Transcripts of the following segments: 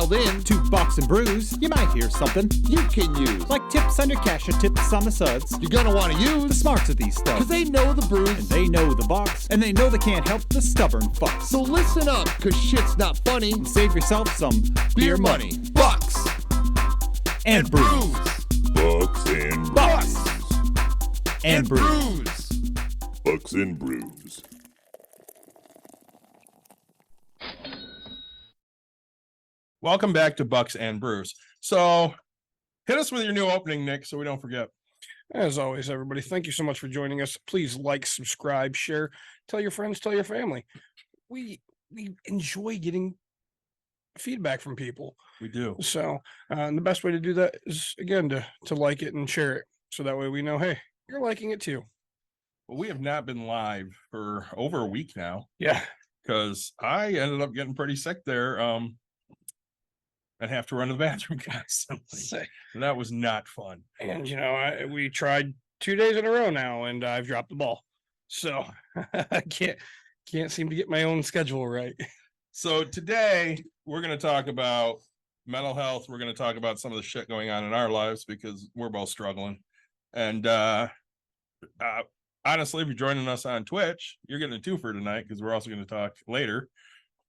called in to Bucks and Brews, you might hear something you can use. like tips on your cash and tips on the suds. You're gonna want to The use smarts of these stuff. because they know the And brews. they know the Bucks, and they know they can't help the stubborn fucks. So listen up, because shit's not funny. Save yourself some Beer money. Bucks and brews. Bucks and Bucks Brews. and brews. Bucks and Brews. Welcome back to Bucks and Brews. So hit us with your new opening, Nick, so we don't forget. As always, everybody, thank you so much for joining us. Please like, subscribe, share, tell your friends, tell your family. We enjoy getting feedback from people. We do. So and the best way to do that is, again, to like it and share it. So that way we know, hey, you're liking it too. Well, we have not been live for over a week now Yeah. because I ended up getting pretty sick there. I'd have to run to the bathroom constantly. And that was not fun. And, we tried 2 days in a row now, and I've dropped the ball. So I can't seem to get my own schedule right. So today we're going to talk about mental health. We're going to talk about some of the shit going on in our lives because we're both struggling. And honestly, if you're joining us on Twitch, you're getting a twofer tonight because we're also going to talk later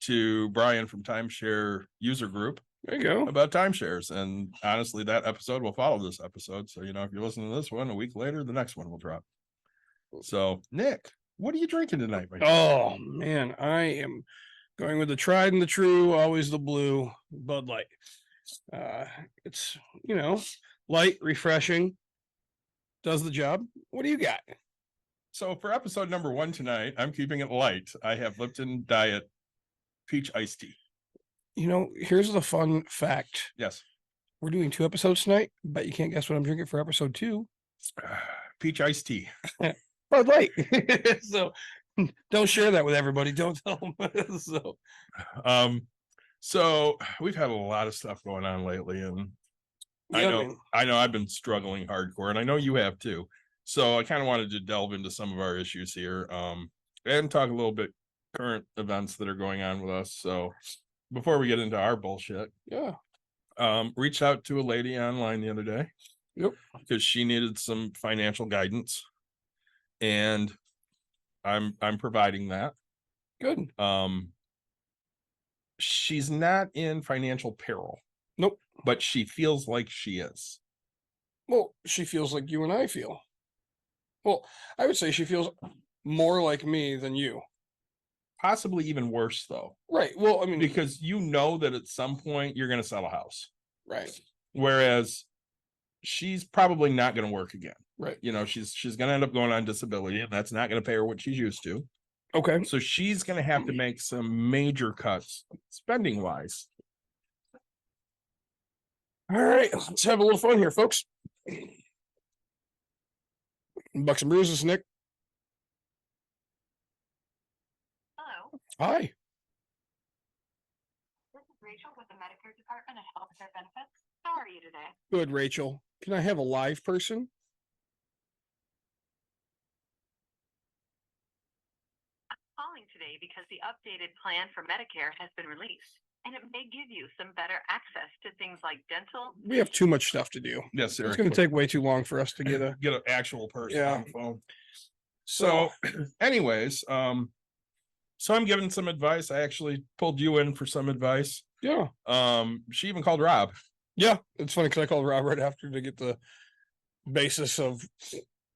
to Brian from Timeshare User Group There you go. about timeshares. And honestly, that episode will follow this episode. So, if you're listening to this one a week later, the next one will drop. So, Nick, what are you drinking tonight? Oh, man, I am going with the tried and the true, always the blue Bud Light. It's, light, refreshing, does the job. What do you got? So for episode number 1 tonight, I'm keeping it light. I have Lipton Diet Peach Iced Tea. Here's the fun fact. Yes. We're doing 2 episodes tonight, but you can't guess what I'm drinking for episode 2. Peach Iced Tea. Bud Light. So don't share that with everybody. Don't tell them. So we've had a lot of stuff going on lately, and I know I've been struggling hardcore, and I know you have too. So I kind of wanted to delve into some of our issues here, and talk a little bit current events that are going on with us. So before we get into our bullshit, Yeah. reached out to a lady online the other day. Yep. Because she needed some financial guidance, and I'm providing that. Good. She's not in financial peril. Nope. But she feels like she is. Well, she feels like you and I feel. Well, I would say she feels more like me than you. Possibly even worse, though. Right. Well, I mean, Because you know that at some point you're going to sell a house. right. Whereas she's probably not going to work again. Right. She's going to end up going on disability, and that's not going to pay her what she's used to. Okay. So she's going to have to make some major cuts spending wise. All right. Let's have a little fun here, folks. Bucks and Brews, this is Nick. Hello, Hi. this is Rachel with the Medicare Department of Healthcare Benefits. How are you today? Good, Rachel. Can I have a live person? Calling today because the updated plan for Medicare has been released, and it may give you some better access to things like dental. We have too much stuff to do. Yes, It's going to take way too long for us to get a. get an actual person Yeah. on the phone. So, anyways, so I'm giving some advice. I actually pulled you in for some advice. Yeah. She even called Rob. Yeah. It's funny because I called Rob right after to get the basis of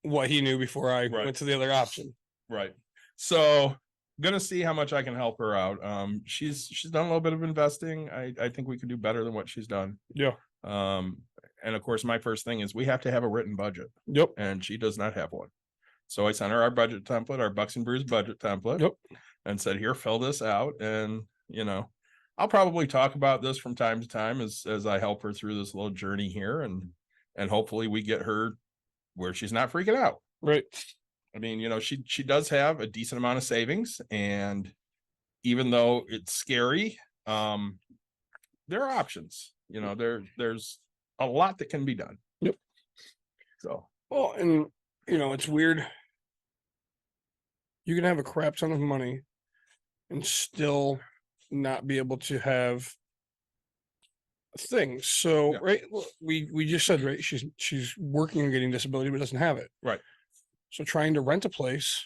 what he knew before I Right. went to the other option. Right. So gonna see how much I can help her out. She's done a little bit of investing. I think we could do better than what she's done. Yeah. And of course, my first thing is we have to have a written budget, Yep. and she does not have one. So I sent her our budget template, our Bucks and Brews budget template. Yep. And said, here, fill this out. And I'll probably talk about this from time to time as I help her through this little journey here, and hopefully we get her where she's not freaking out. Right. I mean, she does have a decent amount of savings, and even though it's scary, there are options. There's a lot that can be done. Yep. So, well, and it's weird. You can have a crap ton of money and still not be able to have things. So, Yeah. right, we just said, right, she's working on getting disability, but doesn't have it. Right. So trying to rent a place,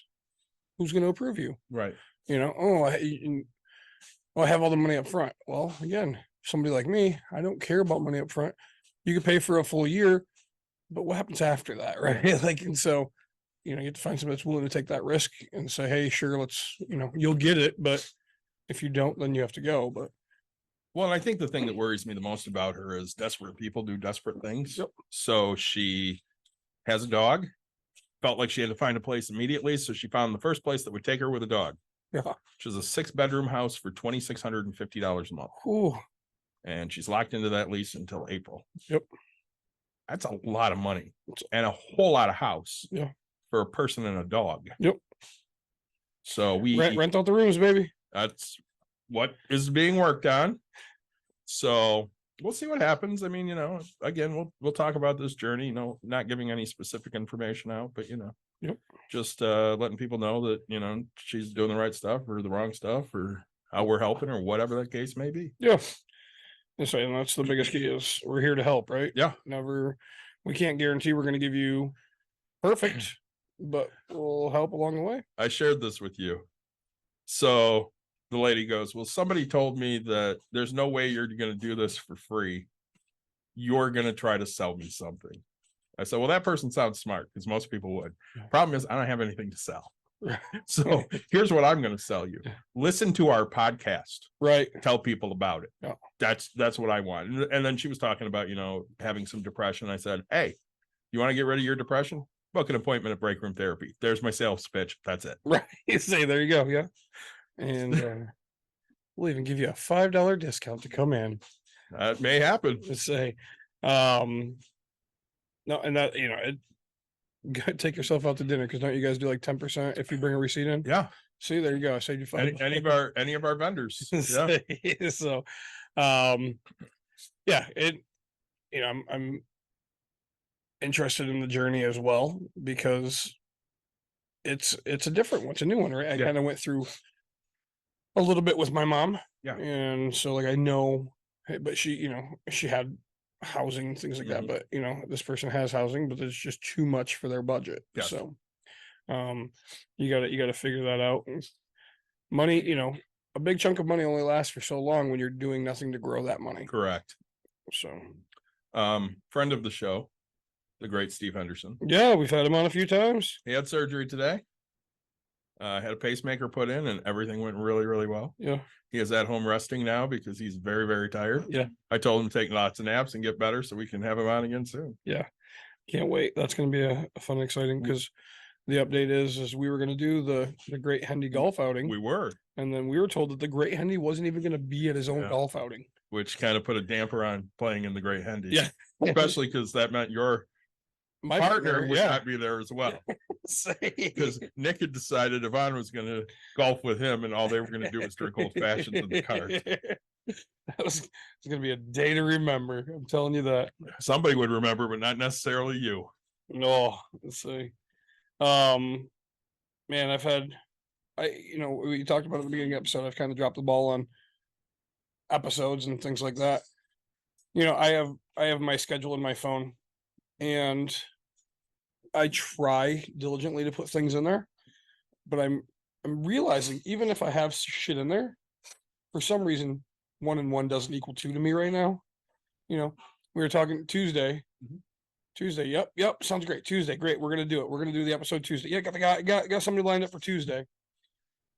who's going to approve you? Right. You know, I have all the money up front. Well, again, somebody like me, I don't care about money up front. You can pay for a full year, but what happens after that, right? Like, and so, you have to find somebody that's willing to take that risk and say, hey, sure, let's, you'll get it, but if you don't, then you have to go. But Well, and I think the thing that worries me the most about her is desperate people do desperate things. Yep. So she has a dog, felt like she had to find a place immediately. So she found the first place that would take her with a dog, yeah, which is a 6-bedroom house for $2,650 a month. ooh, And she's locked into that lease until April. Yep. That's a lot of money and a whole lot of house. Yeah. For a person and a dog. Yep. So we rent out the rooms, baby. That's what is being worked on. So we'll see what happens. I mean, again, we'll talk about this journey, not giving any specific information out, but Yep. just letting people know that, she's doing the right stuff or the wrong stuff or how we're helping or whatever that case may be. Yeah. And so that's the biggest key is we're here to help, right? Yeah. We can't guarantee we're going to give you perfect, but we'll help along the way. I shared this with you. So the lady goes, well, somebody told me that there's no way you're going to do this for free. You're going to try to sell me something. I said, well, that person sounds smart because most people would. Problem is, I don't have anything to sell. So here's what I'm going to sell you. Listen to our podcast. Right. Tell people about it. Yeah. That's what I want. And then she was talking about, having some depression. I said, hey, you want to get rid of your depression? Book an appointment at Break Room Therapy. There's my sales pitch. That's it. Right. Say, there you go. Yeah. And we'll even give you a $5 discount to come in. That may happen. To say, no, and that, take yourself out to dinner because don't you guys do like 10% if you bring a receipt in? Yeah. See, there you go. I saved you $5. Any of our vendors. Yeah. So, yeah, I'm interested in the journey as well because it's a different one. It's a new one, right? I kind of went through a little bit with my mom. Yeah. And so like I know, but she had housing, things like that. But this person has housing, but it's just too much for their budget. Yeah. So you gotta figure that out. Money, a big chunk of money only lasts for so long when you're doing nothing to grow that money. Correct. So friend of the show, the great Steve Henderson. yeah, we've had him on a few times. He had surgery today. Had a pacemaker put in and everything went really, really well. Yeah. He is at home resting now because he's very, very tired. Yeah. I told him to take lots of naps and get better so we can have him on again soon. Yeah. Can't wait. That's going to be a fun, exciting because the update is we were going to do the Great Hendy golf outing. We were. And then we were told that the Great Hendy wasn't even going to be at his own golf outing. Which kind of put a damper on playing in the Great Hendy. Yeah. Especially because that meant my partner would not be there as well. Because Nick had decided Yvonne was going to golf with him and all they were going to do was drink old fashions in the car. That was going to be a day to remember. I'm telling you that. Somebody would remember, but not necessarily you. No, let's see. Man, we talked about it at the beginning of the episode. I've kind of dropped the ball on episodes and things like that. I have my schedule in my phone and I try diligently to put things in there, but I'm realizing even if I have shit in there, for some reason, 1 and 1 doesn't equal 2 to me right now. We were talking Tuesday. Tuesday. Yep. Sounds great. Tuesday. Great. We're going to do it. We're going to do the episode Tuesday. Yeah. Got somebody lined up for Tuesday.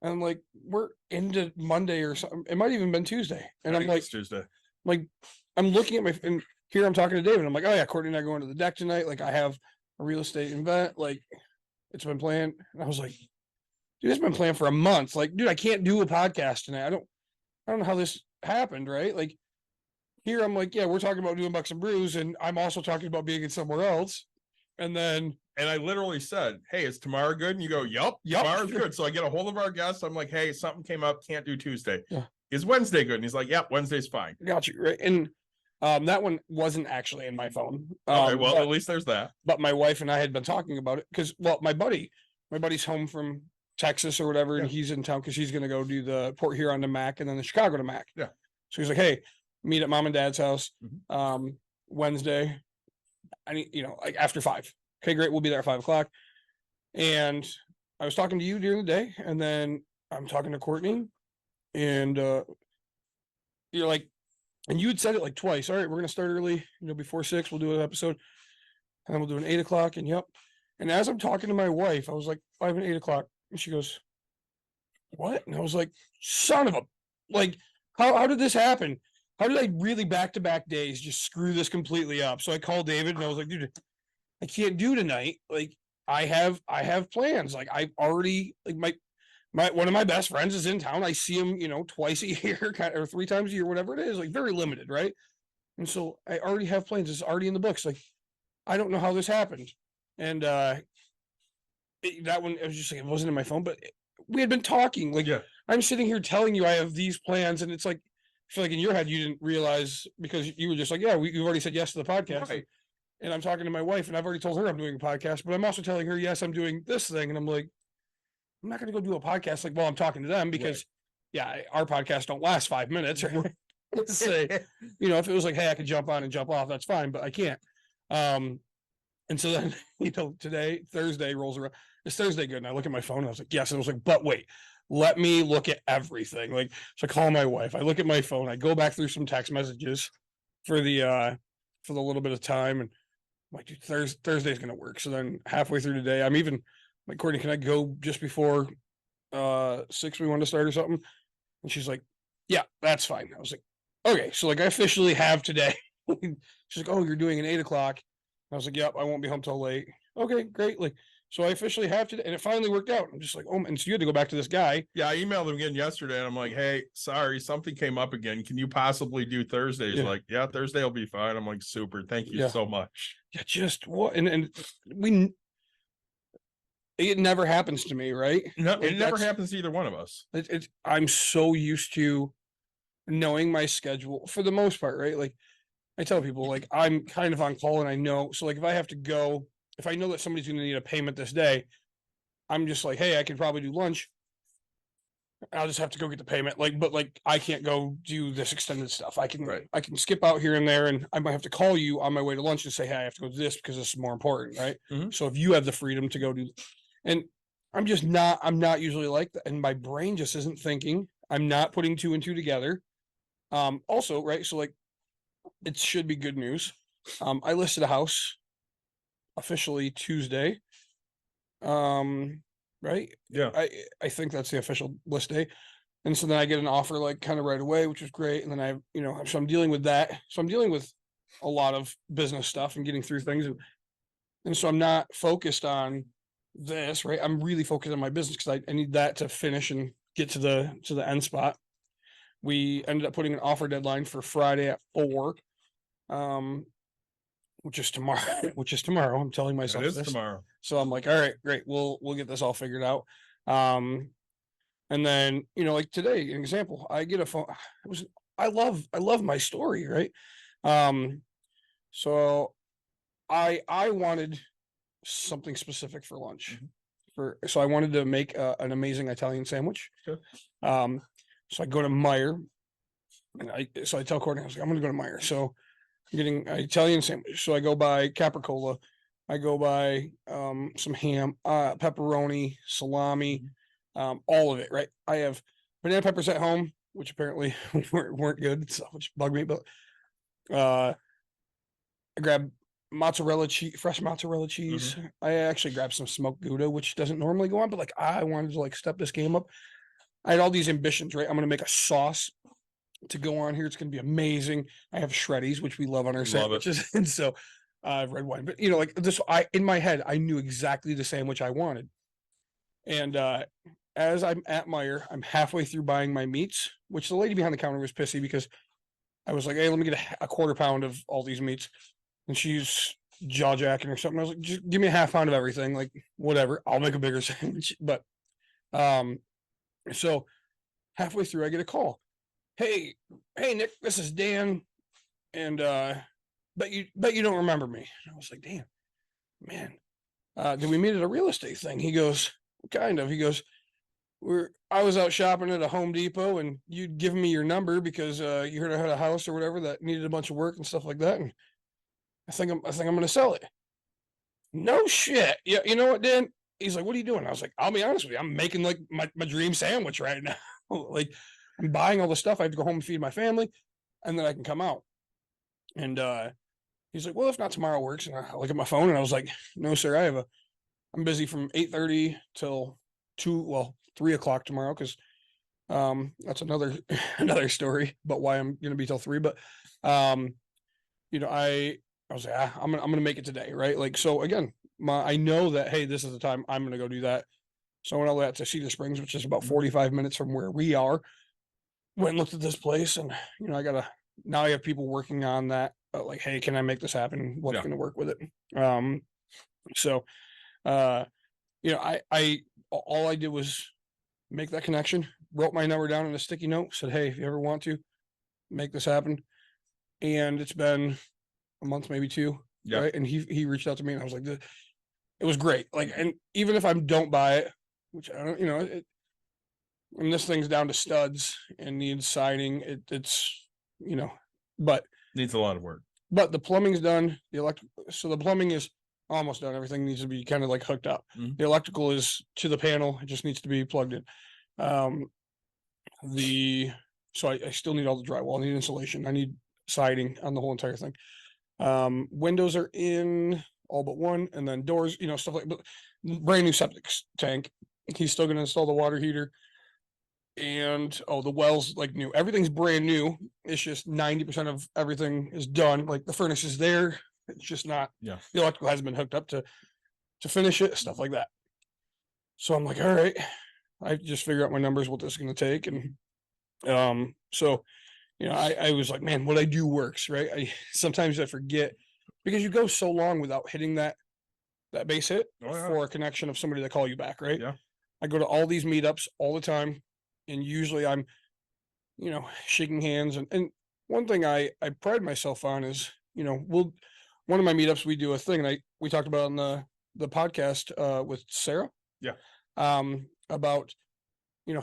And I'm like, we're into Monday or something. It might even been Tuesday. And I'm like, Tuesday. I'm looking at and here I'm talking to David. I'm like, oh yeah, Courtney and I going to the deck tonight. Like I have a real estate event. Like it's been planned. And I was like, dude, it's been planned for a month. Like, dude, I can't do a podcast tonight. I don't know how this happened. Right. Like here I'm like, yeah, we're talking about doing Bucks and Brews. And I'm also talking about being in somewhere else. And I literally said, hey, is tomorrow good? And you go, yep. Tomorrow's good. So I get a hold of our guest. I'm like, hey, something came up. Can't do Tuesday. Yeah. Is Wednesday good? And he's like, yep, Wednesday's fine. Got you. Right. And that one wasn't actually in my phone. Okay, well, at least there's that. But my wife and I had been talking about it because, my buddy's home from Texas or whatever, and he's in town because he's going to go do the Port Huron to Mac and then the Chicago to Mac. Yeah. So he's like, hey, meet at mom and dad's house. Mhm. Wednesday. I need, like after 5. Okay, great. We'll be there at 5 o'clock. And I was talking to you during the day, and then I'm talking to Courtney, and you're like, and you had said it like twice. All right, we're gonna start early, before 6, we'll do an episode, and then we'll do an 8 o'clock. And yep. And as I'm talking to my wife, I was like, I have an 8 o'clock, and she goes, "What?" And I was like, "Son of a, like, how did this happen? How did I really back-to-back days just screw this completely up?" So I called David, and I was like, "Dude, I can't do tonight. Like, I have plans. Like, I've already, like, my one of my best friends is in town. I see him, twice a year, or 3 times a year, whatever it is, like very limited, right? And so I already have plans. It's already in the books. Like, I don't know how this happened." And that one, it was just like, it wasn't in my phone, but we had been talking. Like, Yeah. I'm sitting here telling you I have these plans, and it's like, I feel like in your head you didn't realize, because you were just like, yeah, you've already said yes to the podcast. Right. And I'm talking to my wife, and I've already told her I'm doing a podcast, but I'm also telling her, yes, I'm doing this thing. And I'm like, I'm not going to go do a podcast like while I'm talking to them, because yeah, our podcasts don't last 5 minutes. Right? Let's say, if it was like, hey, I could jump on and jump off, that's fine, but I can't. And so then, today, Thursday rolls around. Is Thursday good? And I look at my phone, and I was like, yes. And I was like, but wait, let me look at everything. Like, so I call my wife, I look at my phone, I go back through some text messages for the little bit of time, and I'm like, dude, Thursday's gonna work. So then halfway through today, I'm even like, Courtney, can I go just before 6? We want to start or something? And she's like, yeah, that's fine. I was like, okay. So like, I officially have today. She's like, oh, you're doing an 8 o'clock. I was like, yep, I won't be home till late. Okay, great. Like, so I officially have to, and it finally worked out. I'm just like, oh, and so you had to go back to this guy. Yeah, I emailed him again yesterday, and I'm like, hey, sorry, something came up again. Can you possibly do Thursday? He's like, yeah, Thursday will be fine. I'm like, super. Thank you so much. Yeah, just what? And it never happens to me, right? No, Like, it never happens to either one of us. I'm so used to knowing my schedule for the most part, right? Like, I tell people, like, I'm kind of on call, and I know, so like, if I have to go, if I know that somebody's going to need a payment this day, I'm just like, hey, I could probably do lunch. I'll just have to go get the payment. Like, but like, I can't go do this extended stuff. I can skip out here and there, and I might have to call you on my way to lunch and say, hey, I have to go do this because this is more important, right? Mhm. So if you have the freedom to go do, and I'm not usually like that, and my brain just isn't thinking. I'm not putting 2 and 2 together. Also, right, so like, it should be good news. I listed a house officially Tuesday. Right? Yeah. I think that's the official list day. And so then I get an offer like kind of right away, which is great. And then so I'm dealing with that. So I'm dealing with a lot of business stuff and getting through things. And so I'm not focused on this, right? I'm really focused on my business because I need that to finish and get to the end spot. We ended up putting an offer deadline for Friday at 4. Which is tomorrow. I'm telling myself It is this. tomorrow. So I'm like, all right, great. We'll get this all figured out. And then, like today, an example, I get a phone. I love my story, right? So I wanted something specific for lunch. So I wanted to make an amazing Italian sandwich. Okay. So I go to Meijer, and I tell Courtney, I was like, I'm gonna go to Meijer. So I'm getting an Italian sandwich. So I go buy capricola. I go buy some ham, pepperoni, salami, all of it, right? I have banana peppers at home, which apparently weren't good, so which bugged me, but I grabbed mozzarella cheese, fresh mozzarella cheese. I actually grabbed some smoked Gouda, which doesn't normally go on, but like, I wanted to like step this game up. I had all these ambitions, right? I'm going to make a sauce to go on here. It's going to be amazing. I have shreddies, which we love on our sandwiches. And so red wine, but like this, in my head, I knew exactly the sandwich I wanted. And as I'm at Meijer, I'm halfway through buying my meats, which the lady behind the counter was pissy because I was like, hey, let me get a quarter pound of all these meats. And she's jaw jacking or something. I was like, just give me a half pound of everything. Like, whatever, I'll make a bigger sandwich. But so halfway through, I get a call. Hey, Nick, this is Dan. And bet you don't remember me. And I was like, damn, man. Did we meet at a real estate thing? He goes, kind of. He goes, I was out shopping at a Home Depot, and you'd given me your number because you heard I had a house or whatever that needed a bunch of work and stuff like that. And I think I'm going to sell it. No shit. Yeah. You know what, Dan? He's like, what are you doing? I was like, I'll be honest with you. I'm making like my dream sandwich right now. Like, I'm buying all the stuff. I have to go home and feed my family, and then I can come out. And he's like, well, if not, tomorrow works. And I look at my phone, and I was like, no, sir, I'm busy from 8:30 till 3 o'clock tomorrow, because that's another story about why I'm gonna be till 3. But I was like, I'm gonna make it today, right? Like, so again, I know that, hey, this is the time I'm gonna go do that. So when I went out to Cedar Springs, which is about 45 minutes from where we are, went and looked at this place, and now I have people working on that. Like, hey, can I make this happen? What's going to work with it? So all I did was make that connection, wrote my number down in a sticky note, said, hey, if you ever want to make this happen. And it's been a month, maybe 2. Yeah. Right. And he reached out to me, and I was like, it was great. Like, and even if I don't buy it, which I don't, and this thing's down to studs and needs siding, it's but Needs a lot of work. But the plumbing's done. So the plumbing is almost done. Everything needs to be kind of like hooked up. Mhm. The electrical is to the panel. It just needs to be plugged in. So I still need all the drywall. I need insulation. I need siding on the whole entire thing. Windows are in, all but one, and then doors, stuff like, but brand new septic tank. He's still going to install the water heater. And the well's like new. Everything's brand new. It's just 90% of everything is done. Like, the furnace is there. It's just not. Yeah. The electrical hasn't been hooked up to finish it, stuff like that. So I'm like, all right. I just figure out my numbers, what this is going to take, and I was like, man, what I do works, right? Sometimes I forget, because you go so long without hitting that base hit for a connection of somebody that call you back, right? Yeah. I go to all these meetups all the time. And usually I'm, shaking hands. And one thing I pride myself on is, one of my meetups, we do a thing, and we talked about on the podcast with Sarah. Yeah. About,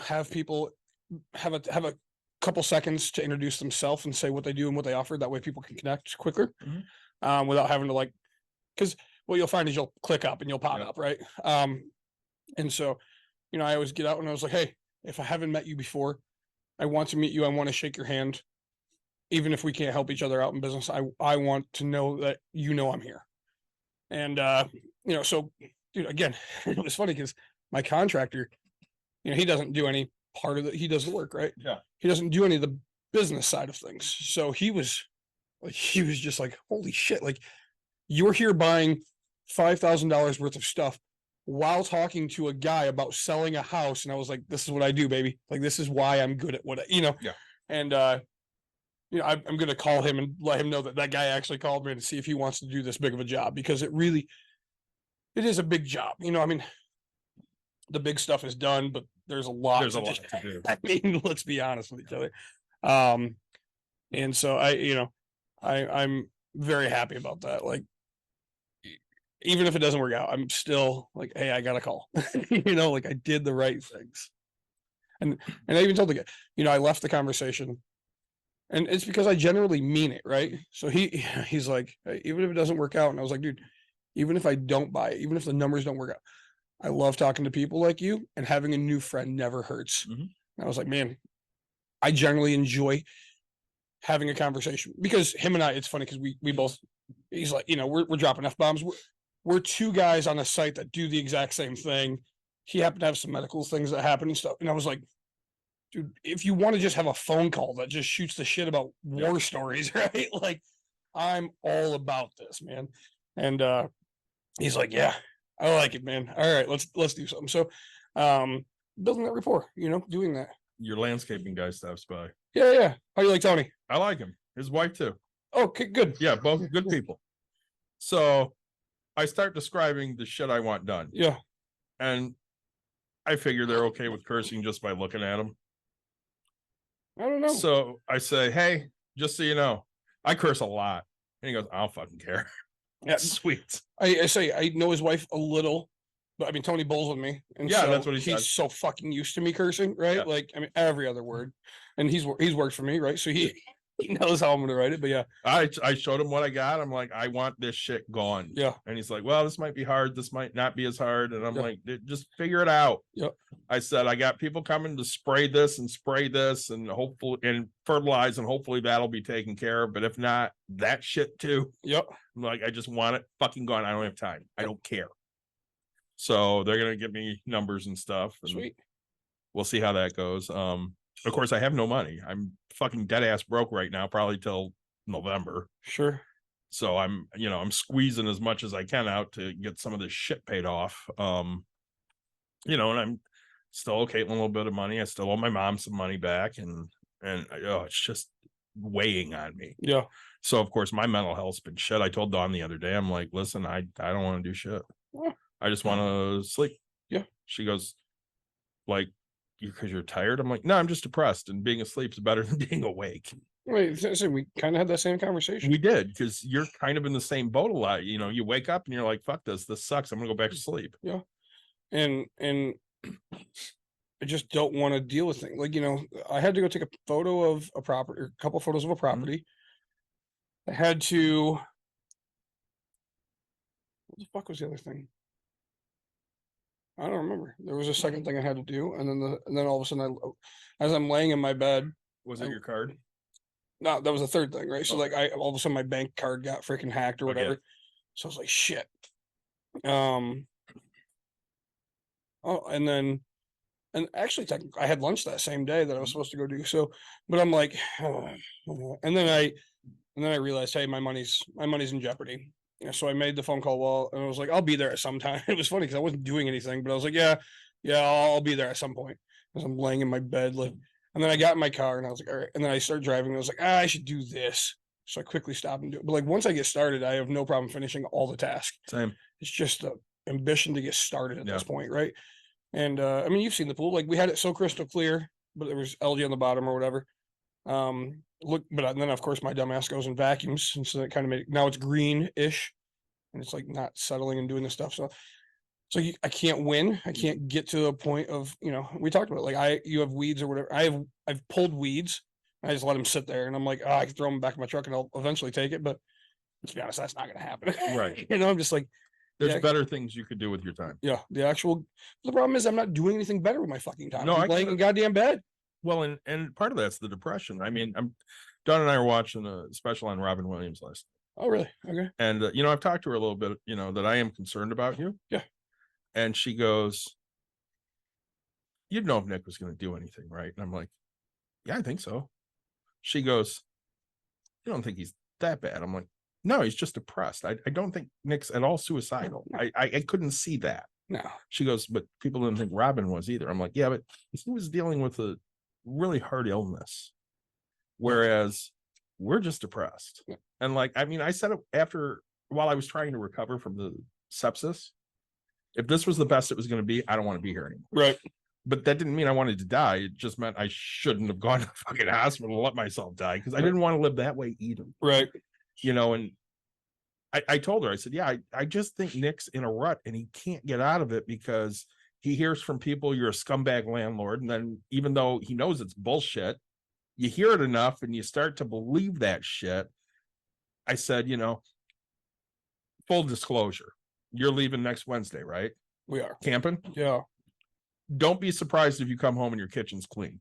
have people have a couple seconds to introduce themselves and say what they do and what they offer. That way people can connect quicker, without having to because what you'll find is you'll click up and you'll pop up, right? And so, I always get out and I was like, hey, if I haven't met you before, I want to meet you. I want to shake your hand. Even if we can't help each other out in business, I want to know that I'm here. And so, dude, again, it was funny because my contractor, he doesn't do any part of it. He does the work, right? Yeah. He doesn't do any of the business side of things. So he was just like, holy shit, like, you're here buying $5,000 worth of stuff while talking to a guy about selling a house. And I was like, this is what I do, baby. Like, this is why I'm good at what Yeah. And I'm going to call him and let him know that guy actually called me, and see if he wants to do this big of a job, because it is a big job. The big stuff is done, but there's a lot to do. I mean, let's be honest with each other. And so I'm very happy about that. Like, even if it doesn't work out, I'm still like, hey, I got a call, like, I did the right things. And I even told the guy, I left the conversation, and it's because I generally mean it. Right. So he's like, hey, even if it doesn't work out. And I was like, dude, even if I don't buy it, even if the numbers don't work out, I love talking to people like you, and having a new friend never hurts. Mhm. And I was like, man, I generally enjoy having a conversation, because him and I, it's funny because we both, he's like, we're dropping F-bombs. We're two guys on a site that do the exact same thing. He happened to have some medical things that happen and stuff. And I was like, dude, if you want to just have a phone call that just shoots the shit about war stories, right? Like, I'm all about this, man. And he's like, yeah, I like it, man. All right, let's do something. So building that rapport, doing that. Your landscaping guy stops by. Yeah. How do you like Tony? I like him. His wife too. Okay, good. Yeah, both good people. So I start describing the shit I want done. Yeah. And I figure they're okay with cursing just by looking at them. I don't know. So I say, hey, just so you know, I curse a lot. And he goes, I don't fucking care. Yeah. Sweet. I say I know his wife a little, But I mean, Tony bowls with me, and Yeah, so that's what he he's says. so fucking used to me cursing, right? Yeah. Like, I mean, every other word, and he's worked for me, right? So he knows how I'm gonna write it. But yeah, I showed him what I got. I'm like, I want this shit gone. Yeah. And he's like, well, this might be hard. This might not be as hard. And I'm Yeah. like, just figure it out. Yep. I said, I got people coming to spray this and hopefully and fertilize, and hopefully that'll be taken care of. But if not, that shit too. yep. I'm like, I just want it fucking gone. I don't have time. I don't care. So they're gonna give me numbers and stuff. And Sweet. we'll see how that goes. Of course, I have no money. I'm fucking dead ass broke right now, probably till November. Sure. So I'm squeezing as much as I can out to get some of this shit paid off. And I'm still okay with a little bit of money. I still owe my mom some money back, and it's just weighing on me. Yeah. So of course my mental health's been shit. I told Dawn the other day, I'm like, listen, I don't want to do shit. Yeah. I just want to sleep. Yeah. She goes, like, because you're tired? I'm like, no, I'm just depressed, and being asleep is better than being awake. Wait, so we kind of had that same conversation. We did, because you're kind of in the same boat a lot. You wake up and you're like, fuck this sucks. I'm gonna go back to sleep. Yeah. And I just don't want to deal with things. Like, I had to go take a photo of a property, or a couple photos of a property. I had to, what the fuck was the other thing? I don't remember. There was a second thing I had to do, and then all of a sudden, as I'm laying in my bed, Was it your card? no, that was the third thing, right? So Okay. like, all of a sudden my bank card got freaking hacked or Okay. whatever. So I was like, shit. And actually, I had lunch that same day that I was supposed to go do. So, but I'm like, and then I realized, hey, my money's in jeopardy. Yeah, so I made the phone call, and I was like, I'll be there at some time. It was funny because I wasn't doing anything, but I was like, yeah, I'll be there at some point. As I'm laying in my bed, like, and then I got in my car and I was like, all right. And then I started driving and I was like, I should do this. So I quickly stopped and do it. But like, once I get started, I have no problem finishing all the tasks. Same. It's just the ambition to get started at Yeah. this point, right? And I mean, you've seen the pool. Like, we had it so crystal clear, but there was algae on the bottom or whatever. But then of course my dumbass goes and vacuums, and so that kind of made now it's green-ish, and it's like not settling and doing the stuff. So I can't win. I can't get to a point of, we talked about it, like you have weeds or whatever. I've pulled weeds. I just let them sit there, and I'm like, I can throw them back in my truck and I'll eventually take it. But let's be honest, that's not going to happen. Right. I'm just like, There's Yeah. better things you could do with your time. yeah, the problem is I'm not doing anything better with my fucking time. No, I'm I laying get in goddamn bed. Well, and part of that's the depression. I mean, Dawn and I were watching a special on Robin Williams last night. Oh, really? Okay. And I've talked to her a little bit, that I am concerned about you. Yeah. And she goes, you'd know if Nick was going to do anything, right? And I'm like, yeah, I think so. She goes, you don't think he's that bad? I'm like, no, he's just depressed. I don't think Nick's at all suicidal. No. I couldn't see that. No. She goes, but people didn't think Robin was either. I'm like, yeah, but he was dealing with a really hard illness, whereas we're just depressed. Yeah. And like, I mean, I said it while I was trying to recover from the sepsis, if this was the best it was going to be, I don't want to be here anymore. Right. But that didn't mean I wanted to die. It just meant I shouldn't have gone to the fucking hospital and let myself die, because I didn't want to live that way either. Right. And I told her, I said, yeah, I just think Nick's in a rut and he can't get out of it because he hears from people you're a scumbag landlord. And then even though he knows it's bullshit, you hear it enough and you start to believe that shit. I said, full disclosure, you're leaving next Wednesday, right? We are. Camping? Yeah. Don't be surprised if you come home and your kitchen's clean.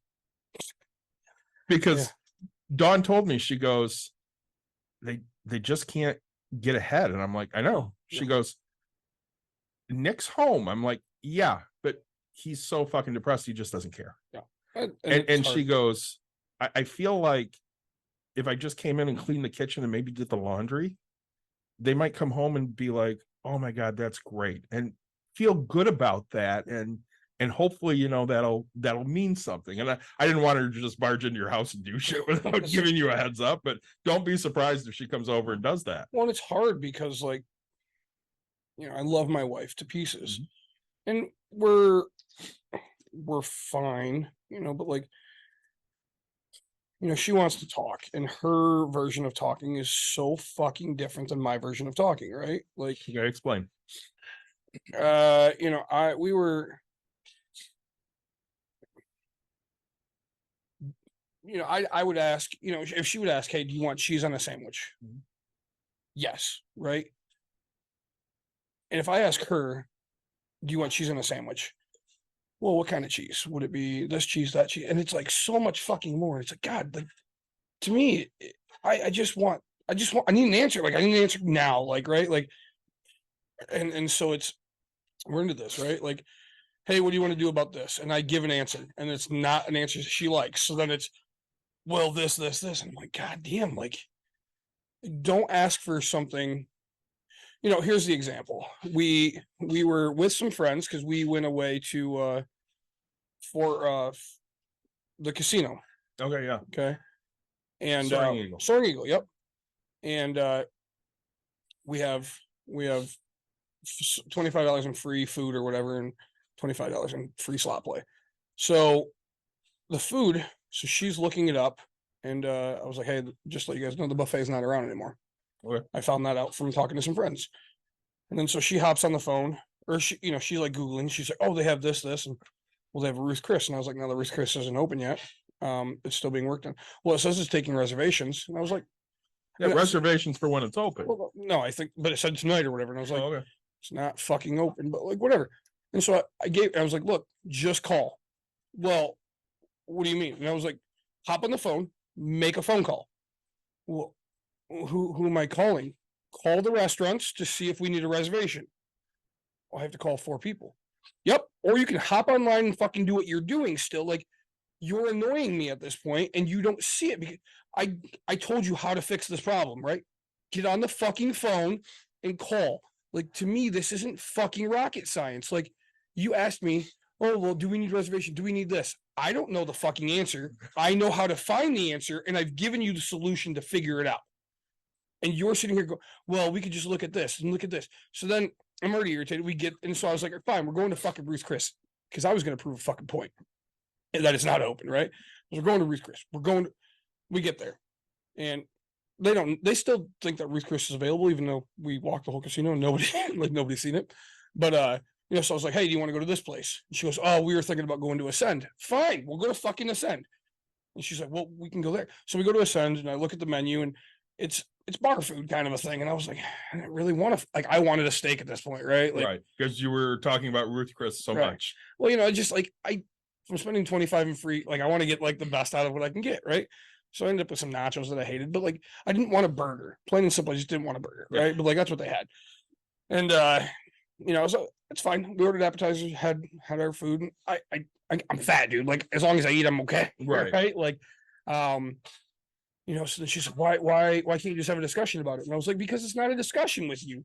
Because Yeah. Dawn told me, she goes, they just can't get ahead. And I'm like, I know. She goes, Nick's home. I'm like, yeah, but he's so fucking depressed, he just doesn't care. And And she goes, I feel like if I just came in and cleaned the kitchen and maybe did the laundry, they might come home and be like, oh my God, that's great. And feel good about that. And hopefully, that'll mean something. And I didn't want her to just barge into your house and do shit without giving you a heads up, but don't be surprised if she comes over and does that. Well, it's hard because, like, I love my wife to pieces, and we're fine, but like, she wants to talk, and her version of talking is so fucking different than my version of talking, right? Like, You gotta explain. we were, I would ask, if she would ask, hey, do you want cheese on a sandwich? Yes, right. And if I ask her, do you want cheese on a sandwich? Well, what kind of cheese? Would it be this cheese, that cheese? And it's like so much fucking more. It's like, God, like to me, I need an answer. Like I need an answer now. Like, right. Like, and so we're into this, right? Like, hey, what do you want to do about this? And I give an answer, and it's not an answer she likes. So then it's, well, this. And I'm like, God damn, like, don't ask for something. Here's the example. We were with some friends because we went away to for the casino. Okay, yeah. Okay. And Soaring Eagle, yep. And we have $25 in free food or whatever, and $25 in free slot play. So the food, so she's looking it up, and I was like, hey, just let you guys know the buffet is not around anymore. Okay. I found that out from talking to some friends. And then so she hops on the phone, or she's like Googling, she's like, oh, they have this, and well, they have a Ruth Chris. And I was like, no, the Ruth Chris isn't open yet. It's still being worked on. Well, it says it's taking reservations. And I was like, yeah, reservations for when it's open. Well, no, I think, but it said tonight or whatever. And I was like, okay. It's not fucking open, but like, whatever. And so I was like, look, just call. Well, what do you mean? And I was like, hop on the phone, make a phone call. Well, who am I calling? Call the restaurants to see if we need a reservation. Well, I have to call 4 people. Yep. Or you can hop online and fucking do what you're doing still. Like, you're annoying me at this point and you don't see it because I told you how to fix this problem, right? Get on the fucking phone and call. Like, to me, this isn't fucking rocket science. Like, you asked me, oh, well, do we need reservation? Do we need this? I don't know the fucking answer. I know how to find the answer, and I've given you the solution to figure it out. And you're sitting here going, well, we could just look at this and look at this. So then I'm already irritated. And so I was like, fine, we're going to fucking Ruth Chris, because I was going to prove a fucking point and that it's not open, right? We're going to Ruth Chris. We get there, and they still think that Ruth Chris is available, even though we walked the whole casino and nobody's seen it. But so I was like, hey, do you want to go to this place? And she goes, oh, we were thinking about going to Ascend. Fine, we'll go to fucking Ascend. And she's like, well, we can go there. So we go to Ascend, and I look at the menu, and it's bar food kind of a thing. And I was like, I didn't really want to, like, I wanted a steak at this point, right? Like, right, because you were talking about Ruth Chris so much. Well, just like I'm spending 25 in free, like I want to get like the best out of what I can get, right? So I ended up with some nachos that I hated, but like I didn't want a burger. Plain and simple, I just didn't want a burger, right? Yeah. But like that's what they had. And so it's fine. We ordered appetizers, had our food. And I'm fat, dude. Like as long as I eat, I'm okay. Right. Like so then she's like, why can't you just have a discussion about it? And I was like, because it's not a discussion with you.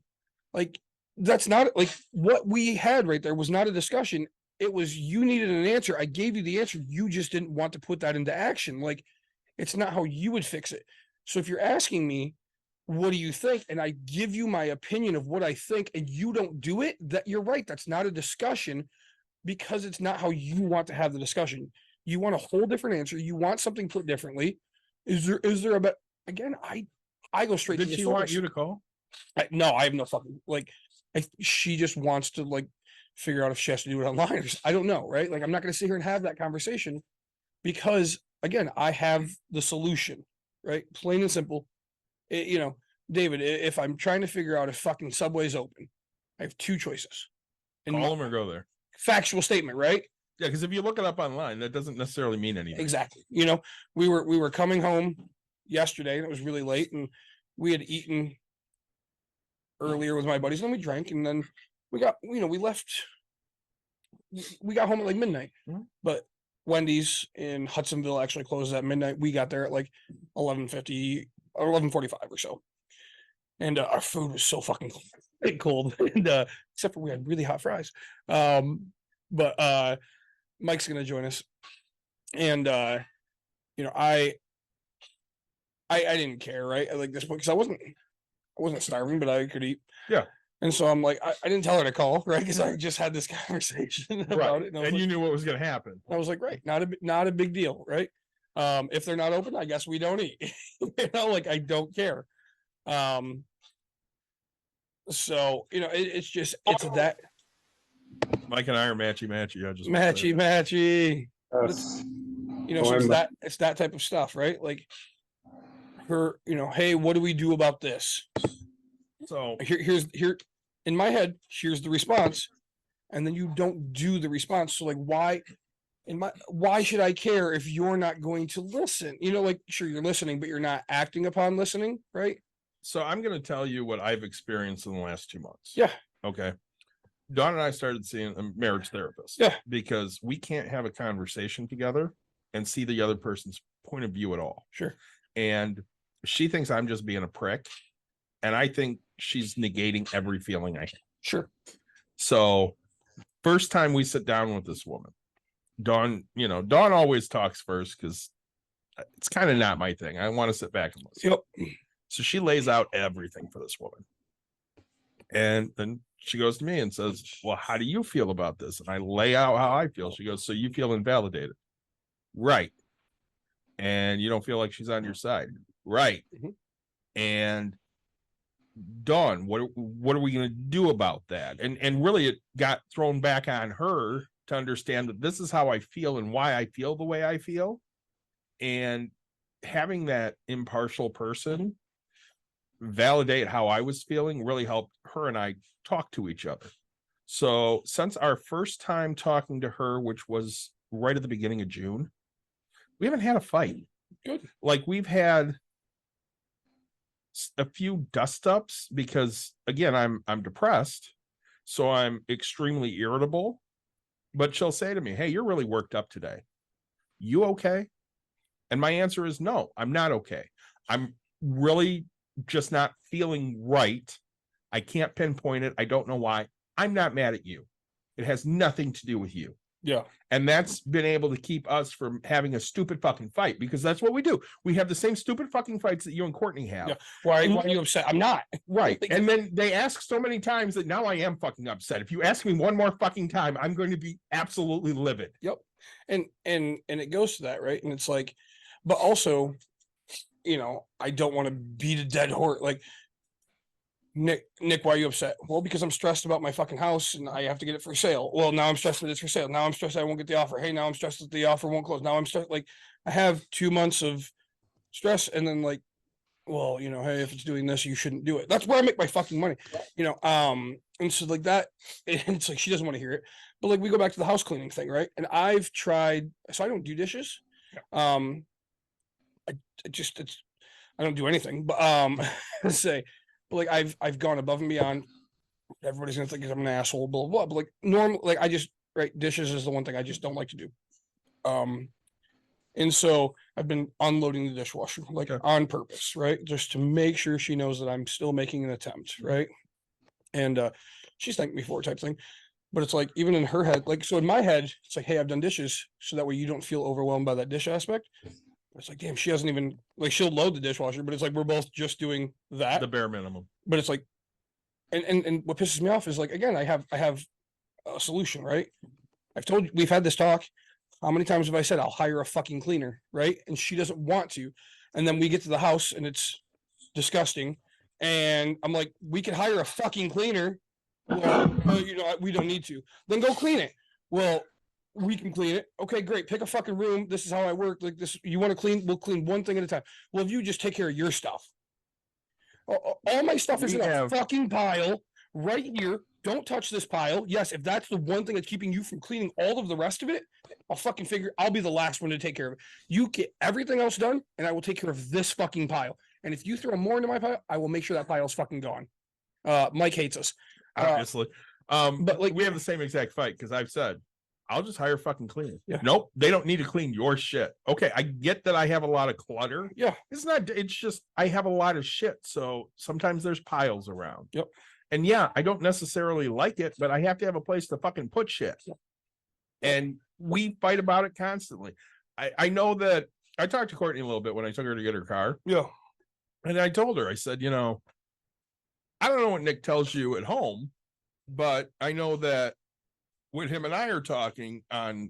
Like, that's not like what we had right there was not a discussion. It was, you needed an answer. I gave you the answer. You just didn't want to put that into action. Like, it's not how you would fix it. So if you're asking me, what do you think? And I give you my opinion of what I think, and you don't do it, that you're right. That's not a discussion, because it's not how you want to have the discussion. You want a whole different answer. You want something put differently. Is there a again, I go straight to the source. Did she want you to call? No, I have no fucking, like, she just wants to like figure out if she has to do it online or I don't know, right? Like, I'm not going to sit here and have that conversation, because again, I have the solution, right? Plain and simple. David, if I'm trying to figure out if fucking Subway's open, I have 2 choices. And call them or go there. Factual statement, right? Yeah, because if you look it up online, that doesn't necessarily mean anything. Exactly. We were coming home yesterday, and it was really late, and we had eaten earlier with my buddies, and then we drank, and then we got, we left. We got home at like midnight, but Wendy's in Hudsonville actually closes at midnight. We got there at like 11:50 or 11:45 or so, and our food was so fucking cold, and except for we had really hot fries. But Mike's gonna join us, and I didn't care, right? At like this point, because I wasn't starving, but I could eat. Yeah. And so I'm like, I didn't tell her to call, right? Because I just had this conversation about it, and you knew what was going to happen. I was like, right, not a big deal, right? If they're not open, I guess we don't eat. Like I don't care. So it's that. Mike and I are matchy. I just Matchy. Yes. You know, so it's that type of stuff, right? Like her, you know, hey, what do we do about this? So Here's in my head, here's the response, and then you don't do the response. So like, why should I care if you're not going to listen? You know, like sure you're listening, but you're not acting upon listening, right? So I'm going to tell you what I've experienced in the last 2 months. Yeah. Okay. Dawn and I started seeing a marriage therapist. Yeah. Because we can't have a conversation together and see the other person's point of view at all. Sure. And she thinks I'm just being a prick. And I think she's negating every feeling I have. Sure. So first time we sit down with this woman, Dawn always talks first because it's kind of not my thing. I want to sit back and listen. Yep. So she lays out everything for this woman. And then she goes to me and says, well, how do you feel about this? And I lay out how I feel. She goes, so you feel invalidated. Right. And you don't feel like she's on your side. Right. Mm-hmm. And Dawn, what are we going to do about that? And really it got thrown back on her to understand that this is how I feel and why I feel the way I feel. And having that impartial person validate how I was feeling really helped her and I talk to each other. So since our first time talking to her, which was right at the beginning of June, we haven't had a fight. Good. Like we've had a few dust ups because again, I'm depressed. So I'm extremely irritable, but she'll say to me, hey, you're really worked up today. You okay? And my answer is no, I'm not okay. I'm really just not feeling right. I can't pinpoint it. I don't know why. I'm not mad at you. It has nothing to do with you. Yeah. And that's been able to keep us from having a stupid fucking fight because that's what we do. We have the same stupid fucking fights that you and Courtney have. Yeah. Why are you upset? I'm not. Right. And then they ask so many times that now I am fucking upset. If you ask me one more fucking time, I'm going to be absolutely livid. Yep. And it goes to that, right? And it's like, but also, you know, I don't want to beat a dead horse. Like, Nick, why are you upset? Well, because I'm stressed about my fucking house and I have to get it for sale. Well, now I'm stressed that it's for sale. Now I'm stressed I won't get the offer. Hey, now I'm stressed that the offer won't close. Now I'm stressed. Like, I have 2 months of stress, and then like, well, you know, hey, if it's doing this, you shouldn't do it. That's where I make my fucking money, you know. And so like that, it's like she doesn't want to hear it. But like we go back to the house cleaning thing, right? And I've tried, so I don't do dishes. Yeah. I don't do anything, but say, but like I've gone above and beyond. Everybody's gonna think I'm an asshole, blah blah. But like normal, like I just dishes is the one thing I just don't like to do. And so I've been unloading the dishwasher like on purpose, right? Just to make sure she knows that I'm still making an attempt, right? And she's thanked me for it type thing. But it's like even in her head, like so in my head, it's like, hey, I've done dishes, so that way you don't feel overwhelmed by that dish aspect. It's like, damn, she hasn't even like she'll load the dishwasher, but it's like we're both just doing that. The bare minimum. But it's like, and what pisses me off is like again, I have a solution, right? I've told you we've had this talk. How many times have I said I'll hire a fucking cleaner, right? And she doesn't want to. And then we get to the house and it's disgusting. And I'm like, we could hire a fucking cleaner. Well, you know, we don't need to. Then go clean it. Well, we can clean it. Okay, great. Pick a fucking room. This is how I work. Like this, you want to clean? We'll clean one thing at a time. Well, if you just take care of your stuff. All my stuff is in a fucking pile right here. Don't touch this pile. Yes, if that's the one thing that's keeping you from cleaning all of the rest of it, I'll be the last one to take care of it. You get everything else done, and I will take care of this fucking pile. And if you throw more into my pile, I will make sure that pile's fucking gone. Mike hates us. Obviously. But like we have the same exact fight because I've said, I'll just hire fucking cleaners. Yeah. Nope, they don't need to clean your shit. Okay, I get that I have a lot of clutter. Yeah. It's just I have a lot of shit. So sometimes there's piles around. Yep. And yeah, I don't necessarily like it, but I have to have a place to fucking put shit. Yep. And we fight about it constantly. I know that I talked to Courtney a little bit when I took her to get her car. Yeah. And I told her, I said, you know, I don't know what Nick tells you at home, but I know that when him and I are talking on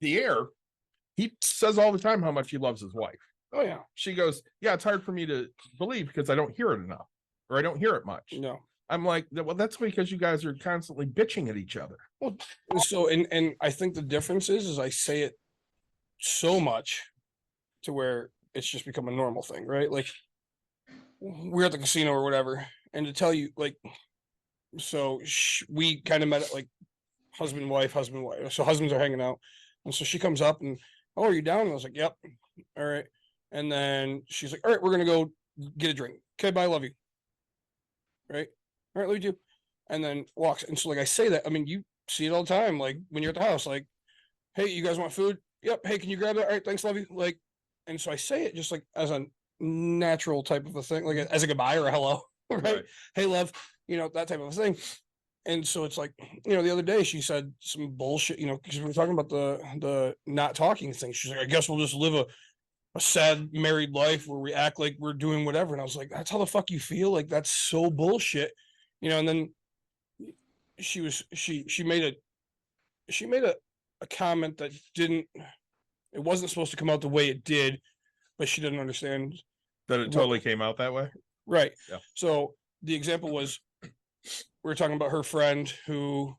the air, he says all the time how much he loves his wife. Oh, yeah. She goes, yeah, it's hard for me to believe because I don't hear it enough or I don't hear it much. No. I'm like, well, that's because you guys are constantly bitching at each other. Well, so and I think the difference is I say it so much to where it's just become a normal thing, right? Like we're at the casino or whatever, and to tell you, like, so we kind of met at like husband, wife. So husbands are hanging out, and so she comes up and, oh, are you down? And I was like, yep. All right. And then she's like, all right, we're gonna go get a drink. Okay, bye, love you. Right. All right, love you too. And then walks. And so like I say that, I mean, you see it all the time, like when you're at the house, like, hey, you guys want food? Yep. Hey, can you grab that? All right, thanks, love you. Like, and so I say it just like as a natural type of a thing, like as a goodbye or a hello, right? Hey, love, that type of a thing. And so it's like, the other day she said some bullshit, because we were talking about the not talking thing. She's like, I guess we'll just live a sad married life where we act like we're doing whatever. And I was like, that's how the fuck you feel? Like, that's so bullshit, and then she made a comment that it wasn't supposed to come out the way it did, but she didn't understand that it totally came out that way. Right. Yeah. So the example was, we were talking about her friend who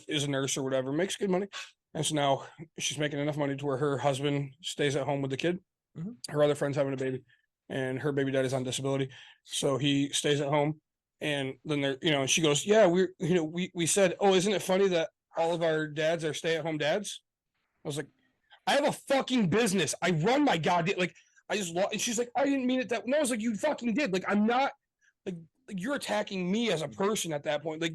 is a nurse or whatever, makes good money. And so now she's making enough money to where her husband stays at home with the kid. Mm-hmm. Her other friend's having a baby, and her baby dad is on disability. So he stays at home. And then and she goes, yeah, we said, oh, isn't it funny that all of our dads are stay-at-home dads? I was like, I have a fucking business. I run my goddamn, like, I just lost. And she's like, I didn't mean it that. No, I was like, you fucking did. Like, I'm not, like, you're attacking me as a person at that point. Like,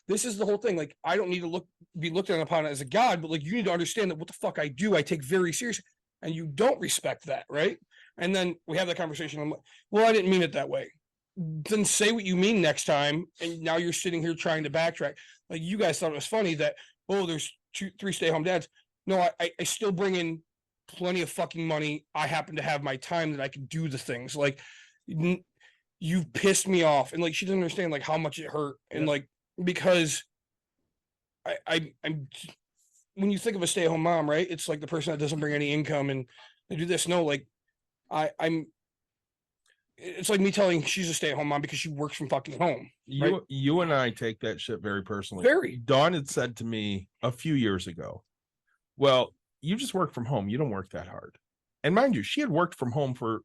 this is the whole thing. Like, I don't need to be looked upon as a god, but like, you need to understand that what the fuck I do, I take very seriously, and you don't respect that, right? And then we have that conversation. I'm like, well, I didn't mean it that way. Then say what you mean next time. And now you're sitting here trying to backtrack. Like, you guys thought it was funny that, oh, there's 3 stay-home dads. No, I still bring in plenty of fucking money. I happen to have my time that I can do the things. Like, you've pissed me off. And like, she doesn't understand like how much it hurt. And like, because I'm when you think of a stay-at-home mom, right? It's like the person that doesn't bring any income and they do this. No, like it's like me telling she's a stay-at-home mom because she works from fucking home. Right? You and I take that shit very personally. Very. Dawn had said to me a few years ago, well, you just work from home. You don't work that hard. And mind you, she had worked from home for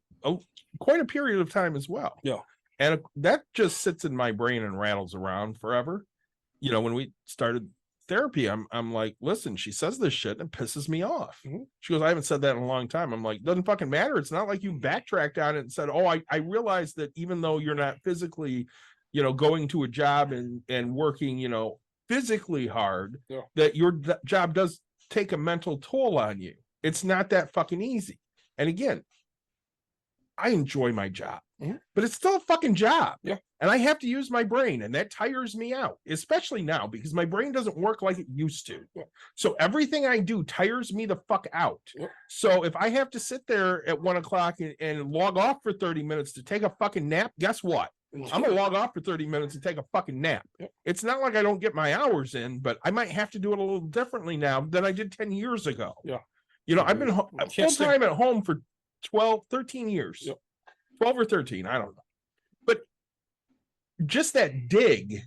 quite a period of time as well. Yeah. And that just sits in my brain and rattles around forever. When we started therapy, I'm like, listen, she says this shit and it pisses me off. Mm-hmm. She goes, I haven't said that in a long time. I'm like, doesn't fucking matter. It's not like you backtracked on it and said, oh, I realized that even though you're not physically, going to a job and working, physically hard, that your job does take a mental toll on you. It's not that fucking easy. And again, I enjoy my job, but it's still a fucking job. Yeah. And I have to use my brain, and that tires me out, especially now because my brain doesn't work like it used to. Yeah. So everything I do tires me the fuck out. Yeah. So if I have to sit there at 1 o'clock and log off for 30 minutes to take a fucking nap, guess what? I'm gonna log off for 30 minutes and take a fucking nap. Yep. It's not like I don't get my hours in, but I might have to do it a little differently now than I did 10 years ago. Yeah. I've been full time at home for 13 years. Yep. 12 or 13, I don't know. But just that dig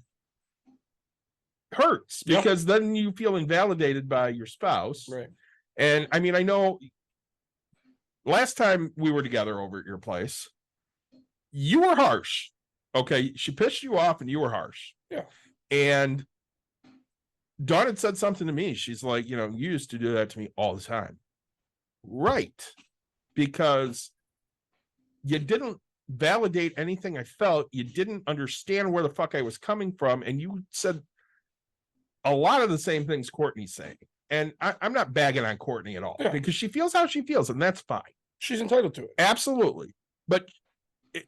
hurts because then you feel invalidated by your spouse. Right. And I mean, I know last time we were together over at your place, you were harsh. Okay, she pissed you off and you were harsh. Yeah. And Dawn had said something to me. She's like, you used to do that to me all the time. Right. Because you didn't validate anything I felt. You didn't understand where the fuck I was coming from. And you said a lot of the same things Courtney's saying. And I'm not bagging on Courtney at all because she feels how she feels, and that's fine. She's entitled to it. Absolutely. But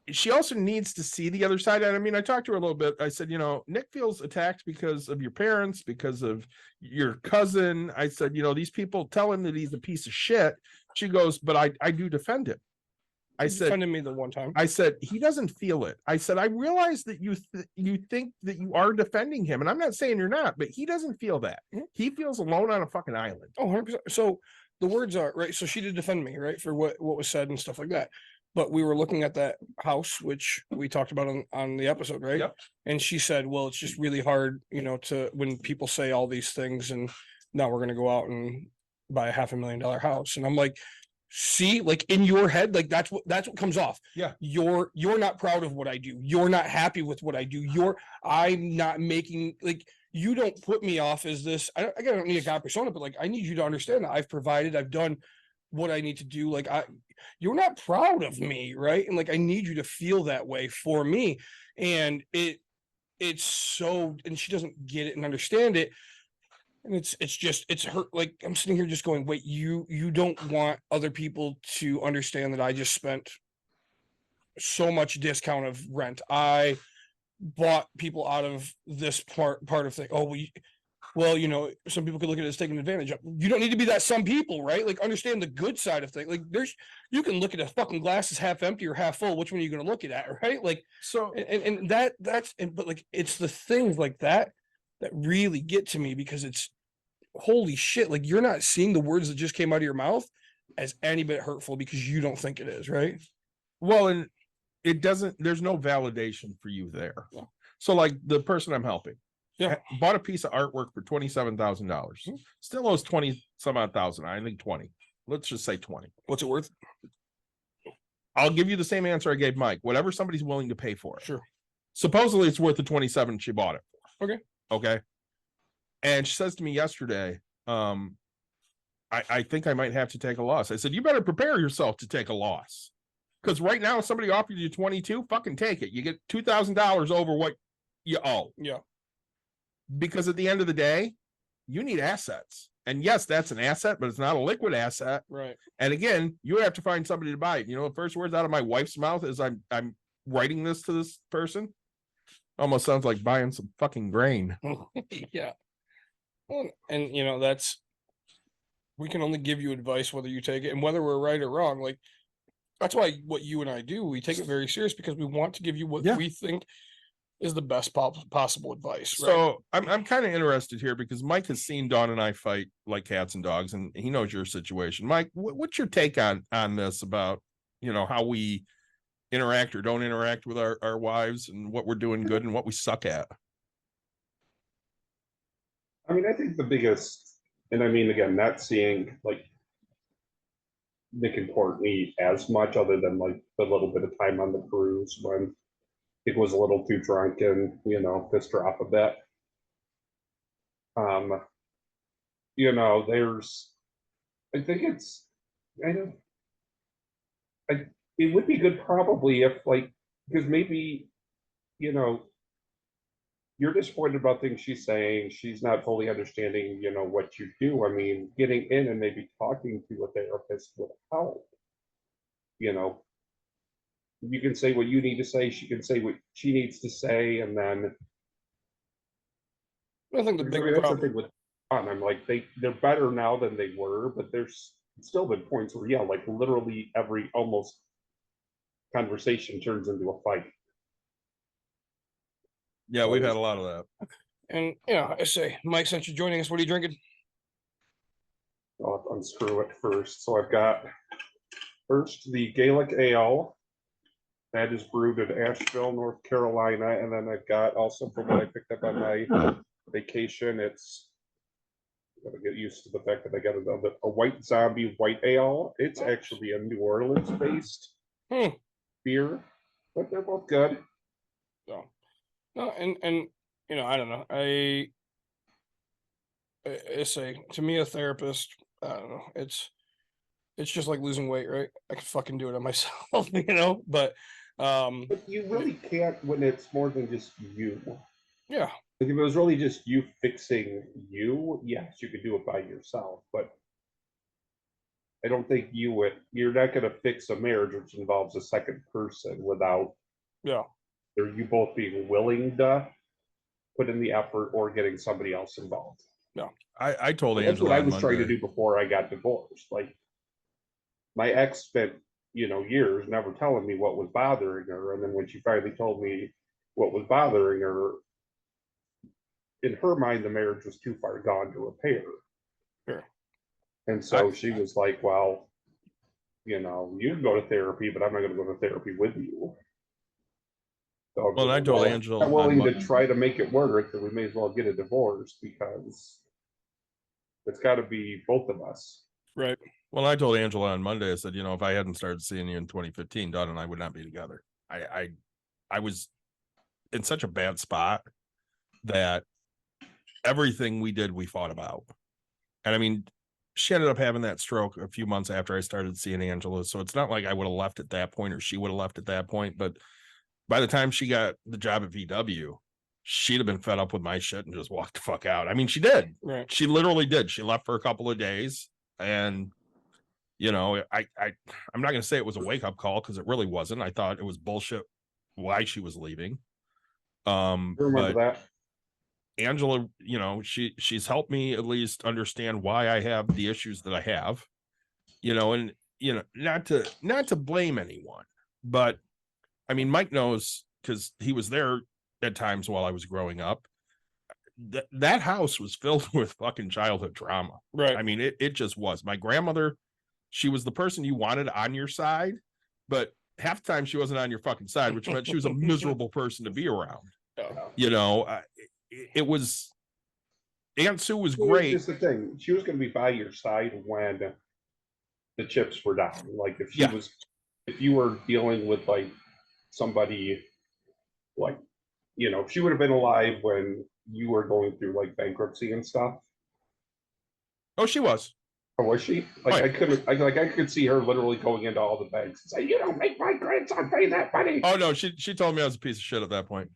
she also needs to see the other side. And I mean, I talked to her a little bit. I said, Nick feels attacked because of your parents, because of your cousin. I said, these people tell him that he's a piece of shit. She goes, but I do defend him. I said, defended me the one time. I said, he doesn't feel it. I said, I realize that you think that you are defending him. And I'm not saying you're not, but he doesn't feel that. He feels alone on a fucking island. Oh, 100%. So the words are right. So she did defend me, right, for what was said and stuff like that. but we were looking at that house, which we talked about on the episode, right? Yep. And she said, well, it's just really hard, to when people say all these things and now we're going to go out and buy a $500,000 house. And I'm like, see, like in your head, like that's what comes off. Yeah. You're not proud of what I do. You're not happy with what I do. I'm not making, like, you don't put me off as this. I don't need a God persona, but like, I need you to understand that I've provided, I've done what I need to do. Like, you're not proud of me, right? And like, I need you to feel that way for me. And it's so, and she doesn't get it and understand it. And it's hurt. Like, I'm sitting here just going, wait, you don't want other people to understand that I just spent so much discount of rent. I bought people out of this part of thing. Oh, well, some people could look at it as taking advantage of. You don't need to be that some people, right? Like, understand the good side of things. Like, you can look at a fucking glass as half empty or half full. Which one are you going to look at, right? Like, So, and but like, it's the things like that really get to me, because it's, holy shit, like, you're not seeing the words that just came out of your mouth as any bit hurtful because you don't think it is, right? well, and it doesn't, there's no validation for you there. Yeah. So like the person I'm helping, Yeah. bought a piece of artwork for $27,000, still owes 20 some odd thousand. I think 20. Let's just say 20. What's it worth? I'll give you the same answer I gave Mike. Whatever somebody's willing to pay for it. Sure. Supposedly it's worth the 27 she bought it for. Okay. Okay. And she says to me yesterday, I think I might have to take a loss. I said, you better prepare yourself to take a loss. Because right now, if somebody offered you 22, fucking take it. You get $2,000 over what you owe. Yeah. Because at the end of the day, you need assets. And yes, that's an asset, but it's not a liquid asset. Right. And again, you have to find somebody to buy it. The first words out of my wife's mouth is I'm writing this to this person. Almost sounds like buying some fucking grain. Yeah. Well, and we can only give you advice whether you take it, and whether we're right or wrong. Like, that's why what you and I do, we take it very serious, because we want to give you what we think is the best possible advice. Right? So I'm kind of interested here because Mike has seen Dawn and I fight like cats and dogs, and he knows your situation. Mike, what's your take on this about, how we interact or don't interact with our wives, and what we're doing good and what we suck at? I mean, I think the biggest, and I mean, again, not seeing like Nick and Courtney as much, other than like the little bit of time on the cruise when it was a little too drunk and, pissed her off a bit. I think it's, it would be good probably if, like, because maybe, you're disappointed about things she's saying. She's not fully understanding, what you do. I mean, getting in and maybe talking to a therapist would help. You can say what you need to say. She can say what she needs to say. And then I think the bigger that's the problem thing with I'm like, they're better now than they were, but there's still been points where, like literally every almost conversation turns into a fight. Yeah, we've had a lot of that. And I say, Mike, since you're joining us, what are you drinking? I'll unscrew it first. So I've got first the Gaelic Ale. That is brewed in Asheville, North Carolina. And then I've got also from what I picked up on my vacation, it's, I'm gonna get used to the fact that I got a White Zombie White Ale. It's actually a New Orleans based beer, but they're both good. So, no, and I don't know. I say, to me, a therapist, I don't know. It's just like losing weight, right? I could fucking do it on myself, but you really can't when it's more than just you. Yeah. Like if it was really just you fixing you, yes, you could do it by yourself. But I don't think you're not going to fix a marriage which involves a second person without you both being willing to put in the effort or getting somebody else involved. No, I told That's Angela what I was trying to Monday. do before I got divorced. Like my ex spent, years never telling me what was bothering her. And then when she finally told me what was bothering her, in her mind, the marriage was too far gone to repair. Sure. And so she was like, well, you know, you can go to therapy, but I'm not going to go to therapy with you. So Well, and I told well, Angela I'm willing on to try to make it work, then we may as well get a divorce because it's got to be both of us. Right. Well, I told Angela on Monday, I said, you know, if I hadn't started seeing you in 2015, Dawn and I would not be together. I was in such a bad spot that everything we did, we fought about. And I mean, she ended up having that stroke a few months after I started seeing Angela. So it's not like I would have left at that point or she would have left at that point. But by the time she got the job at VW, she'd have been fed up with my shit and just walked the fuck out. I mean, she did. Right. She literally did. She left for a couple of days. And, you know, I'm not going to say it was a wake-up call because it really wasn't. I thought it was bullshit why she was leaving. Remember But that? Angela, you know, she's helped me at least understand why I have the issues that I have, you know, and, you know, not to blame anyone, but I mean, Mike knows because he was there at times while I was growing up. That house was filled with fucking childhood trauma. Right. I mean, it just was. My grandmother, she was the person you wanted on your side, but half the time she wasn't on your fucking side, which meant she was a miserable person to be around. Oh. You know, it was, Aunt Sue was Well, great. Just the thing, she was going to be by your side when the chips were down. Like if Yeah. if you were dealing with like somebody, like, you know, she would have been alive when you were going through like bankruptcy and stuff. Oh, she was. Or was she? Like Right. I could see her literally going into all the banks and say, "You don't make my grandson pay that money." Oh no, she told me I was a piece of shit at that point.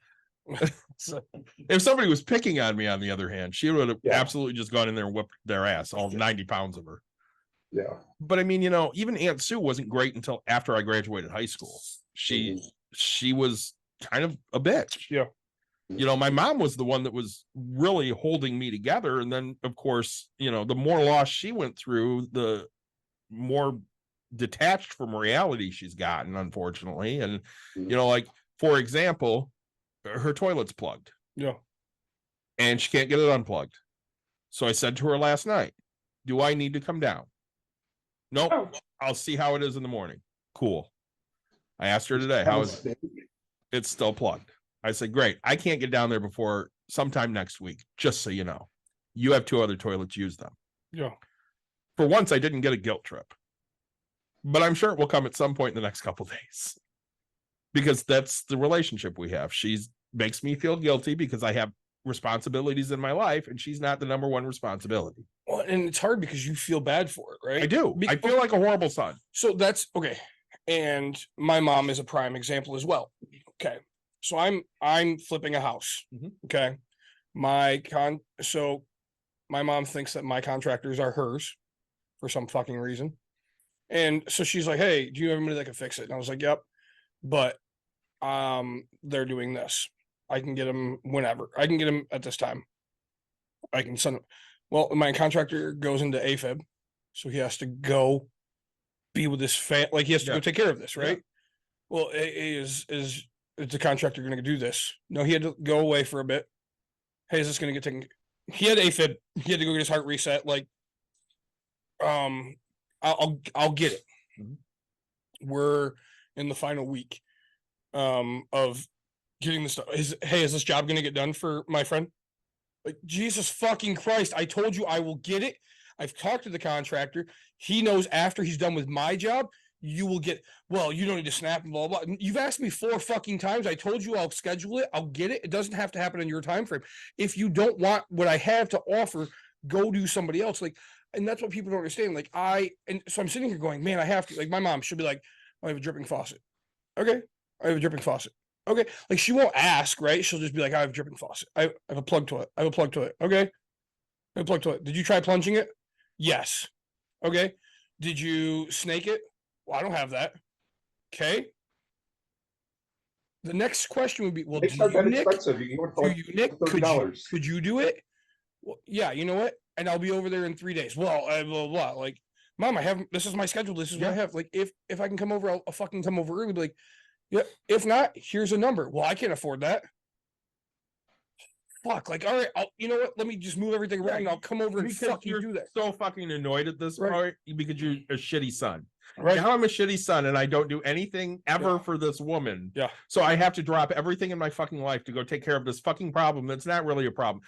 So, if somebody was picking on me, on the other hand, she would have absolutely just gone in there and whipped their ass, all 90 pounds of her. Yeah. But I mean, you know, even Aunt Sue wasn't great until after I graduated high school. She was kind of a bitch. Yeah. You know, my mom was the one that was really holding me together. And then, of course, you know, the more loss she went through, the more detached from reality she's gotten, unfortunately. And, you know, like, for example, her toilet's plugged. Yeah. And she can't get it unplugged. So I said to her last night, do I need to come down? Nope. Oh. I'll see how it is in the morning. Cool. I asked her today, how is it? It's still plugged. I said, great. I can't get down there before sometime next week, just so you know. You have 2 other toilets, use them. Yeah. For once, I didn't get a guilt trip. But I'm sure it will come at some point in the next couple of days. Because that's the relationship we have. She makes me feel guilty because I have responsibilities in my life, and she's not the number one responsibility. Well, and it's hard because you feel bad for it, right? I do. I feel like a horrible son. So that's okay. And my mom is a prime example as well. Okay. So I'm flipping a house. Okay. So my mom thinks that my contractors are hers for some fucking reason. And so she's like, hey, do you have anybody that can fix it? And I was like, yep. But they're doing this. I can get them whenever. I can get them at this time. I can send them. Well, my contractor goes into AFib, so he has to go be with this like he has to go take care of this, right? Yeah. Well, is the contractor going to do this? No, he had to go away for a bit. Hey, is this going to get taken? He had AFib. He had to go get his heart reset. Like, I'll get it. We're in the final week of getting this stuff. Is this job going to get done for my friend? Like, Jesus fucking Christ, I told you I will get it. I've talked to the contractor. He knows after he's done with my job, you will get, well, you don't need to snap and blah, blah. You've asked me 4 fucking times. I told you I'll schedule it. I'll get it. It doesn't have to happen in your time frame. If you don't want what I have to offer, go do somebody else. Like, and that's what people don't understand. Like and so I'm sitting here going, man, I have to, like, my mom should be like, I have a dripping faucet. Okay. I have a dripping faucet. Okay. Like, she won't ask, right? She'll just be like, I have a dripping faucet. I have a plug toilet. I have a plug toilet. Okay. I have a plug toilet. Did you try plunging it? Yes. Okay. Did you snake it? Well, I don't have that. Okay. The next question would be, well, It's not that expensive. You can go for like $30. Could you do it? Well, yeah, you know what? And I'll be over there in 3 days. Well, blah, blah, blah. Like, Mom, this is my schedule. This is what I have. Like, if I can come over, I'll fucking come over early. Be like, yeah, if not, here's a number. Well, I can't afford that. Fuck, like, all right, you know what? Let me just move everything around and I'll come over and fucking do that. So fucking annoyed at this point because you're a shitty son. Right. Now I'm a shitty son and I don't do anything ever for this woman. Yeah. So I have to drop everything in my fucking life to go take care of this fucking problem. That's not really a problem.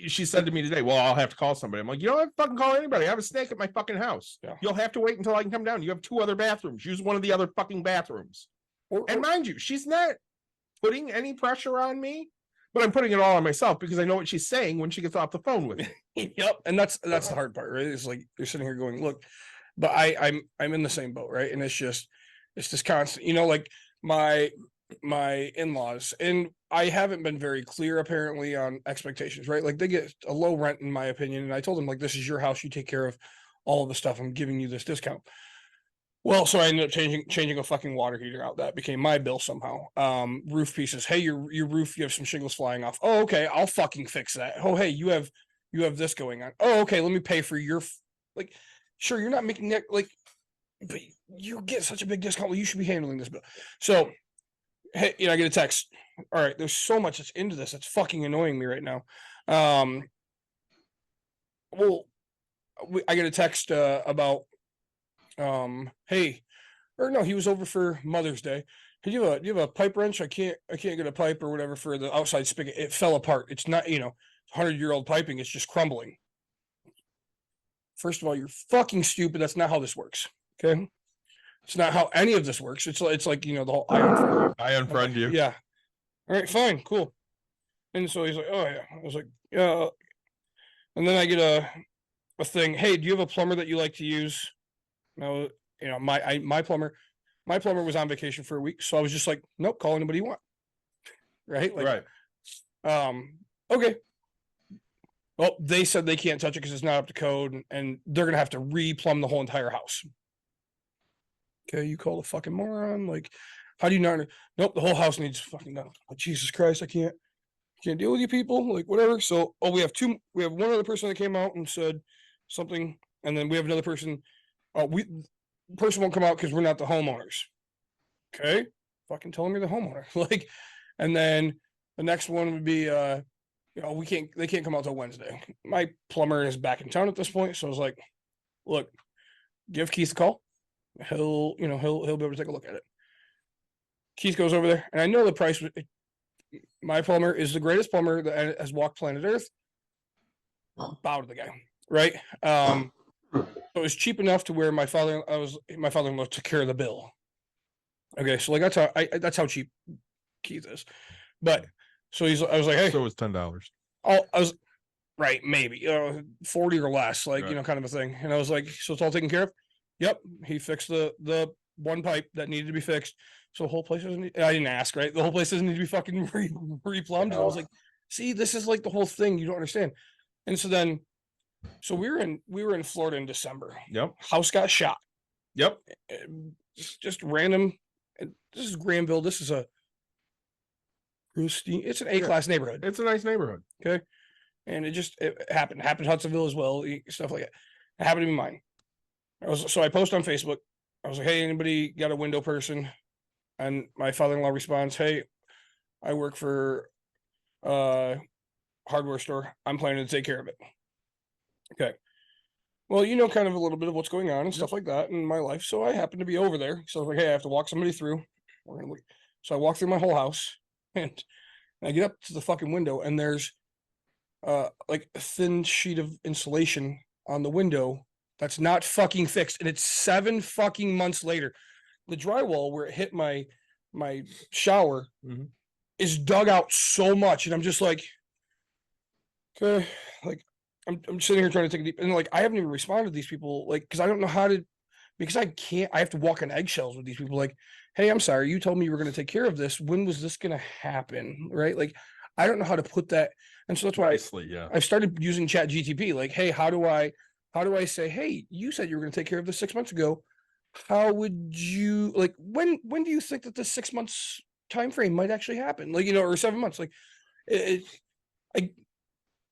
She said to me today, well, I'll have to call somebody. I'm like, you don't have to fucking call anybody. I have a snake at my fucking house. Yeah. You'll have to wait until I can come down. You have 2 other bathrooms. Use one of the other fucking bathrooms. And mind you, she's not putting any pressure on me, but I'm putting it all on myself because I know what she's saying when she gets off the phone with me. Yep. And that's the hard part, right? It's like you're sitting here going, look, but I'm in the same boat, right? And it's this constant, like my in-laws, and I haven't been very clear apparently on expectations, right? Like they get a low rent in my opinion. And I told them, like, this is your house, you take care of all of the stuff. I'm giving you this discount. Well, so I ended up changing a fucking water heater out. That became my bill somehow. Roof pieces. Hey, your roof, you have some shingles flying off. Oh, okay, I'll fucking fix that. Oh, hey, you have this going on. Oh, okay, let me pay for your like. Sure, you're not making that, like, but you get such a big discount. Well, you should be handling this bill. So, hey, I get a text. All right, there's so much that's into this. That's fucking annoying me right now. Well, I get a text about, hey, or no, he was over for Mother's Day. Hey, do you have a pipe wrench? I can't get a pipe or whatever for the outside spigot. It fell apart. It's not, 100-year-old piping. It's just crumbling. First of all, you're fucking stupid. That's not how this works. Okay. It's not how any of this works. It's like, the whole I unfriend you. Yeah. All right, fine, cool. And so he's like, oh yeah. I was like, yeah. And then I get a thing. Hey, do you have a plumber that you like to use? No, my plumber was on vacation for a week. So I was just like, nope, call anybody you want. Right. Like, right. Okay. Well, they said they can't touch it because it's not up to code, and they're gonna have to re-plumb the whole entire house. Okay, you call the fucking moron. Like, how do you not? Nope, the whole house needs fucking done. Oh, Jesus Christ, I can't deal with you people. Like, whatever. So, we have one other person that came out and said something, and then we have another person. Person won't come out because we're not the homeowners. Okay, fucking tell me the homeowner. Like, and then the next one would be they can't come out till Wednesday. My plumber is back in town at this point. So I was like, look, give Keith a call. He'll be able to take a look at it. Keith goes over there, and I know the price. My plumber is the greatest plumber that has walked planet Earth. Bow to the guy, right? So it was cheap enough to where my father-in-law took care of the bill. Okay, so like that's how cheap Keith is. But so I was like, hey, so it's $10. I was right, maybe 40 or less, like right. Kind of a thing. And I was like, so it's all taken care of. Yep, he fixed the one pipe that needed to be fixed. So the whole place doesn't. I didn't ask, right? The whole place doesn't need to be fucking replumbed. I was like, see, this is like the whole thing. You don't understand. And so we were in Florida in December. Yep. House got shot. Yep. Just random. This is Granville. This is it's an A-class neighborhood. It's a nice neighborhood. Okay. And it happened in Hudsonville as well. Stuff like that. It happened to be mine. So I post on Facebook. I was like, hey, anybody got a window person? And my father-in-law responds, hey, I work for a hardware store. I'm planning to take care of it. Okay. Well, kind of a little bit of what's going on and stuff like that in my life. So I happen to be over there. So I was like, hey, I have to walk somebody through. So I walk through my whole house and I get up to the fucking window, and there's like a thin sheet of insulation on the window that's not fucking fixed. And it's 7 fucking months later. The drywall where it hit my shower is dug out so much. And I'm just like, okay, like I'm sitting here trying to take a deep, and like, I haven't even responded to these people, like, because I don't know how to, because I have to walk on eggshells with these people. Like, hey, I'm sorry, you told me you were going to take care of this. When was this going to happen? Right. Like, I don't know how to put that. And so that's why I've started using Chat GTP. Like, hey, how do I say, hey, you said you were going to take care of this 6 months ago. How would you, like, when do you think that this 6 months time frame might actually happen? Like, or 7 months, like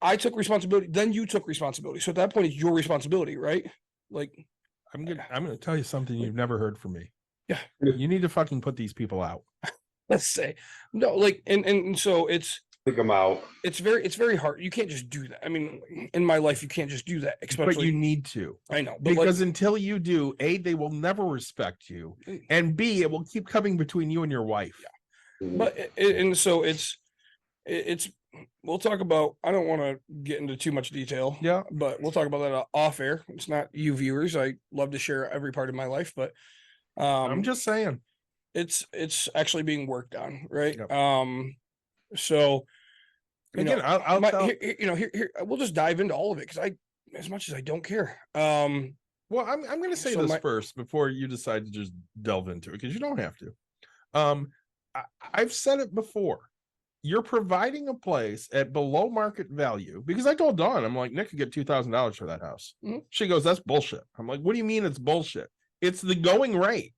I took responsibility, then you took responsibility. So at that point, it's your responsibility, right? Like, I'm gonna tell you something you've never heard from me. Yeah. You need to fucking put these people out. Let's say no, like, and so it's Pick them out. it's very hard. You can't just do that. I mean, in my life, you can't just do that. Especially, But you need to. I know, but Because until you do, A, they will never respect you. And B, it will keep coming between you and your wife. but and so it's we'll talk about, I don't want to get into too much detail. Yeah. But we'll talk about that off air. It's not you viewers. I love to share every part of my life, but I'm just saying. it's actually being worked on, right? Yep. So Again, I'll tell... here we'll just dive into all of it because as much as I don't care. Well, I'm going to say so this first before you decide to just delve into it, because you don't have to. I've said it before. You're providing a place at below market value, because I told Dawn, I'm like, Nick could get $2,000 for that house. Mhm. She goes, that's bullshit. I'm like, what do you mean it's bullshit? It's the going rate.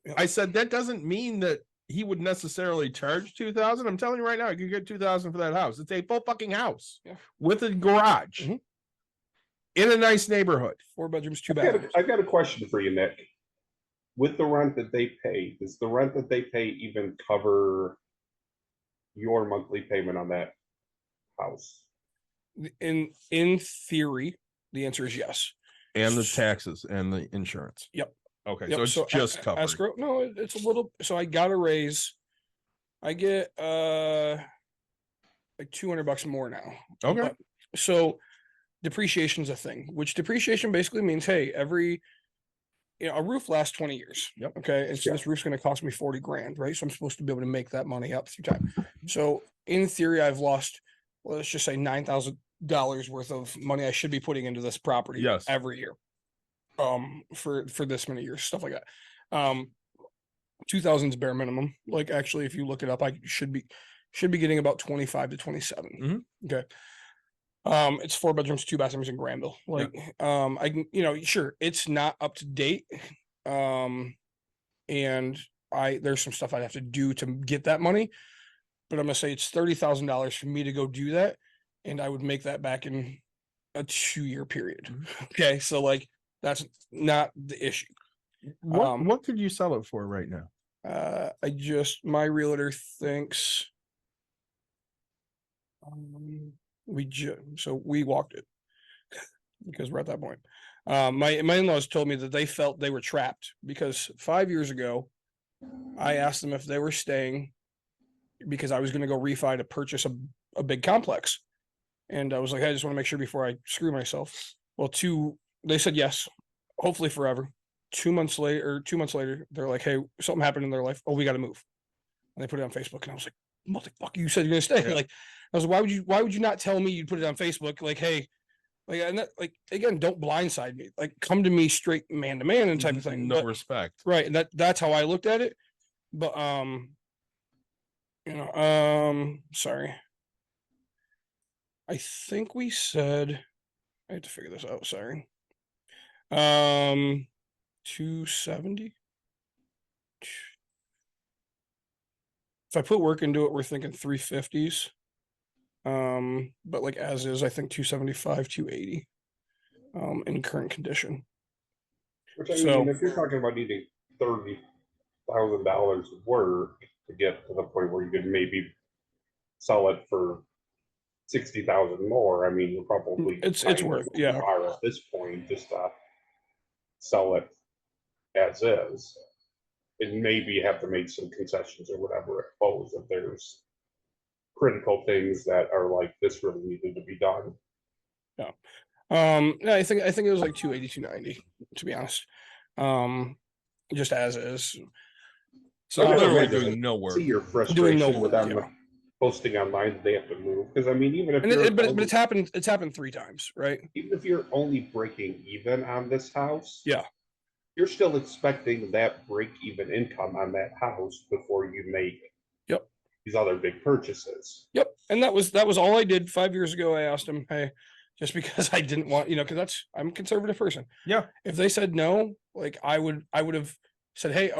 Yeah. I said, that doesn't mean that he would necessarily charge $2,000. I'm telling you right now, you could get $2,000 for that house. It's a full fucking house with a garage Mhm. in a nice neighborhood. 4 bedrooms, 2 bathrooms. I've got a question for you, Nick. With the rent that they pay, does the rent that they pay even cover your monthly payment on that house? In theory, the answer is yes. And the taxes and the insurance. Yep. Okay, Yep, so it's just covered. Escrow? No, it's a little. So I got a raise. I get like $200 more now. Okay. But, so depreciation's a thing, which depreciation basically means, hey, a roof lasts 20 years. Yep. Okay. And so this roof's going to cost me 40 grand, right? So I'm supposed to be able to make that money up through time. So in theory, I've lost, well, let's just say $9,000 worth of money I should be putting into this property every year. For this many years, stuff like that. 2,000 is bare minimum. Like, actually, if you look it up, I should be getting about 25 to 27. Mhm. Okay. It's 4 bedrooms, 2 bathrooms in Granville. Like, I can, sure, it's not up to date. And there's some stuff I'd have to do to get that money, but I'm gonna say it's $30,000 for me to go do that, and I would make that back in a 2-year period. Okay, so like, that's not the issue. What could you sell it for right now? My realtor thinks we walked it because we're at that point. My in-laws told me that they felt they were trapped because 5 years ago, I asked them if they were staying because I was going to go refi to purchase a big complex. And I was like, hey, I just want to make sure before I screw myself. Well, they said yes, hopefully forever. 2 months later, they're like, hey, something happened in their life. Oh, we got to move. And they put it on Facebook. And I was like, motherfucker, you said you're going to stay. Yeah. Like, I was like, why would you not tell me you'd put it on Facebook? Like, hey, like, and that, like, again, don't blindside me. Like, come to me straight man to man and type of thing. No But, respect. right. And that's how I looked at it. But, sorry. I think we said, I had to figure this out. Sorry. 270. If I put work into it, we're thinking 350s. But like as is, I think 275, 280. In current condition. Which I mean, if you're talking about needing $30,000 of work to get to the point where you could maybe sell it for 60,000 more, I mean, you're probably it's worth, yeah. At this point, just to sell it as is, and maybe have to make some concessions or whatever at close if there's critical things that are like this really needed to be done. Yeah. Yeah, I think it was like 280, 290, to be honest. Just as is. So literally doing no work. See your frustration Doing no with work, them posting online that they have to move, because I mean, even if but it's happened 3 times, right? Even if you're only breaking even on this house, yeah, you're still expecting that break even income on that house before you make these other big purchases. Yep. And that was all I did 5 years ago. I asked him, hey, just because I didn't want, because I'm a conservative person. Yeah. If they said no, like I would have said, hey,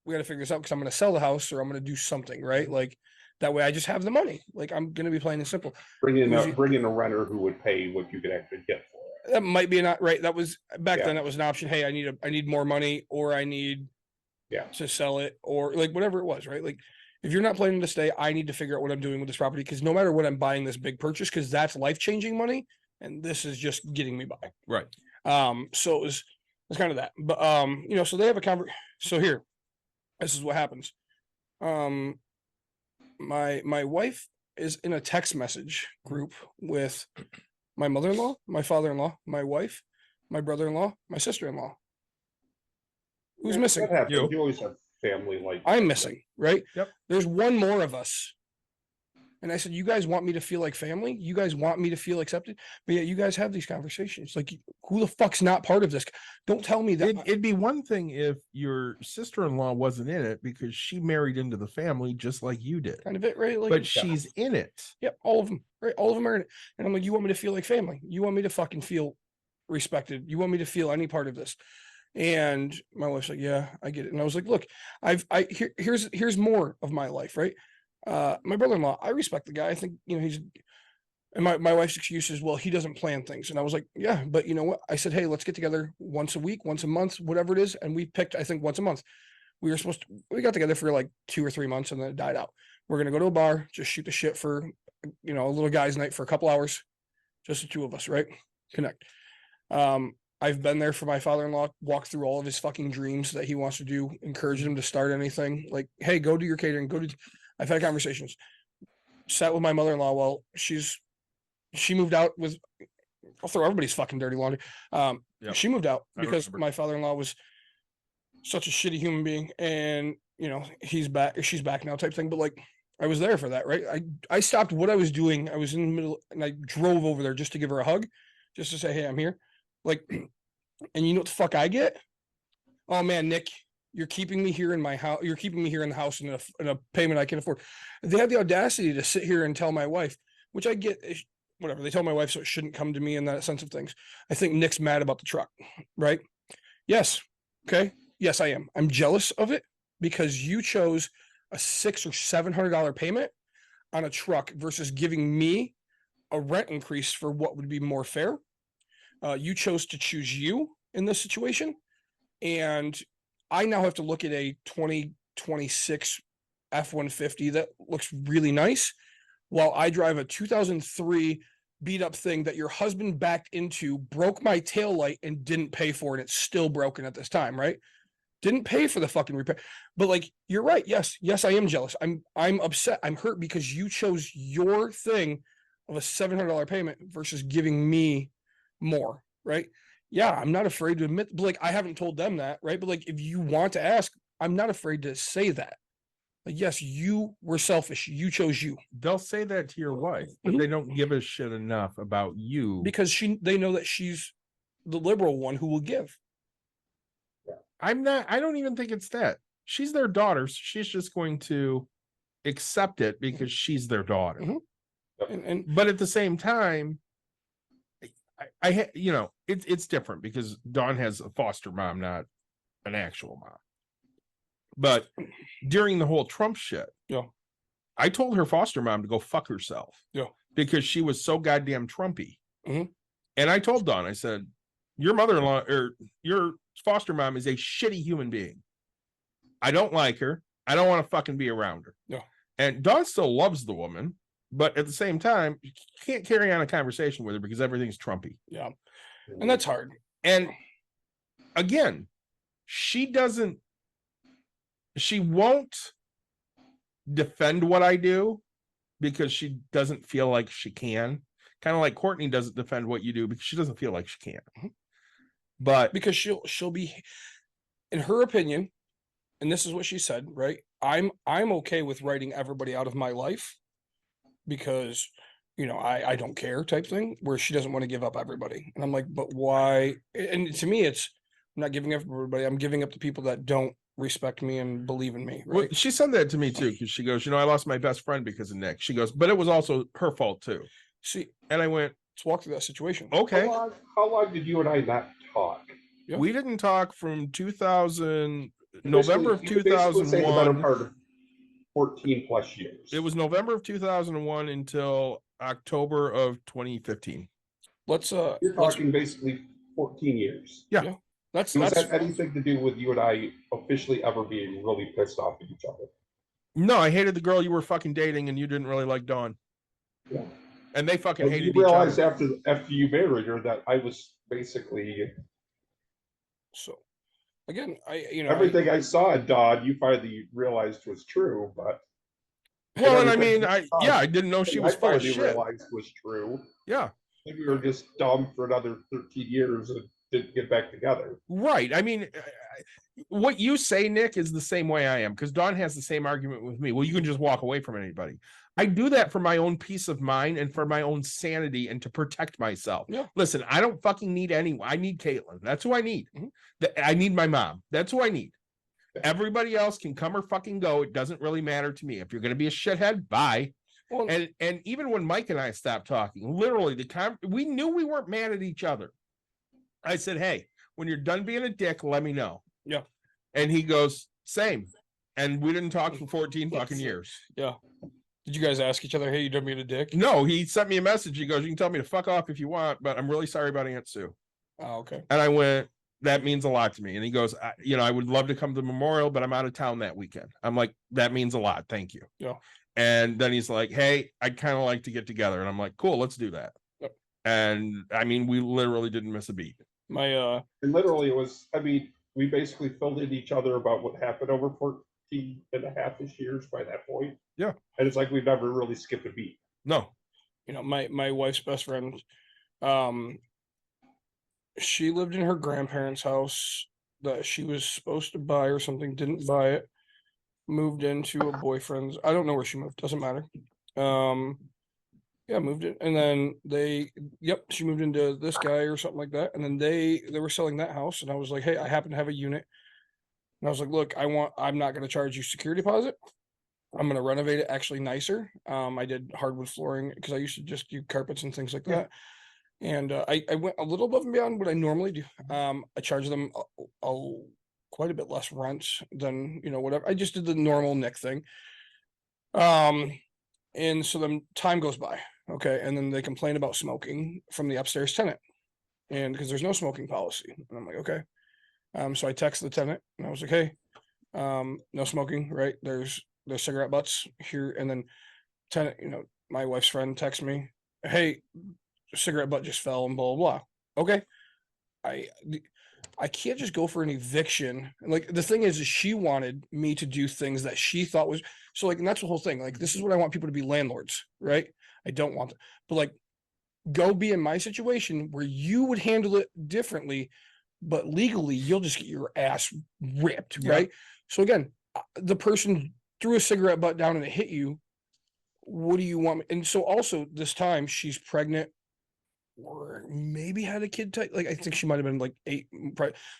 we got to figure this out because I'm going to sell the house or I'm going to do something, right? Like that way I just have the money. Like I'm going to be plain and simple. Bring in a renter who would pay what you could actually get for it. That might be not right. That was back then. That was an option. Hey, I need more money, or I need to sell it, or like whatever it was, right? Like if you're not planning to stay, I need to figure out what I'm doing with this property, because no matter what, I'm buying this big purchase, because that's life-changing money, and this is just getting me by. Right. So it was kind of that. But you know, so they have a so here, this is what happens. My wife is in a text message group with my mother-in-law, my father-in-law, my wife, my brother-in-law, my sister-in-law. Who's missing? That happens. You. You always have family like I'm that. missing, right? Yep. There's one more of us. And I said, you guys want me to feel like family? You guys want me to feel accepted? But yeah, you guys have these conversations. Like, who the fuck's not part of this? Don't tell me that. It'd be one thing if your sister-in-law wasn't in it because she married into the family just like you did. Kind of it, right? Like, But she's in it. yep, all of them, right? All of them are in it. And I'm like, you want me to feel like family? You want me to fucking feel respected? You want me to feel any part of this? And my wife's like, yeah, I get it. And I was like, look, here's more of my life, right? My brother-in-law, I respect the guy. I think, you know, and my wife's excuse is, well, he doesn't plan things. And I was like, yeah, but you know what? I said, hey, let's get together once a week, once a month, whatever it is. And we picked, I think, once a month. We got together for like 2 or 3 months, and then it died out. We're going to go to a bar, just shoot the shit for, you know, a little guy's night for a couple hours, just the two of us, right? Connect. I've been there for my father-in-law, walked through all of his fucking dreams that he wants to do, encouraged him to start anything. Like, hey, go do your catering, I've had conversations. Sat with my mother-in-law while she moved out with, I'll throw everybody's fucking dirty laundry. Yep. She moved out I because remember. my father-in-law was such a shitty human being, and you know, she's back now type thing. But like, I was there for that, right? I stopped what I was doing. I was in the middle, and I drove over there just to give her a hug, just to say, hey, I'm here. Like, and you know what the fuck I get? Oh man, Nick, you're keeping me here in my house. You're keeping me here in the house in a payment I can afford. They had the audacity to sit here and tell my wife, which I get, whatever. They tell my wife, so it shouldn't come to me in that sense of things. I think Nick's mad about the truck, right? Yes. Okay. Yes, I am. I'm jealous of it because you chose a $600 or $700 payment on a truck versus giving me a rent increase for what would be more fair. You chose to choose you in this situation. And I now have to look at a 2026 F-150 that looks really nice while I drive a 2003 beat up thing that your husband backed into, broke my tail light and didn't pay for it. It's still broken at this time, right? Didn't pay for the fucking repair. But like, you're right. Yes, I am jealous. I'm upset. I'm hurt because you chose your thing of a $700 payment versus giving me more, right? Yeah, I'm not afraid to admit, but like, I haven't told them that, right? But like, if you want to ask, I'm not afraid to say that. Like, yes, you were selfish. You chose you. They'll say that to your wife, but they don't give a shit enough about you. Because they know that she's the liberal one who will give. I don't even think it's that. She's their daughter. So she's just going to accept it because she's their daughter. But at the same time, you know, it's different because Dawn has a foster mom, not an actual mom. But during the whole Trump shit, yeah, I told her foster mom to go fuck herself. Yeah, because she was so goddamn Trumpy. And I told Dawn, I said, your mother-in-law or your foster mom is a shitty human being. I don't like her. I don't want to fucking be around her. Yeah. And Dawn still loves the woman, but at the same time, you can't carry on a conversation with her because everything's Trumpy. Yeah. And that's hard. And again, she won't defend what I do because she doesn't feel like she can. Kind of like Courtney doesn't defend what you do because she doesn't feel like she can. But because she'll be, in her opinion, and this is what she said, right? I'm okay with writing everybody out of my life because, you know, I don't care type thing, where she doesn't want to give up everybody. And I'm like, but why? And to me, it's, I'm not giving up everybody. I'm giving up the people that don't respect me and believe in me. Right? Well, she said that to me too, because she goes, you know, I lost my best friend because of Nick. She goes, but it was also her fault too. See, and I went, let's walk through that situation. Okay. How long did you and I not talk? Yeah. We didn't talk from 2000, November of You basically say the better 2001. part of 14 plus years. It was November of 2001 until October of 2015. Let's You're talking basically 14 years. Yeah. That's Does that have anything to do with you and I officially ever being really pissed off at each other? No, I hated the girl you were fucking dating, and you didn't really like Dawn. Yeah. And they fucking But hated you each realized other. after you married her that I was basically So again, everything I saw in Dodd, you finally realized was true, but Well, and I everything mean, I didn't know she was full of finally shit. realized was true. Yeah. Maybe we were just dumb for another 13 years and didn't get back together. Right. I mean, what you say, Nick, is the same way I am, because Dawn has the same argument with me. Well, you can just walk away from anybody. I do that for my own peace of mind and for my own sanity and to protect myself. Yeah. Listen, I don't fucking need anyone. I need Caitlin. That's who I need. I need my mom. That's who I need. Everybody else can come or fucking go. It doesn't really matter to me. If you're going to be a shithead, bye. Well, And even when Mike and I stopped talking, literally we knew we weren't mad at each other. I said, hey, when you're done being a dick, let me know. Yeah. And he goes, same. And we didn't talk for 14 fucking years. Yeah. Did you guys ask each other, hey, you done being a dick? No, he sent me a message. He goes, you can tell me to fuck off if you want, but I'm really sorry about Aunt Sue. Oh, okay. And I went, that means a lot to me. And he goes, I would love to come to the memorial, but I'm out of town that weekend. I'm like, that means a lot. Thank you. Yeah. And then he's like, hey, I'd kind of like to get together. And I'm like, cool, let's do that. Yep. And I mean, we literally didn't miss a beat. My And literally it was, I mean, we basically filled in each other about what happened over 14 and a half-ish years by that point. Yeah. And it's like we've never really skipped a beat. No. my wife's best friend, she lived in her grandparents' house that she was supposed to buy or something, didn't buy it, moved into a boyfriend's. I don't know where she moved, doesn't matter. Yeah, moved it, and then she moved into this guy or something like that, and then they were selling that house, and I was like, hey, I happen to have a unit, and I was like, look, I'm not going to charge you security deposit. I'm going to renovate it actually nicer. I did hardwood flooring because I used to just do carpets and things like that. And I went a little above and beyond what I normally do. I charge them quite a bit less rent than, whatever. I just did the normal Nick thing. And so then time goes by. Okay. And then they complain about smoking from the upstairs tenant. And because there's no smoking policy. And I'm like, okay. So I text the tenant and I was like, hey, no smoking, right? There's cigarette butts here. And then tenant, my wife's friend texts me, hey, cigarette butt just fell and blah, blah, blah. Okay. I can't just go for an eviction. Like the thing is she wanted me to do things that she thought was so and that's the whole thing. Like, this is what I want people to be landlords, right? I don't want that, but go be in my situation where you would handle it differently, but legally you'll just get your ass ripped. Yeah. Right. So again, the person threw a cigarette butt down and it hit you. What do you want? And so also this time she's pregnant or maybe had a kid type. I think she might've been 8.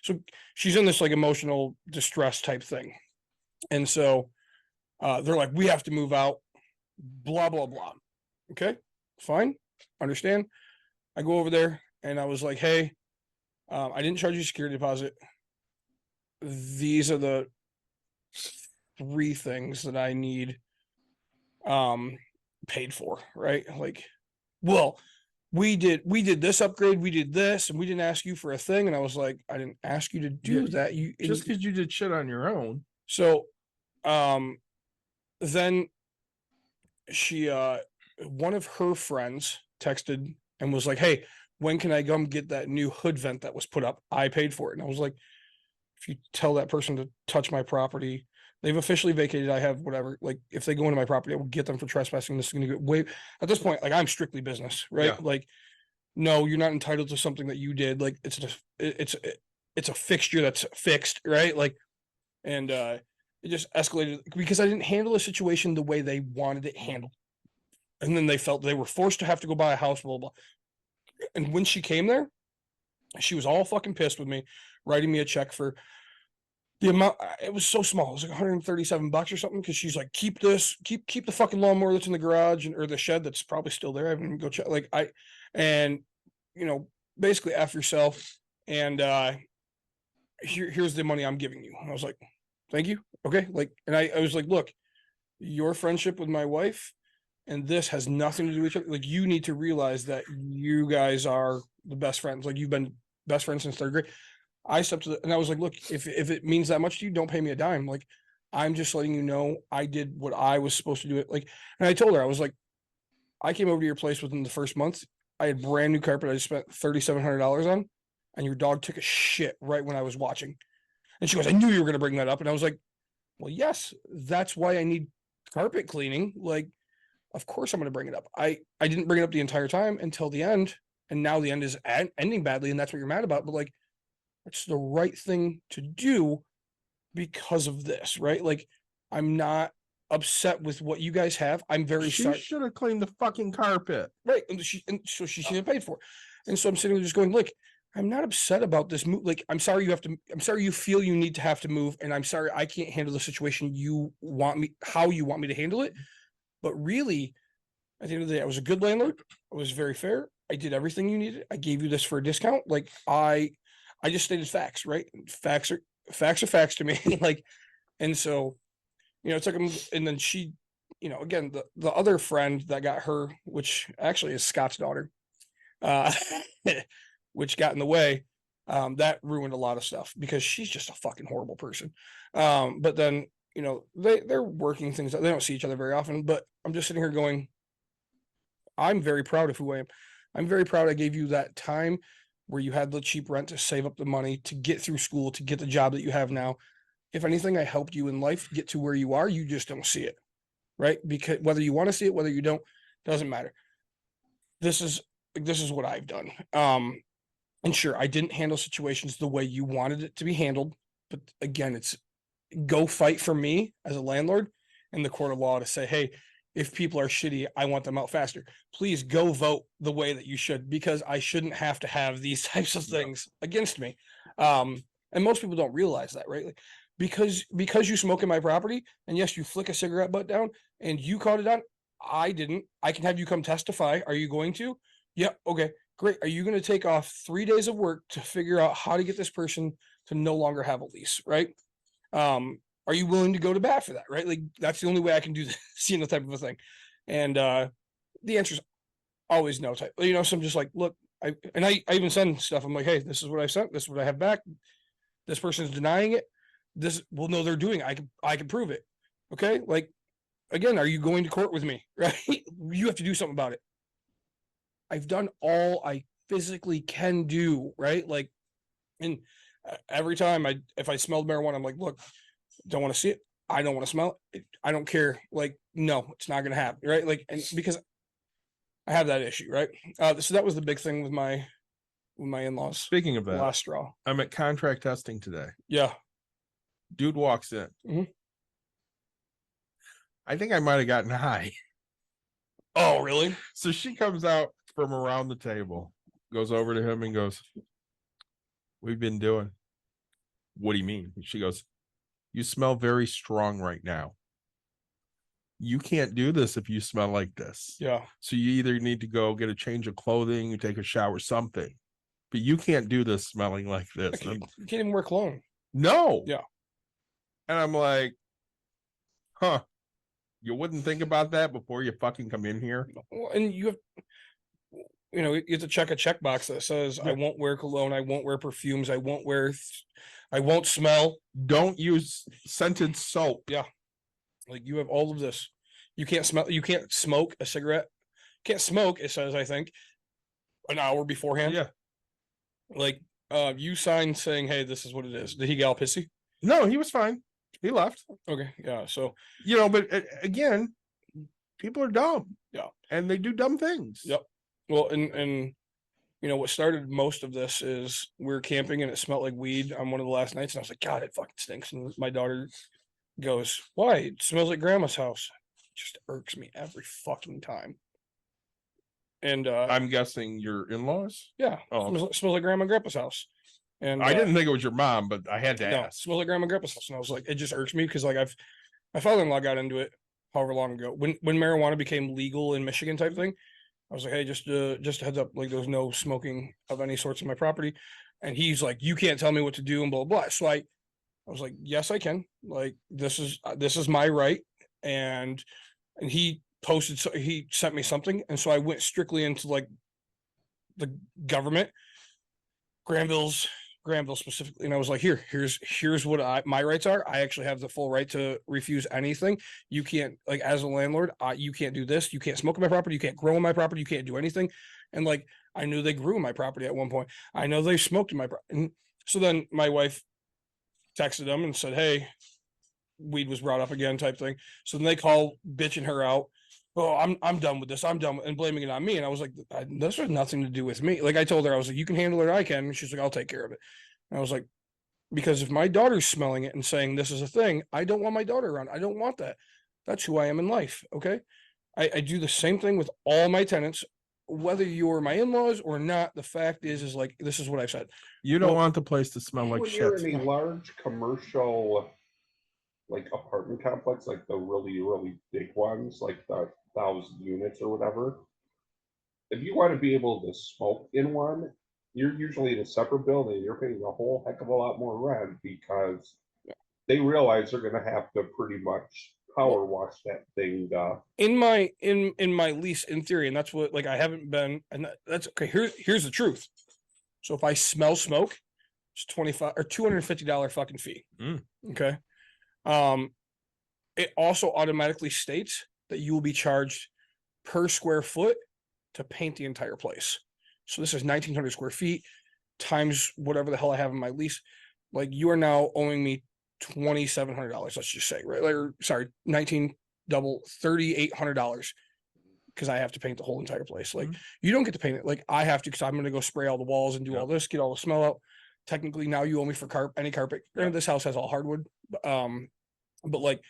So she's in this emotional distress type thing. And so they're like, we have to move out, blah, blah, blah. Okay, fine. Understand. I go over there and I was like, hey, I didn't charge you security deposit. These are the 3 things that I need paid for, right? Well, we did this upgrade, we did this, and we didn't ask you for a thing. And I was like, I didn't ask you to do that. You just because you did shit on your own. So then she one of her friends texted and was like, hey, when can I come get that new hood vent that was put up? I paid for it. And I was like, if you tell that person to touch my property, they've officially vacated. I have whatever. If they go into my property, I will get them for trespassing. This is going to get way at this point. I'm strictly business, right? Yeah. No, you're not entitled to something that you did. It's a fixture that's fixed, right? And it just escalated because I didn't handle the situation the way they wanted it handled. And then they felt they were forced to have to go buy a house, blah, blah, blah. And when she came there, she was all fucking pissed with me, writing me a check for the amount. It was so small. It was $137 or something. Cause she's like, keep this, keep the fucking lawnmower that's in the garage or the shed that's probably still there. I haven't even go check. Basically F yourself. And here's the money I'm giving you. And I was like, thank you. Okay. And I was like, look, your friendship with my wife and this has nothing to do with each other. You need to realize that you guys are the best friends. You've been best friends since 3rd grade. I stepped to and I was like, look, if it means that much to you, don't pay me a dime. I'm just letting you know I did what I was supposed to do. It like, and I told her, I was like, I came over to your place within the first month. I had brand new carpet. I spent $3,700 on, and your dog took a shit right when I was watching. And she goes, I knew you were going to bring that up. And I was like, well, yes, that's why I need carpet cleaning. Like, of course I'm going to bring it up. I didn't bring it up the entire time until the end. And now the end is ending badly. And that's what you're mad about. But like, it's the right thing to do because of this, right? Like, I'm not upset with what you guys have. I'm very She sorry. should have cleaned the fucking carpet. Right. And so she should have paid for it. And so I'm sitting there just going, look, I'm not upset about this move. Like, I'm sorry you feel you need to have to move. And I'm sorry I can't handle the situation how you want me to handle it. But really, at the end of the day, I was a good landlord. I was very fair. I did everything you needed. I gave you this for a discount. Like, I just stated facts, right? Facts are facts to me. Like, and so, it took him, and then she, again, the other friend that got her, which actually is Scott's daughter, which got in the way, that ruined a lot of stuff because she's just a fucking horrible person. But then, they're working things out. They don't see each other very often, but I'm just sitting here going, I'm very proud of who I am. I'm very proud I gave you that time where you had the cheap rent to save up the money to get through school, to get the job that you have now. If anything, I helped you in life get to where you are. You just don't see it, right? Because whether you want to see it, whether you don't, doesn't matter. This is what I've done. And sure, I didn't handle situations the way you wanted it to be handled. But again, it's go fight for me as a landlord in the court of law to say, hey, if people are shitty, I want them out faster. Please go vote the way that you should, because I shouldn't have to have these types of things against me. And most people don't realize that, right? Like, because you smoke in my property, and yes, you flick a cigarette butt down and you caught it on, I didn't. I can have you come testify. Are you going to? Yeah. Okay, great. Are you going to take off 3 days of work to figure out how to get this person to no longer have a lease, right? Are you willing to go to bat for that? Right? Like, that's the only way I can do this, type of a thing. And the answer is always no type. So I'm just like, look, I even send stuff. I'm like, hey, this is what I sent. This is what I have back. This person's denying it. Well, no, they're doing it. I can prove it. Okay. Like, again, are you going to court with me? Right? You have to do something about it. I've done all I physically can do. Right? Like, and every time if I smelled marijuana, I'm like, look, don't want to see it. I don't want to smell it. I don't care. Like, no, it's not going to happen. Right? Like, and because I have that issue. Right? So that was the big thing with my in-laws. Speaking of that, last straw. I'm at contract testing today. Yeah. Dude walks in. Mhm. I think I might have gotten high. Oh, really? So she comes out from around the table, goes over to him and goes, we've been doing. What do you mean? She goes, you smell very strong right now. You can't do this if you smell like this. Yeah. So you either need to go get a change of clothing, you take a shower, something. But you can't do this smelling like this. You can't even wear cologne. No. Yeah. And I'm like, huh. You wouldn't think about that before you fucking come in here? Well, and you have to check a checkbox that says, I won't wear cologne, I won't wear perfumes, I won't smell. Don't use scented soap. Yeah. Like, you have all of this. You can't smell, you can't smoke a cigarette. Can't smoke, it says, I think, an hour beforehand. Yeah. Like, you signed saying, hey, this is what it is. Did he get all pissy? No, he was fine. He left. Okay. Yeah. So, but again, people are dumb. Yeah. And they do dumb things. Yep. Well, and what started most of this is we were camping and it smelled like weed on one of the last nights. And I was like, God, it fucking stinks. And my daughter goes, why? It smells like grandma's house. It just irks me every fucking time. And I'm guessing your in-laws? Yeah. Oh. Smells like grandma and grandpa's house. And I didn't think it was your mom, but I had to no, ask. it smells like grandma and grandpa's house. And I was like, it just irks me because, like, my father-in-law got into it however long ago. When marijuana became legal in Michigan type thing, I was like, hey, just a heads up, like, there's no smoking of any sorts on my property. And he's like, you can't tell me what to do and blah, blah, blah. So I was like, yes, I can. Like, this is my right. And he posted, so he sent me something. And so I went strictly into, like, the government, Granville's Granville specifically, and I was like, here's what my rights are. I actually have the full right to refuse anything. You can't, like, as a landlord, you can't do this. You can't smoke on my property. You can't grow on my property. You can't do anything. And like, I knew they grew on my property at one point. I know they smoked in my property. And so then my wife texted them and said, hey, weed was brought up again, type thing. So then they call bitching her out. Oh, I'm done with this. I'm done, and blaming it on me. And I was like, this has nothing to do with me. Like, I told her, I was like, you can handle it, I can. And she's like, I'll take care of it. And I was like, because if my daughter's smelling it and saying this is a thing, I don't want my daughter around. I don't want that. That's who I am in life. Okay. I do the same thing with all my tenants, whether you're my in-laws or not. The fact is like, this is what I've said. You don't want the place to smell like When shit. you're in a large commercial, like, apartment complex, like the really, really big ones, like the 1,000 units or whatever, if you want to be able to smoke in one, you're usually in a separate building. You're paying a whole heck of a lot more rent because they realize they're going to have to pretty much power wash that thing. In my lease, in theory, and that's what, like, I haven't been, and that's okay. Here's the truth. So if I smell smoke, it's $25 or $250 fucking fee. Okay. It also automatically states that you will be charged per square foot to paint the entire place. So this is 1,900 square feet times whatever the hell I have in my lease. Like, you are now owing me $2,700. Let's just say, right? Or sorry, 3,800 because I have to paint the whole entire place. Like, you don't get to paint it. Like, I have to, because I'm going to go spray all the walls and do all this, get all the smell out. Technically, now you owe me for any carpet. Granted, this house has all hardwood, but like,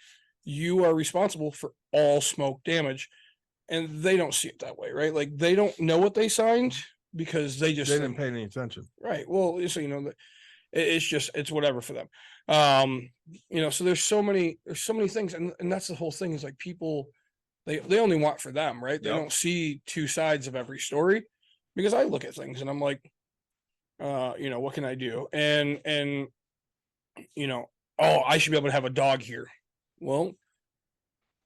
you are responsible for all smoke damage, and they don't see it that way, right? Like, they don't know what they signed because they didn't pay any attention, right? Well, so you know, it's whatever for them. You know, so there's so many things, and that's the whole thing is like, people they only want for them, right? They don't see two sides of every story, because I look at things and I'm like, you know, what can I do? And you know, oh, I should be able to have a dog here. Well,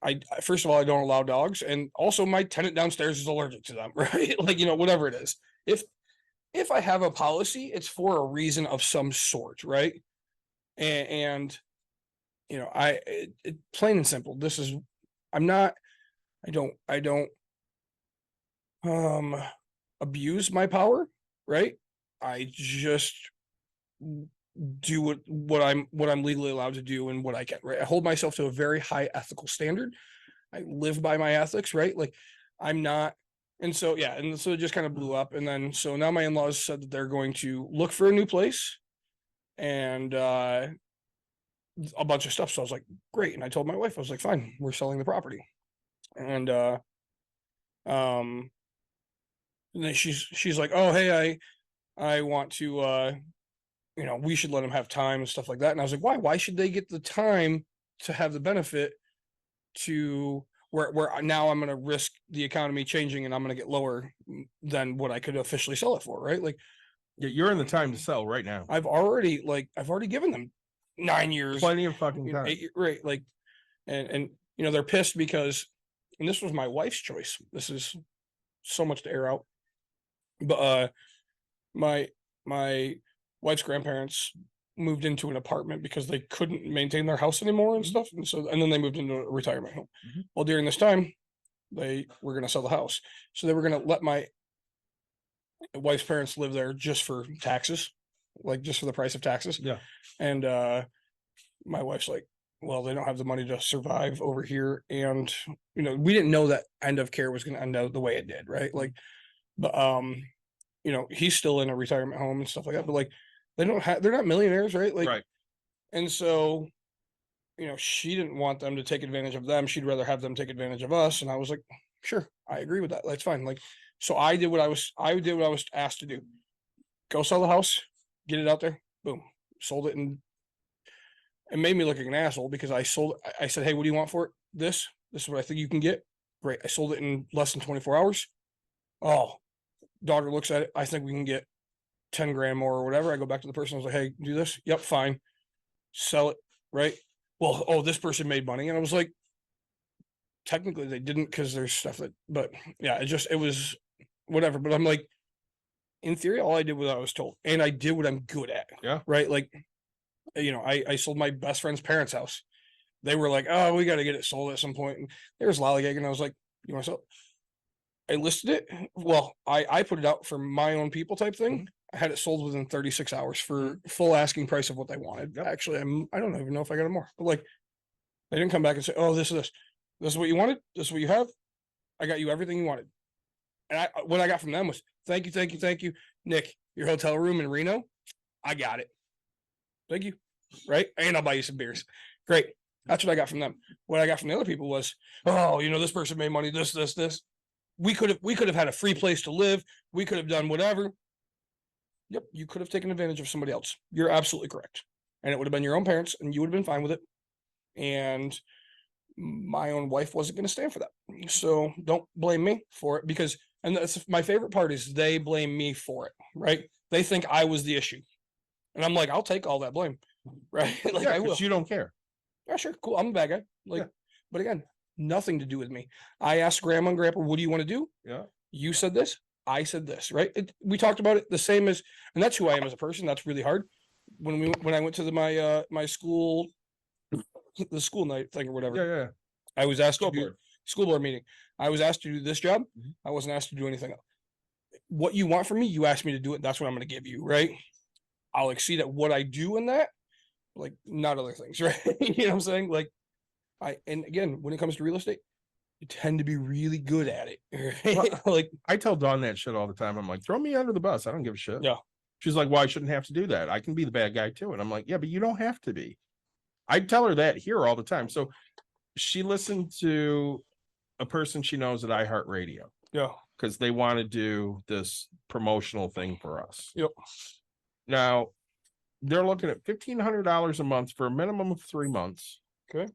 I first of all, I don't allow dogs, and also my tenant downstairs is allergic to them, right? Like, you know, whatever it is. If I have a policy, it's for a reason of some sort, right? And you know, plain and simple. This is, I don't abuse my power, right? I just do what I'm legally allowed to do and what I can, right? I hold myself to a very high ethical standard. I live by my ethics, right? Like, I'm not, and so yeah, and so it just kind of blew up. And then so now my in-laws said that they're going to look for a new place and a bunch of stuff. So I was like, great. And I told my wife, I was like, fine, we're selling the property. And then she's like, oh, hey, I want to you know, we should let them have time and stuff like that. And I was like, why should they get the time to have the benefit to where now I'm going to risk the economy changing and I'm going to get lower than what I could officially sell it for, right? Like, you're in the time to sell right now. I've already given them 9 years, plenty of fucking time, right? Like, and you know, they're pissed because, and this was my wife's choice. This is so much to air out, but my wife's grandparents moved into an apartment because they couldn't maintain their house anymore and stuff. And so, and then they moved into a retirement home. Well, during this time, they were going to sell the house. So they were going to let my wife's parents live there just for taxes, like just for the price of taxes. Yeah. And my wife's like, well, they don't have the money to survive over here. And, you know, we didn't know that end of care was going to end up the way it did. Right. Like, but, you know, he's still in a retirement home and stuff like that, but like, they're not millionaires, right? Like, right. And so, you know, she didn't want them to take advantage of them. She'd rather have them take advantage of us. And I was like, sure, I agree with that. That's fine. Like, so I did what I was asked to do. Go sell the house, get it out there. Boom. Sold it. And it made me look like an asshole because I said, hey, what do you want for it? This is what I think you can get. Great. I sold it in less than 24 hours. Oh, daughter looks at it. I think we can get 10 grand more or whatever. I go back to the person. I was like, hey, do this. Yep. Fine. Sell it. Right. Well, oh, this person made money. And I was like, technically they didn't, because there's stuff that, but yeah, it was whatever. But I'm like, in theory, all I did was what I was told, and I did what I'm good at. Yeah. Right. Like, I sold my best friend's parents' house. They were like, "Oh, we got to get it sold at some point." And there was lollygagging. I was like, "You want to sell?" I listed it. Well, I put it out for my own people type thing. I had it sold within 36 hours for full asking price of what they wanted. Actually, I don't even know if I got it more, but like, they didn't come back and say, "Oh, this is what you wanted. This is what you have. I got you everything you wanted." And what I got from them was, "Thank you, Nick. Your hotel room in Reno, I got it. Thank you." Right, and I'll buy you some beers. Great. That's what I got from them. What I got from the other people was, "Oh, this person made money. This. We could have had a free place to live. We could have done whatever." Yep, you could have taken advantage of somebody else. You're absolutely correct. And it would have been your own parents, and you would have been fine with it. And my own wife wasn't going to stand for that. So don't blame me for it, because, and that's my favorite part, is they blame me for it, right? They think I was the issue. And I'm like, I'll take all that blame, right? Like, I will. You don't care. Yeah, sure, cool. I'm a bad guy. Like, but again, nothing to do with me. I asked Grandma and Grandpa, "What do you want to do?" Yeah. You said this. I said this, right? We talked about it the same as, and that's who I am as a person. That's really hard. When I went to my school, the school night thing or whatever. Yeah. I was asked School to do board. school board meeting. I was asked to do this job. I wasn't asked to do anything else. What you want from me, you asked me to do it. That's what I'm going to give you, right? I'll exceed at what I do in that, like, not other things, right? You know what I'm saying? Like, and again, when it comes to real estate, you tend to be really good at it. Right? Well, like, I tell Dawn that shit all the time. I'm like, throw me under the bus. I don't give a shit. Yeah. She's like, well, I shouldn't have to do that. I can be the bad guy too. And I'm like, yeah, but you don't have to be. I tell her that here all the time. So she listened to a person she knows at iHeartRadio. Yeah. Because they want to do this promotional thing for us. Yep. Now, they're looking at $1,500 a month for a minimum of 3 months. Okay.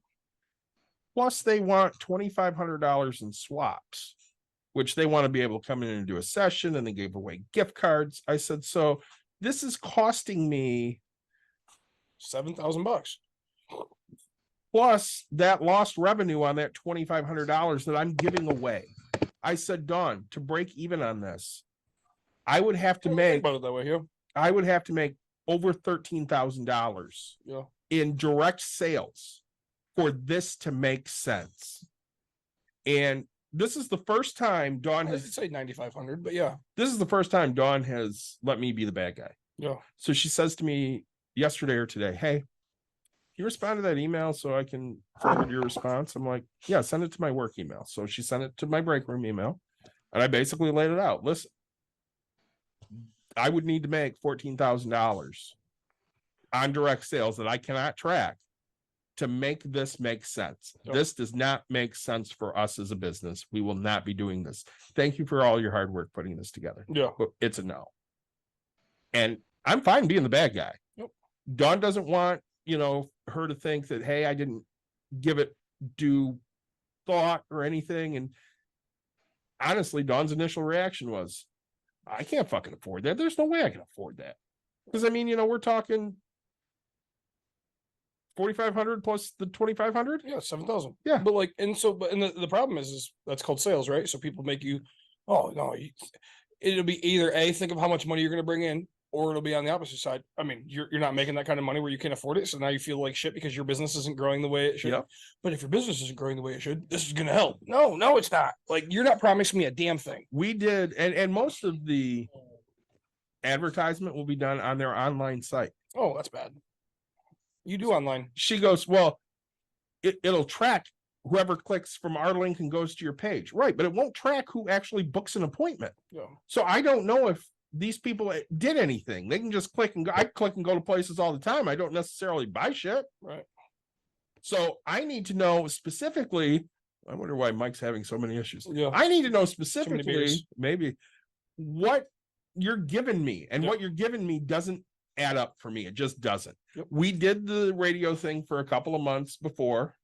Plus, they want $2,500 in swaps, which they want to be able to come in and do a session, and they gave away gift cards. I said, so this is costing me $7,000. plus that lost revenue on that $2,500 that I'm giving away. I said, Dawn, to break even on this, I would have to make about it that way, yeah. I would have to make over $13,000 Yeah. in direct sales for this to make sense. And this is the first time Dawn I has could say 9,500, but yeah. this is the first time Dawn has let me be the bad guy. Yeah. So she says to me yesterday or today, hey, you respond to that email so I can forward your response? I'm like, yeah, send it to my work email. So she sent it to my break room email, and I basically laid it out. Listen, I would need to make $14,000 on direct sales that I cannot track to make this make sense. Yep. This does not make sense for us as a business. We will not be doing this. Thank you for all your hard work putting this together. Yeah. But it's a no. And I'm fine being the bad guy. Yep. Dawn doesn't want, her to think that, hey, I didn't give it due thought or anything. And honestly, Dawn's initial reaction was, I can't fucking afford that. There's no way I can afford that. Because I mean, we're talking 4,500 plus the 2,500. Yeah, 7,000. Yeah. But like, and the problem is that's called sales, right? So people make you, oh no, it'll be either A, think of how much money you're going to bring in, or it'll be on the opposite side. I mean, you're not making that kind of money where you can't afford it. So now you feel like shit because your business isn't growing the way it should. Yep. But if your business isn't growing the way it should, this is going to help. No, it's not. Like, you're not promising me a damn thing. We did, and most of the advertisement will be done on their online site. Oh, that's bad. You do online. She goes, well, it'll track whoever clicks from our link and goes to your page. Right. But it won't track who actually books an appointment. Yeah. So I don't know if these people did anything. They can just click and go. I click and go to places all the time. I don't necessarily buy shit. Right. So I need to know specifically. I wonder why Mike's having so many issues. Yeah. I need to know beers. specifically, maybe, what you're giving me, and Yep. what you're giving me doesn't add up for me. It just doesn't. Yep. We did the radio thing for a couple of months before.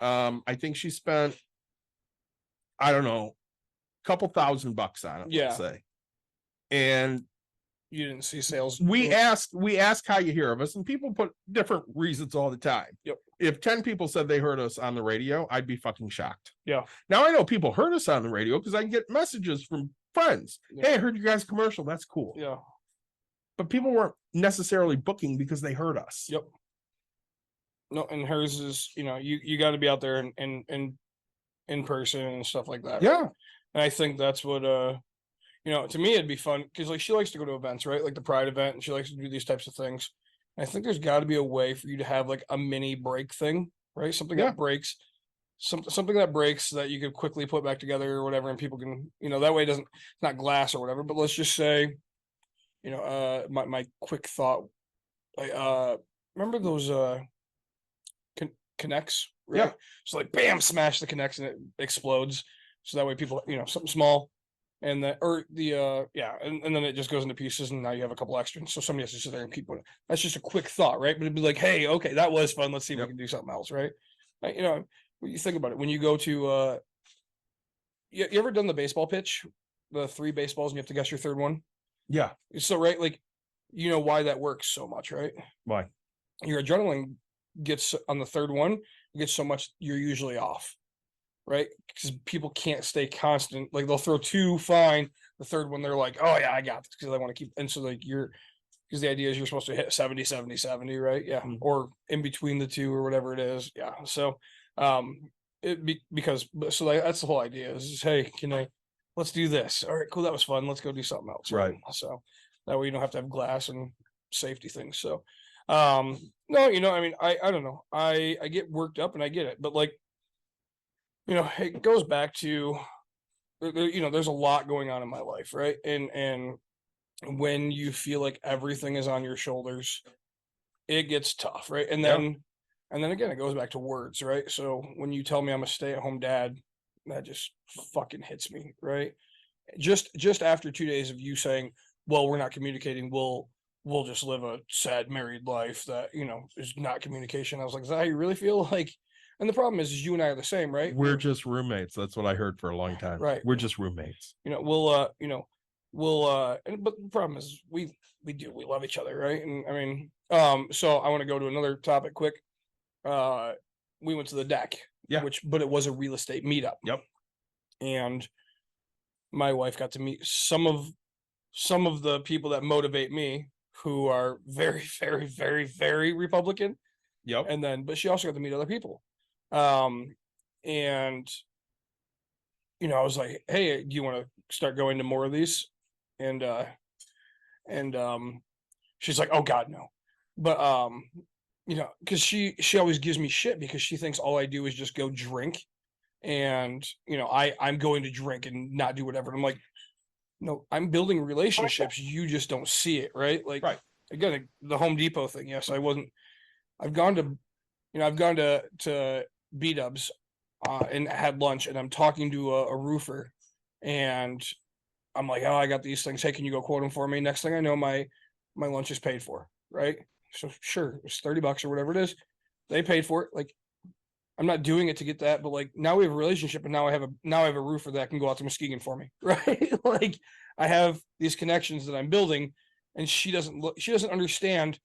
I think she spent, I don't know, a couple $1,000 on it. Yeah. Let's say. And You didn't see sales. we ask how you hear of us, and people put different reasons all the time. Yep. If 10 people said they heard us on the radio, I'd be fucking shocked. Yeah. Now I know people heard us on the radio because I get messages from friends. Yeah. Hey, I heard you guys commercial. That's cool. Yeah. But people weren't necessarily booking because they heard us. Yep. No, and hers is, you got to be out there and in person and stuff like that. Yeah. And I think that's what, to me, it'd be fun because like she likes to go to events, right? Like the Pride event, and she likes to do these types of things. And I think there's got to be a way for you to have like a mini break thing, right? Something Yeah. that breaks, something that breaks that you could quickly put back together or whatever, and people can, that way it's not glass or whatever. But let's just say, my quick thought, remember those connects, right? Yeah. So like bam, smash the connects and it explodes. So that way people, something small, and then and then it just goes into pieces, and now you have a couple extras. So somebody has to sit there and keep putting. That's just a quick thought, right? But it'd be like, hey, okay, that was fun. Let's see if we can do something else, right? When you think about it, when you go to you ever done the baseball pitch, the 3 baseballs, and you have to guess your third one? Yeah. So right, like, why that works so much, right? Why? Your adrenaline gets on the third one, it gets so much you're usually off, right? Because people can't stay constant. Like they'll throw 2 fine, the third one they're like, oh yeah, I got this, because they want to keep. And so like because the idea is you're supposed to hit 70 70 70, right? Yeah. Or in between the 2 or whatever it is. Yeah. So that's the whole idea is, hey, let's do this. All right, cool, that was fun, let's go do something else, Right. So that way you don't have to have glass and safety things. So no, I don't know, I get worked up and I get it, but like, it goes back to, there's a lot going on in my life, right? And when you feel like everything is on your shoulders, it gets tough, right? And then again, it goes back to words, right? So when you tell me I'm a stay-at-home dad, that just fucking hits me, right? Just after 2 days of you saying, well, we're not communicating, we'll just live a sad married life that, is not communication. I was like, is that how you really feel? Like, and the problem is you and I are the same, right? We're just roommates. That's what I heard for a long time. Right. We're just roommates. But the problem is we love each other, right? And so I want to go to another topic quick. We went to the deck, but it was a real estate meetup. Yep. And my wife got to meet some of the people that motivate me, who are very, very, very, very Republican. Yep. But she also got to meet other people. And I was like, hey, do you want to start going to more of these? And she's like, oh God, no. But because she always gives me shit because she thinks all I do is just go drink, and I'm going to drink and not do whatever. And I'm like, no, I'm building relationships. You just don't see it, right? Like, right. Again, the Home Depot thing. Yes, I've gone to B-Dubs and had lunch, and I'm talking to a roofer, and I'm like, oh, I got these things. Hey, can you go quote them for me? Next thing I know, my lunch is paid for, right? So sure, it's $30 or whatever it is. They paid for it. Like, I'm not doing it to get that, but like now we have a relationship, and now I have a roofer that can go out to Muskegon for me, right? Like, I have these connections that I'm building, and she doesn't understand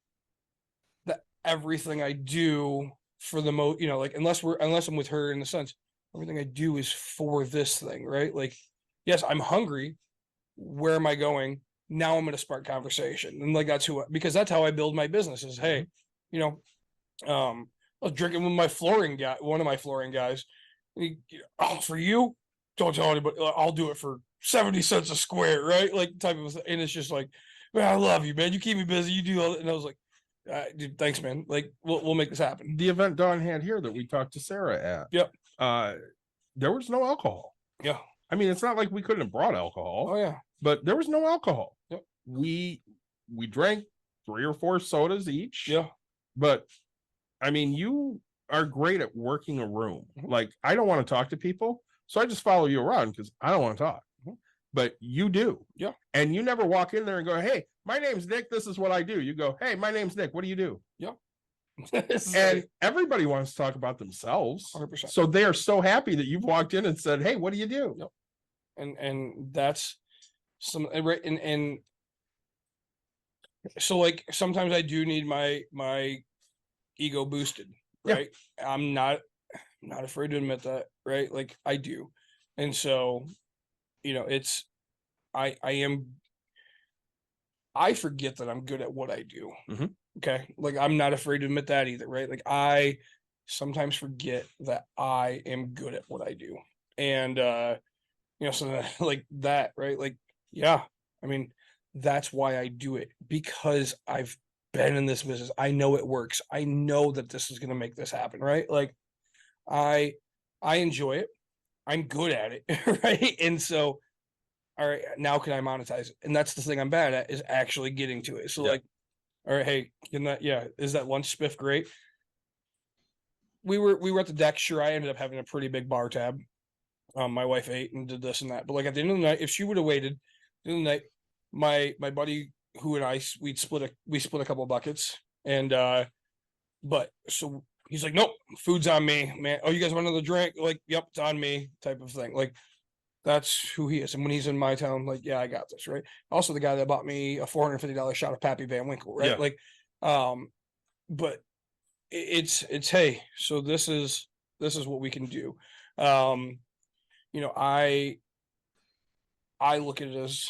that everything I do for the like, unless I'm with her, in the sense, everything I do is for this thing, right? Like, yes, I'm hungry. Where am I going? Now I'm going to spark conversation. And like, because that's how I build my business is, hey, I was drinking with one of my flooring guys. For you, don't tell anybody, I'll do it for 70 cents a square, right? Like, type of thing. And it's just like, man, I love you, man. You keep me busy. You do all that. And I was like, dude, thanks, man. Like, we'll make this happen. The event Dawn had here that we talked to Sarah at. Yep. There was no alcohol. Yeah. I mean, it's not like we couldn't have brought alcohol. Oh yeah. But there was no alcohol. Yep. We drank 3 or 4 sodas each. Yeah. But I mean, you are great at working a room. Mm-hmm. Like, I don't want to talk to people, so I just follow you around because I don't want to talk. Mm-hmm. But you do. Yeah. And you never walk in there and go, hey, my name's Nick. This is what I do. You go, hey, my name's Nick. What do you do? Yeah. And everybody wants to talk about themselves. 100%. So they are so happy that you've walked in and said, hey, what do you do? Yep. And that's and so like sometimes I do need my ego boosted, right? Yeah. I'm not afraid to admit that, right? Like, I do. And so, it's I forget that I'm good at what I do. Mhm. Okay. Like I'm not afraid to admit that either, right? Like I sometimes forget that I am good at what I do. And so that, like that, right? Like, yeah, I mean, that's why I do it, because I've been in this business. I know it works. I know that this is gonna make this happen, right? Like I enjoy it. I'm good at it, right? And so all right, now can I monetize it? And that's the thing I'm bad at, is actually getting to it. So Yeah. like, all right, hey, is that lunch spiff great? We were at the deck. Sure, I ended up having a pretty big bar tab. My wife ate and did this and that. But like at the end of the night, if she would have waited, at the end of the night, my buddy who and I we split a couple of buckets. And but so he's like, nope, food's on me, man. Oh, you guys want another drink? Like, yep, it's on me, type of thing. Like that's who he is. And when he's in my town, like, yeah, I got this, right? Also the guy that bought me a $450 shot of Pappy Van Winkle, right? Yeah. Like, but it's hey, so this is what we can do. I look at it as,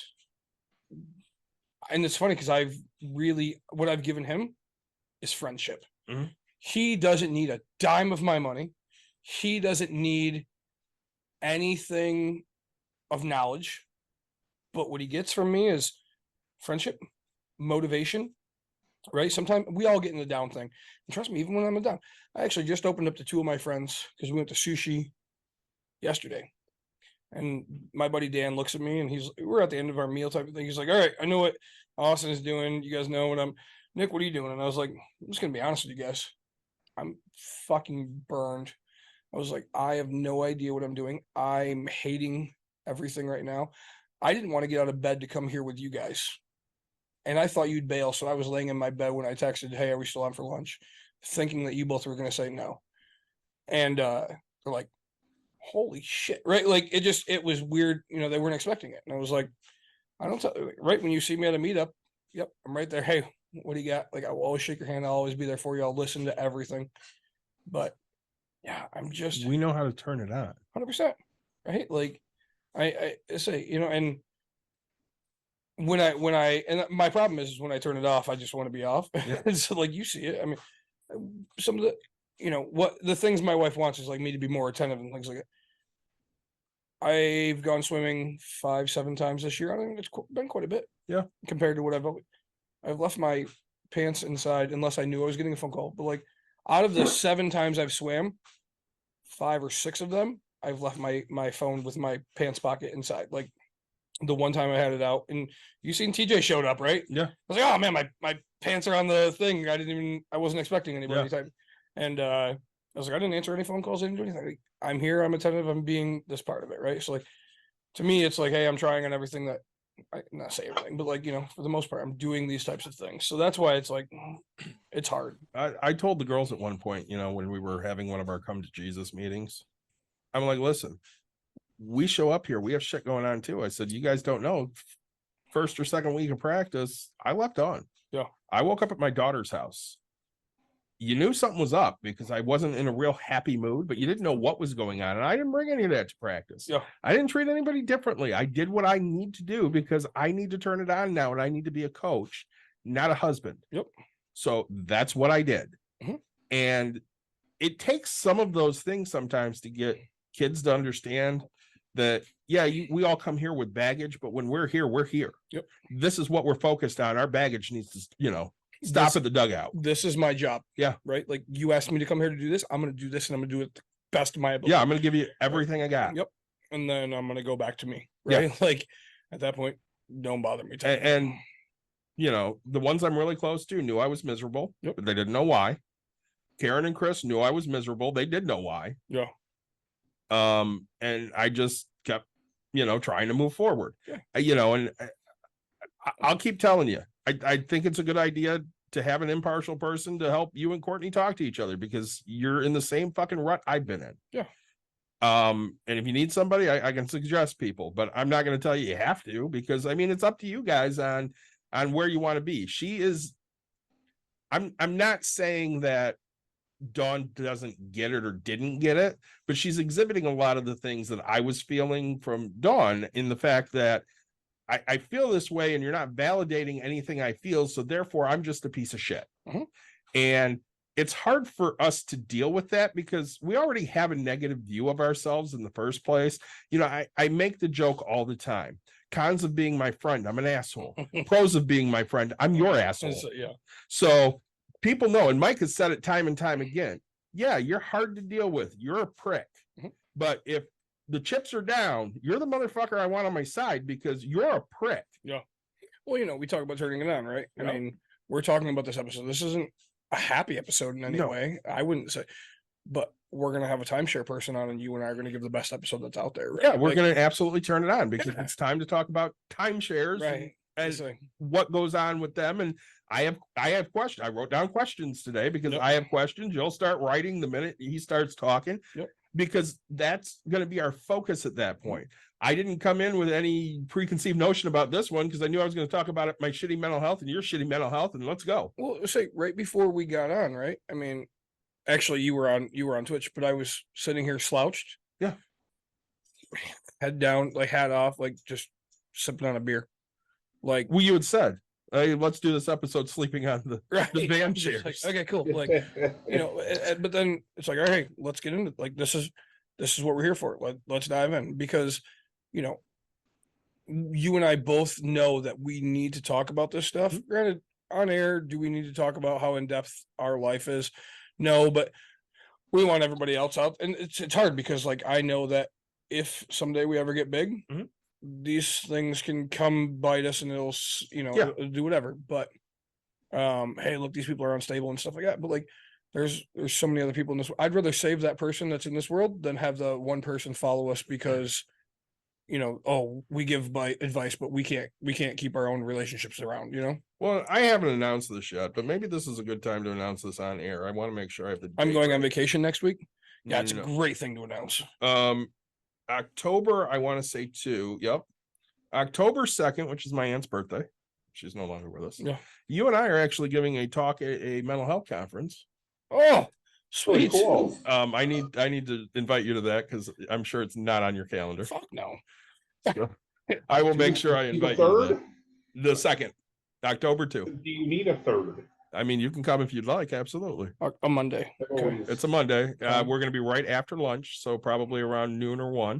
and it's funny because what I've given him is friendship. Mhm. He doesn't need a dime of my money. He doesn't need anything of knowledge, but what he gets from me is friendship, motivation, right? Sometimes we all get in the down thing. And trust me, even when I'm down, I actually just opened up to two of my friends because we went to sushi yesterday. And my buddy Dan looks at me and we're at the end of our meal type of thing. He's like, all right, I know what Austin is doing. You guys know what Nick, what are you doing? And I was like, I'm just going to be honest with you guys. I'm fucking burned. I was like, I have no idea what I'm doing. I'm hating everything right now. I didn't want to get out of bed to come here with you guys. And I thought you'd bail. So I was laying in my bed when I texted, hey, are we still on for lunch? Thinking that you both were going to say no. And they're like, holy shit, right? Like it was weird. They weren't expecting it. And I was like, I don't tell, right when you see me at a meetup, yep, I'm right there. Hey, what do you got? Like, I will always shake your hand. I'll always be there for you. I'll listen to everything. But yeah, We know how to turn it on. 100%, right? Like I say, and and my problem is when I turn it off, I just want to be off. Yeah. So like you see it. I mean, some of the, what the things my wife wants is like me to be more attentive and things like that. I've gone swimming 5-7 times this year. I think it's been quite a bit. Yeah. Compared to what I've left my pants inside unless I knew I was getting a phone call. But like out of the 7 times I've swam, 5 or 6 of them, I've left my phone with my pants pocket inside. Like the one time I had it out, and you seen TJ showed up, right? Yeah. I was like, oh man, my pants are on the thing. I wasn't expecting anybody type. And I was like, I didn't answer any phone calls. I didn't do anything. Like, I'm here. I'm attentive. I'm being this part of it. Right. So like, to me, it's like, hey, I'm trying on everything that not say everything, but like, for the most part, I'm doing these types of things. So that's why it's like, it's hard. I told the girls at one point, when we were having one of our come to Jesus meetings, I'm like, listen, we show up here. We have shit going on too. I said, you guys don't know, first or second week of practice, I left on. Yeah. I woke up at my daughter's house. You knew something was up because I wasn't in a real happy mood, but you didn't know what was going on. And I didn't bring any of that to practice. Yeah. I didn't treat anybody differently. I did what I need to do because I need to turn it on now and I need to be a coach, not a husband. Yep. So that's what I did. Mhm. And it takes some of those things sometimes to get kids to understand that, yeah, we all come here with baggage, but when we're here, we're here. Yep. This is what we're focused on. Our baggage needs to, stop at the dugout. This is my job. Yeah. Right. Like you asked me to come here to do this. I'm going to do this and I'm going to do it the best of my ability. Yeah. I'm going to give you everything I got. Yep. And then I'm going to go back to me. Right. Yeah. Like at that point, don't bother me. And the ones I'm really close to knew I was miserable, Yep. but they didn't know why. Karen and Chris knew I was miserable. They did know why. Yeah. And I just kept, trying to move forward. Yeah. And I'll keep telling you, I think it's a good idea to have an impartial person to help you and Courtney talk to each other because you're in the same fucking rut I've been in. Yeah. And if you need somebody, I can suggest people, but I'm not going to tell you have to because it's up to you guys on where you want to be. She is. I'm not saying that Dawn doesn't get it or didn't get it, but she's exhibiting a lot of the things that I was feeling from Dawn in the fact that I feel this way and you're not validating anything I feel. So therefore I'm just a piece of shit. Mhm. And it's hard for us to deal with that because we already have a negative view of ourselves in the first place. You know, I make the joke all the time. Cons of being my friend, I'm an asshole. Pros of being my friend, I'm your asshole. Yeah. So people know, and Mike has said it time and time again. Yeah, you're hard to deal with. You're a prick. Mhm. But if the chips are down, you're the motherfucker I want on my side because you're a prick. Yeah. Well, you know, we talk about turning it on, right? Yep. I mean, we're talking about this episode. This isn't a happy episode in any No. way. I wouldn't say, but we're gonna have a timeshare person on, and you and I are gonna give the best episode that's out there. Right? Yeah, we're Like, going to absolutely turn it on because Yeah. it's time to talk about timeshares right. and So, what goes on with them. And I have questions. I wrote down questions today because Yep. I have questions. You'll start writing the minute he starts talking. Yep. Because that's going to be our focus at that point. I didn't come in with any preconceived notion about this one because I knew I was going to talk about it, my shitty mental health and your shitty mental health, and let's go. well, say right before we got on, right? I mean, actually, you were on Twitch, but I was sitting here slouched. Yeah. Head down, like hat off, like just sipping on a beer. Like, Well, you had said, hey, let's do this episode sleeping on the right. van I'm just chairs. like, okay, cool. Like, you know, but then it's like, all right, let's get into like this is what we're here for. Let's dive in because, you know, you and I both know that we need to talk about this stuff. Granted, on air, do we need to talk about how in depth our life is? No, but we want everybody else out, and it's hard because like I know that if someday we ever get big, Mhm. these things can come bite us, and it'll Yeah. it'll do whatever. But hey, look, these people are unstable and stuff like that. But like, there's so many other people in this. I'd rather save that person that's in this world than have the one person follow us because, you know, oh, we give advice, but we can't keep our own relationships around. You know, Well, I haven't announced this yet, but maybe this is a good time to announce this on air. I want to make sure I have the I'm date going on right. vacation next week. No, Yeah, it's no, a no. great thing to announce. October, I want to say 2. Yep. October 2nd, which is my aunt's birthday. She's no longer with us. Yeah. You and I are actually giving a talk at a mental health conference. Oh, Pretty sweet. cool. I need to invite you to that because I'm sure it's not on your calendar. Fuck no. I will make sure I Do invite the you to third? that. The 2nd, October 2. Do you need a third? I mean, you can come if you'd like. Absolutely. A Monday. Okay. Always. It's a Monday. Okay. We're going to be right after lunch, so probably around noon or 1.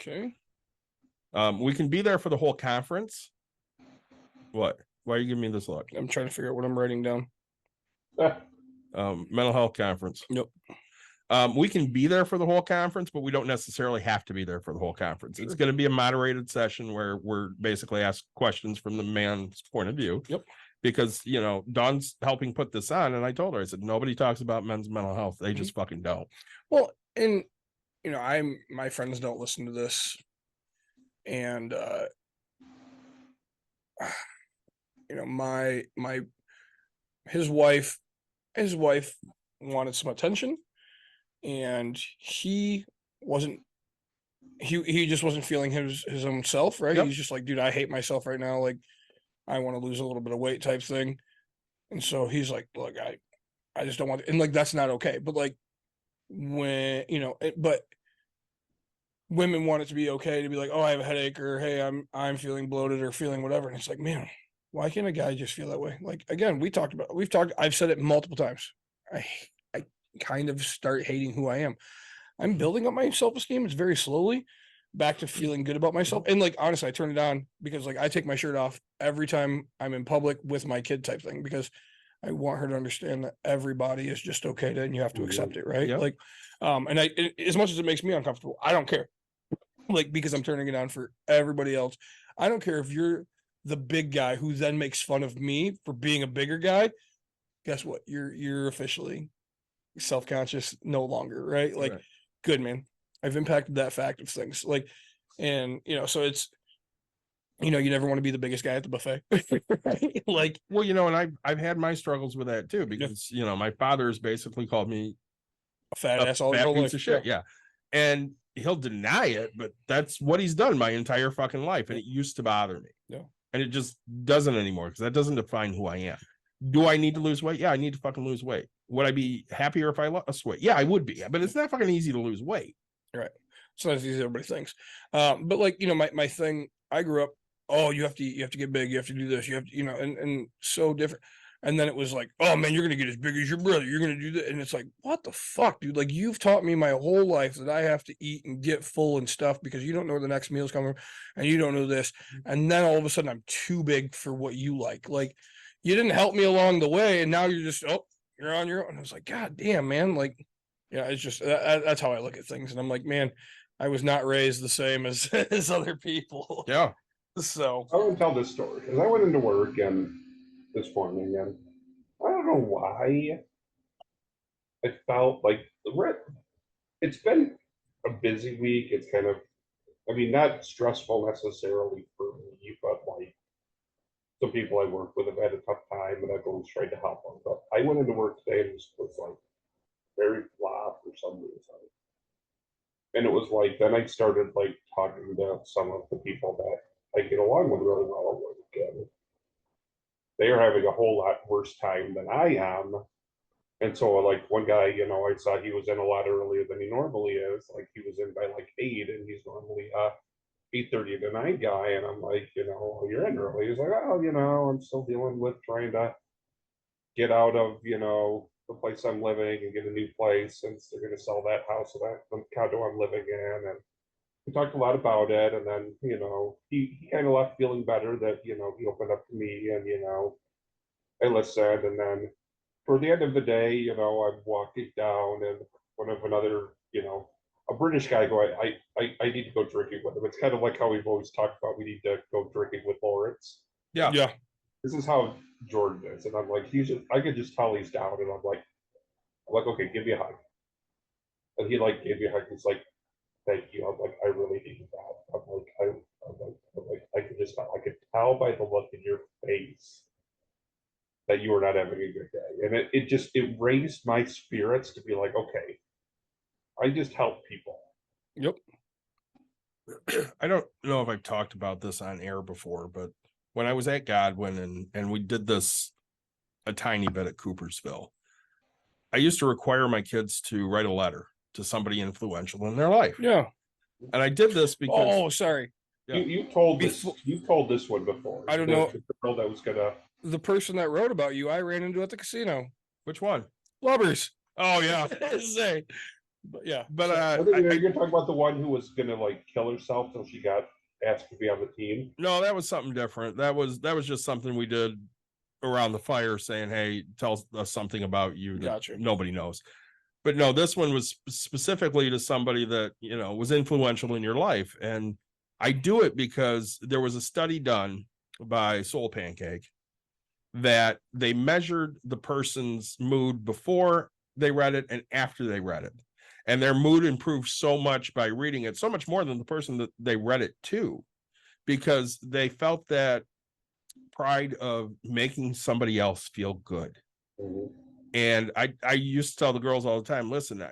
Okay. We can be there for the whole conference. What? Why are you giving me this look? I'm trying to figure out what I'm writing down. Mental health conference. Nope. We can be there for the whole conference, but we don't necessarily have to be there for the whole conference. It's going to be a moderated session where we're basically asked questions from the man's point of view. Yep. Because, you know, Dawn's helping put this on, and I told her, I said, nobody talks about men's mental health. They just fucking don't. Well, and you know, my friends don't listen to this, and you know, his wife wanted some attention, and he just wasn't feeling his own self, right? Yep. He's just like, dude, I hate myself right now. Like, I want to lose a little bit of weight type thing. And so he's like, look, I just don't want to, and like, that's not okay. But like, when, you know, but women want it to be okay to be like, oh, I have a headache, or hey, I'm feeling bloated or feeling whatever. And it's like, man, why can't a guy just feel that way? Like, again, I've said it multiple times. I kind of start hating who I am. I'm building up my self-esteem. It's very slowly back to feeling good about myself. And like, honestly, I turn it on because like I take my shirt off every time I'm in public with my kid type thing, because I want her to understand that everybody is just okay to, and you have to accept it. Right. Yep. Like, and as much as it makes me uncomfortable, I don't care. Like, because I'm turning it on for everybody else. I don't care if you're the big guy who then makes fun of me for being a bigger guy. Guess what? You're officially self-conscious no longer. Right. Like, Right. Good, man. I've impacted that fact of things. Like, and you know, so it's, you know, you never want to be the biggest guy at the buffet. Right? Like, Well, you know, and I've had my struggles with that too, because you know, my father's basically called me a fat a ass all fat your whole piece life. of shit. Yeah. And he'll deny it, but that's what he's done my entire fucking life. And it used to bother me. Yeah. And it just doesn't anymore, because that doesn't define who I am. Do I need to lose weight? Yeah, I need to fucking lose weight. Would I be happier if I lost weight? Yeah, I would be, but it's not fucking easy to lose weight. Right. It's not as easy as everybody thinks. But like, you know, my thing, I grew up oh, you have to get big, you have to do this, you have to, and so different. And then it was like, oh man, you're gonna get as big as your brother, you're gonna do that. And it's like, what the fuck, dude? Like, you've taught me my whole life that I have to eat and get full and stuff because you don't know where the next meal's coming from, and you don't know this. And then all of a sudden I'm too big for what you like. Like, you didn't help me along the way, and now you're just, oh, you're on your own. And I was like, God damn, man. Like, yeah, it's just that's how I look at things. And I'm like, man, I was not raised the same as as other people. Yeah. So I want to tell this story because I went into work and this morning and I don't know why I felt like it's been a busy week. It's kind of, I mean, not stressful necessarily for me, but like some people I work with have had a tough time and I've always tried to help them. But I went into work today and just was like very flat for some reason. And it was like, then I started like talking to some of the people that I get along with really well at work. And they are having a whole lot worse time than I am. And so like one guy, I saw he was in a lot earlier than he normally is. Like he was in by like 8 and he's normally 8:30 to 9 guy. And I'm like, oh, you're in early. He's like, oh, I'm still dealing with trying to get out of, the place I'm living and get a new place since they're going to sell that house that the condo I'm living in. And we talked a lot about it. And then, he kind of left feeling better that, he opened up to me and, I listened. And then for the end of the day, I'm walking down and one of another, a British guy go, I need to go drinking with him. It's kind of like how we've always talked about we need to go drinking with Lawrence. Yeah. yeah. This is how Jordan is. And I'm like, I could just tell he's down. And I'm like, okay, give me a hug. And he like gave me a hug. He's like, thank you. I'm like, I really needed that. I could just tell. I could tell by the look in your face that you were not having a good day. And it raised my spirits to be like, okay, I just help people. Yep. I don't know if I've talked about this on air before, but when I was at Godwin and we did this a tiny bit at Coopersville, I used to require my kids to write a letter to somebody influential in their life. Yeah. And I did this because Oh, sorry. Yeah. You told this one before. I don't know. The girl that was gonna. The person that wrote about you, I ran into at the casino. Which one? Lubbers. Oh yeah. Say. But yeah. But You're talking about the one who was gonna like kill herself till she got asked to be on the team. no, that was something different. That was just something we did around the fire saying, hey, tell us something about you that Gotcha. nobody knows. But no, this one was specifically to somebody that, was influential in your life. And I do it because there was a study done by Soul Pancake that they measured the person's mood before they read it and after they read it. And their mood improved so much by reading it, so much more than the person that they read it to, because they felt that pride of making somebody else feel good. Mm-hmm. And I used to tell the girls all the time, listen,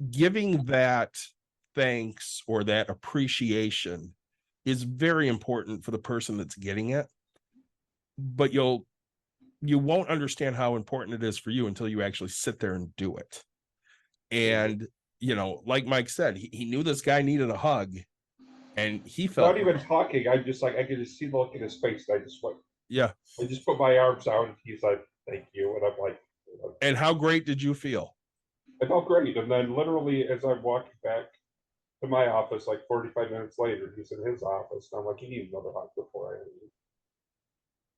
giving that thanks or that appreciation is very important for the person that's getting it. But you won't understand how important it is for you until you actually sit there and do it. And, like Mike said, he knew this guy needed a hug and he felt not even talking. I could just see the look in his face. And I just went, yeah. I just put my arms out and he's like, thank you. And I'm like, and how great did you feel? I felt great. And then literally as I'm walking back to my office, like 45 minutes later, he's in his office. And I'm like, you need another hug before I leave.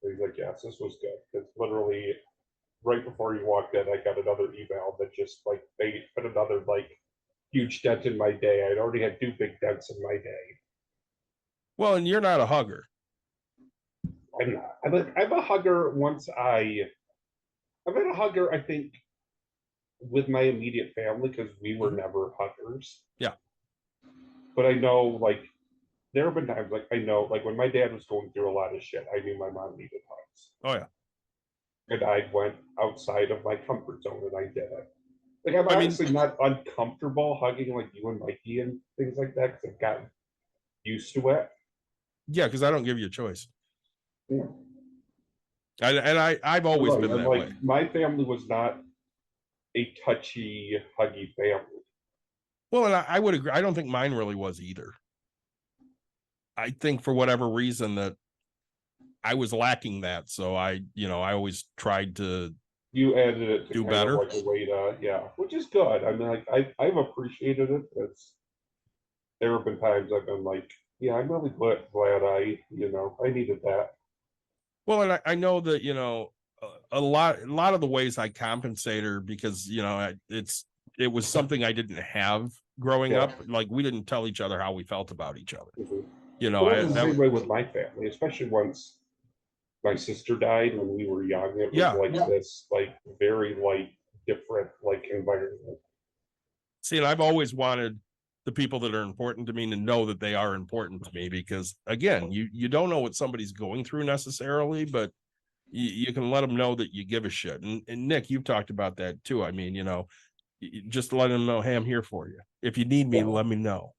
And he's like, yes, this was good. It's literally right before you walked in, I got another email that just like they put another like huge dent in my day. I'd already had 2 big dents in my day. Well, and you're not a hugger. I'm not. I'm a hugger I've been a hugger, I think, with my immediate family because we were never huggers. Yeah. But I know, like, there have been times, like, I know, like, when my dad was going through a lot of shit, I knew my mom needed hugs. Oh, yeah. And I went outside of my comfort zone and I did it. Like, I'm honestly not uncomfortable hugging, like, you and Mikey and things like that because I've gotten used to it. Yeah, because I don't give you a choice. Yeah. I've always been that way. My family was not a touchy, huggy family. Well, and I would agree. I don't think mine really was either. I think for whatever reason that I was lacking that. So I always tried to You added it to do kind better. of like a way to, yeah, which is good. I mean, like I've appreciated it. There have been times I've been like, yeah, I'm really glad I needed that. Well, and I know that, a lot of the ways I compensate her because, it was something I didn't have growing Yeah. up. Like we didn't tell each other how we felt about each other. Mhm. You know, Well, I it was the that same way with my family, especially once my sister died when we were young. It was Yeah. like this, like very like different like environment. See, and I've always wanted the people that are important to me to know that they are important to me because again, you don't know what somebody's going through necessarily, but you can let them know that you give a shit. And Nick, you've talked about that too. I mean, just let them know, hey, I'm here for you. If you need me, Yeah. let me know.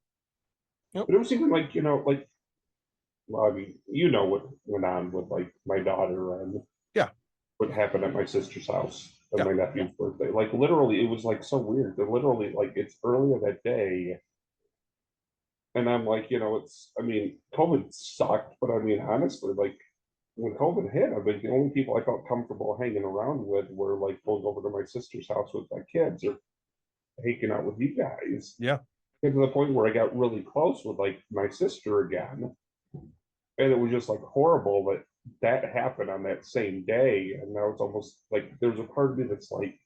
But it was even like, like, well, I mean, what went on with like my daughter and Yeah. what happened at my sister's house on Yeah. my nephew's birthday. Like literally, it was like so weird. That literally, like it's earlier that day, and I'm like, I mean, COVID sucked, but I mean, honestly, like when COVID hit, I mean, the only people I felt comfortable hanging around with were like going over to my sister's house with my kids or hanging out with you guys. Yeah. Get to the point where I got really close with like my sister again, and it was just like horrible that happened on that same day. And now it's almost like there's a part of me that's like,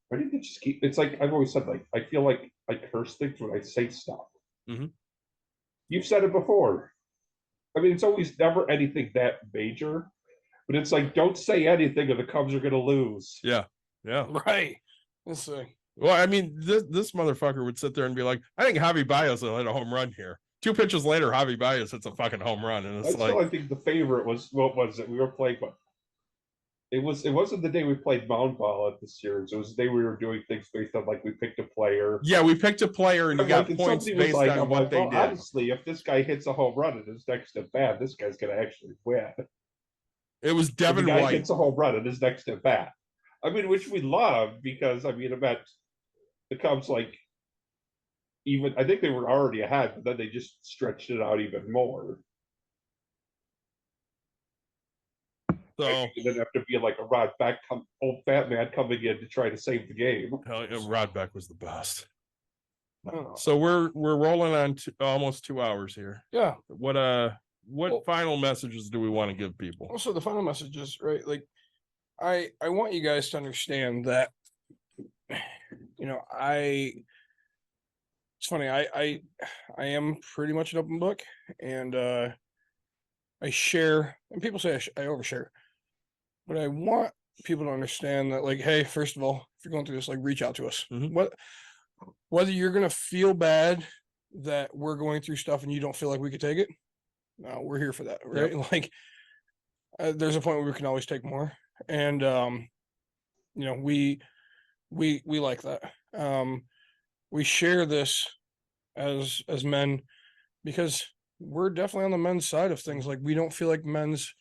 why didn't it just keep? It's like I've always said, like I feel like I curse things when I say stuff. Mm-hmm. You've said it before. I mean, it's always never anything that major, but it's like don't say anything or the Cubs are going to lose. Yeah. Yeah. Right. Let's see. Well, I mean, this motherfucker would sit there and be like, I think Javi Baez will hit a home run here. 2 pitches later, Javi Baez hits a fucking home run. And it's I think the favorite was, what was it? We were playing, but it wasn't the day we played Mound Ball at the series. It was the day we were doing things based on like we picked a player. Yeah, we picked a player and you got points based on what they did. Honestly, if this guy hits a home run in his next at bat, this guy's gonna actually win. It was Devin White. White Hits a home run in his next at bat. I mean, which we love because I mean, about the Cubs like even I think they were already ahead, but then they just stretched it out even more. So you didn't have to be like a Rod Beck, old fat man coming in to try to save the game. Rod Beck was the best. Oh. So we're rolling on almost 2 hours here. Yeah. What final messages do we want to give people? Also, the final messages, right? Like, I want you guys to understand that, it's funny. I am pretty much an open book, and I share. And people say I overshare, but I want people to understand that, like, hey, first of all, if you're going through this, like, reach out to us. Mm-hmm. Whether you're gonna feel bad that we're going through stuff and you don't feel like we could take it, no, we're here for that, right? Yep. Like, there's a point where we can always take more, and we like that. We share this as men because we're definitely on the men's side of things. Like, we don't feel like men's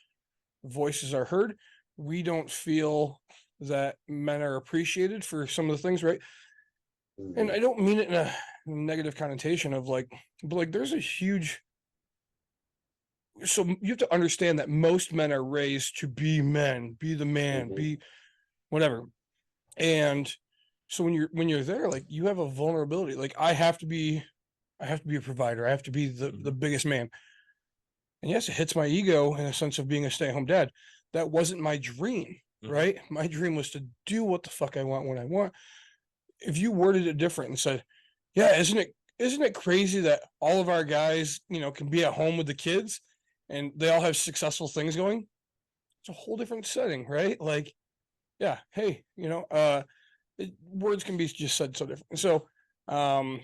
voices are heard. We don't feel that men are appreciated for some of the things, right? And I don't mean it in a negative connotation of like, but like there's a huge. So you have to understand that most men are raised to be men, be the man, be whatever. And so when you're there, like you have a vulnerability. Like I have to be a provider. I have to be the biggest man. And yes, it hits my ego in a sense of being a stay-at-home dad. That wasn't my dream, right? My dream was to do what the fuck I want when I want. If you worded it different and said, yeah, isn't it crazy that all of our guys, can be at home with the kids and they all have successful things going? It's a whole different setting, right? Like, yeah, hey, words can be just said so different. So, well,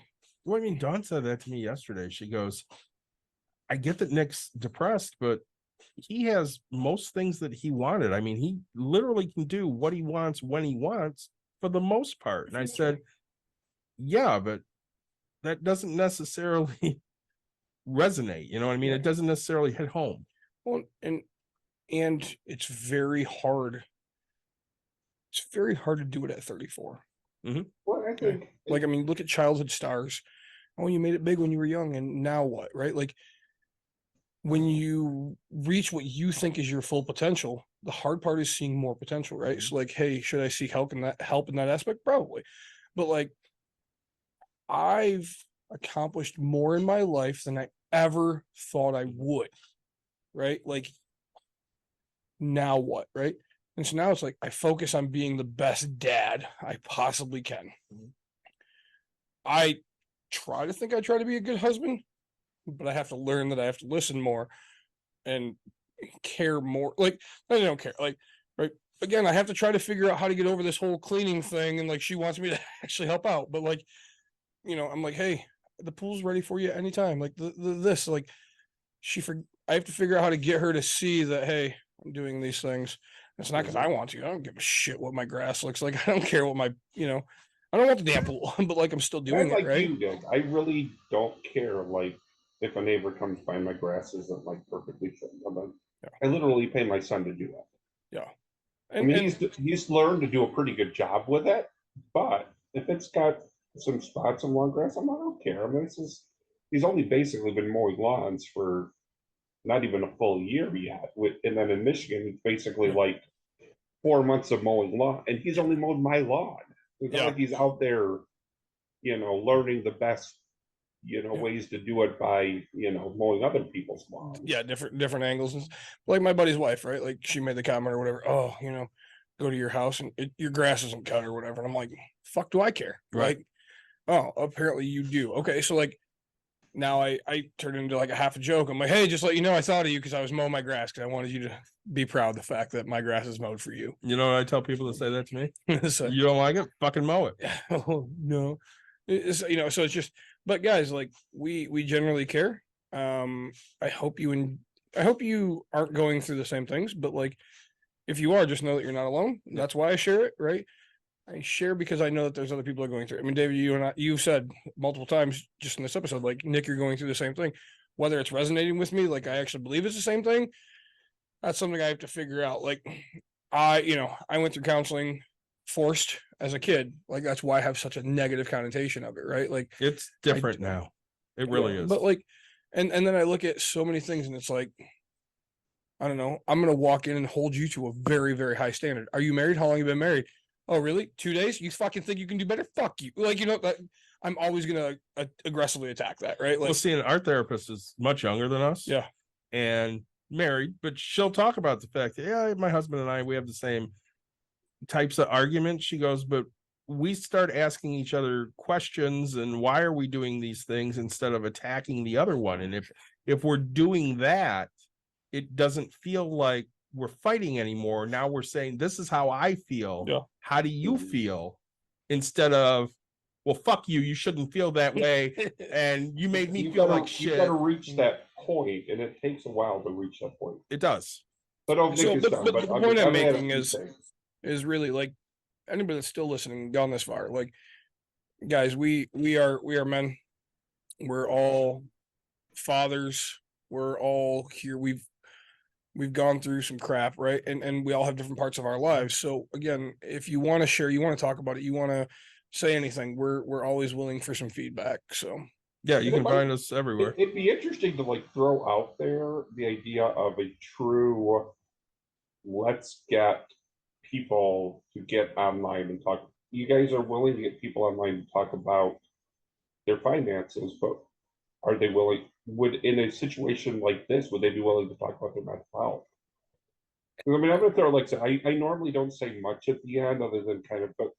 I mean, Dawn said that to me yesterday. She goes, I get that Nick's depressed, but he has most things that he wanted. I mean, he literally can do what he wants when he wants for the most part. And I said, yeah, but that doesn't necessarily resonate. You know what I mean? It doesn't necessarily hit home. Well, and it's very hard. It's very hard to do it at 34. Mm-hmm. Well, I think, like, I mean, look at childhood stars. Oh, you made it big when you were young, and now what, right? Like, when you reach what you think is your full potential, the hard part is seeing more potential, right? So like, hey, should I seek help in that aspect? Probably. But like, I've accomplished more in my life than I ever thought I would, right? Like, now what, right? And so now it's like I focus on being the best dad I possibly can. I try to be a good husband, but I have to learn that I have to listen more and care more. Like, I don't care. Like, right. Again, I have to try to figure out how to get over this whole cleaning thing. And like, she wants me to actually help out. But like, I'm like, hey, the pool's ready for you anytime. Like this, like I have to figure out how to get her to see that, hey, I'm doing these things. It's not because I want to. I don't give a shit what my grass looks like. I don't care what my, I don't want the damn pool, but like I'm still doing it, right? You did. I really don't care. Like if a neighbor comes by, my grass isn't like perfectly trimmed. I literally pay my son to do that. Yeah. I mean, he's learned to do a pretty good job with it, but if it's got some spots of long grass, I don't care. I mean, he's only basically been mowing lawns for not even a full year yet. And then in Michigan, it's basically like 4 months of mowing lawn, and he's only mowed my lawn. It's not like he's out there, learning the best, ways to do it by, mowing other people's lawns. Yeah, different angles. Like my buddy's wife, right? Like she made the comment or whatever. Oh, go to your house and your grass isn't cut or whatever. And I'm like, fuck, do I care? Right. Like, oh, apparently you do. Okay, so like now I turned into like a half a joke. I'm like, hey, just let you know, I thought of you because I was mowing my grass because I wanted you to be proud of the fact that my grass is mowed for you. You know what I tell people to say that to me? So, you don't like it? Fucking mow it. Oh no. It's, so it's just, but guys, like we generally care. I hope you aren't going through the same things, but like if you are, just know that you're not alone. That's why I share it, right? I share because I know that there's other people that are going through it. I mean, David, you've said multiple times just in this episode, like, Nick, you're going through the same thing. Whether it's resonating with me, like I actually believe it's the same thing, that's something I have to figure out. Like I went through counseling forced as a kid. Like that's why I have such a negative connotation of it, right? Like it's different now. It really is. But like, and then I look at so many things and it's like, I don't know, I'm going to walk in and hold you to a very, very high standard. Are you married? How long have you been married? Oh, really? 2 days? You fucking think you can do better? Fuck you. Like, that I'm always going to aggressively attack that, right? Like, well, see, our therapist is much younger than us. Yeah. And married, but she'll talk about the fact that, yeah, my husband and I, we have the same types of arguments. She goes, but we start asking each other questions and why are we doing these things instead of attacking the other one? And if we're doing that, it doesn't feel like we're fighting anymore. Now we're saying, this is how I feel. Yeah. How do you feel? Instead of, well, fuck you. You shouldn't feel that way. And you made me feel like shit. You got to reach that point, and it takes a while to reach that point. It does. But the point I'm making is really like anybody that's still listening, gone this far. Like, guys, we are men. We're all fathers. We're all here. We've gone through some crap, right? And we all have different parts of our lives. So again, if you want to share, you want to talk about it, you want to say anything, we're always willing for some feedback. So yeah, you can find us everywhere. It'd be interesting to like throw out there the idea of a true, let's get people to get online and talk. You guys are willing to get people online to talk about their finances, but are they willing? Would in a situation like this, would they be willing to talk about their mental health? I mean, I'm gonna throw like I normally don't say much at the end other than kind of, but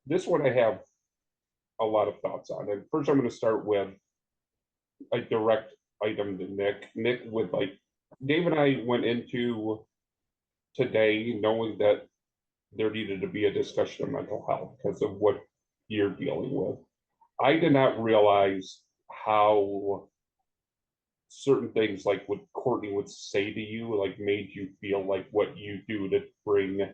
this one I have a lot of thoughts on. And first, I'm going to start with a direct item to Nick. Nick, with like Dave and I went into today knowing that there needed to be a discussion of mental health because of what you're dealing with. I did not realize how certain things like what Courtney would say to you like made you feel like what you do to bring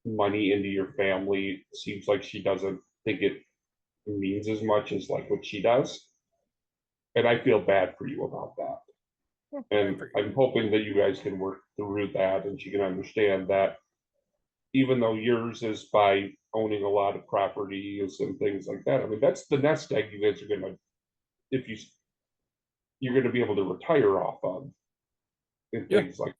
money into your family seems like she doesn't think it means as much as like what she does. And I feel bad for you about that. And I'm hoping that you guys can work through that and she can understand that even though yours is by owning a lot of properties and things like that, I mean, that's the nest egg you guys are gonna, if you you're going to be able to retire off of, and Yeah. things like.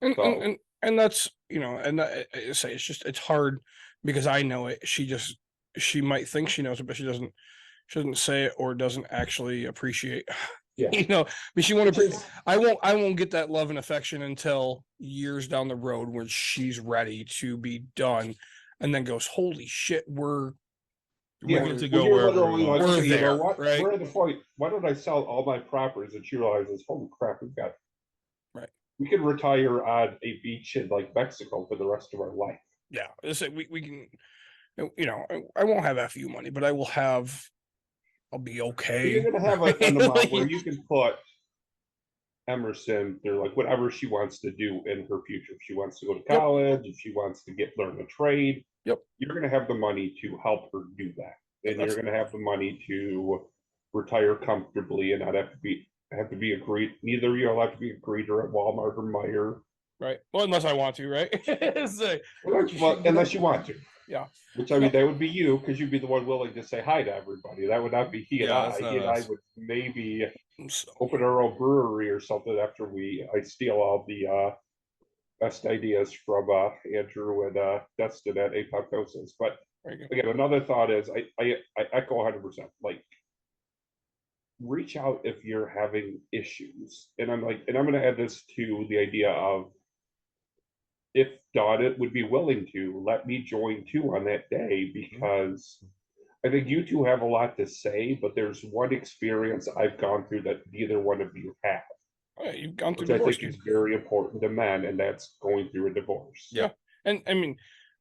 And, So- and that's, you know, and I say it's hard because I know it. She might think she knows it, but she doesn't say it or doesn't actually appreciate. Yeah. You know, I mean, she won't. Which is- I won't get that love and affection until years down the road when she's ready to be done, and then goes, "Holy shit, we're Yeah, get to when go you're wherever we literally want. like, We're okay, you know there, what? right? We're at the point. Why don't I sell all my properties? And she realizes, holy crap, we've got. Right. We could retire on a beach in like Mexico for the rest of our life. yeah." We can, you know, I won't have FU money, but I'll be okay. You're gonna have an amount Like, where you can put Emerson through like whatever she wants to do in her future. If she wants to go to college, if she wants to learn a trade, Yep. You're gonna have the money to help her do that. And That's- you're gonna have the money to retire comfortably and not have to be agreed. Neither of you will have to be a greeter at Walmart or Meijer. right. Well, unless I want to, right? It's like, Well, unless you want to. Yeah. Which I mean, that would be you, because you'd be the one willing to say hi to everybody. That would not be he and Yeah, I. that's not He and I us. would maybe so, open our own brewery or something after I steal all the best ideas from Andrew and Dustin at Apoptosis. But very good. again, another thought is I echo 100%. Like, reach out if you're having issues, and I'm going to add this to the idea of, if Donna would be willing to let me join too on that day, because I think you two have a lot to say, but there's one experience I've gone through that neither one of you have, Oh, yeah, you've gone through which I divorce, think is dude. very important to men, and that's going through a divorce. Yeah. And I mean,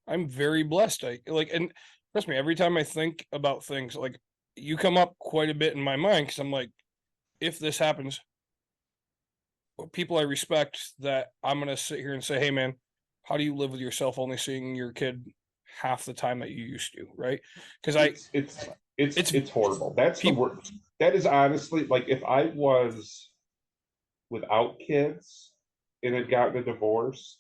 I'm very blessed. And trust me, every time I think about things, like, you come up quite a bit in my mind, because I'm like, if this happens, people I respect, that I'm gonna sit here and say, hey man, how do you live with yourself only seeing your kid half the time that you used to, right? Because It's horrible. That's the people- worst. That is honestly, like, if I was without kids and had gotten a divorce,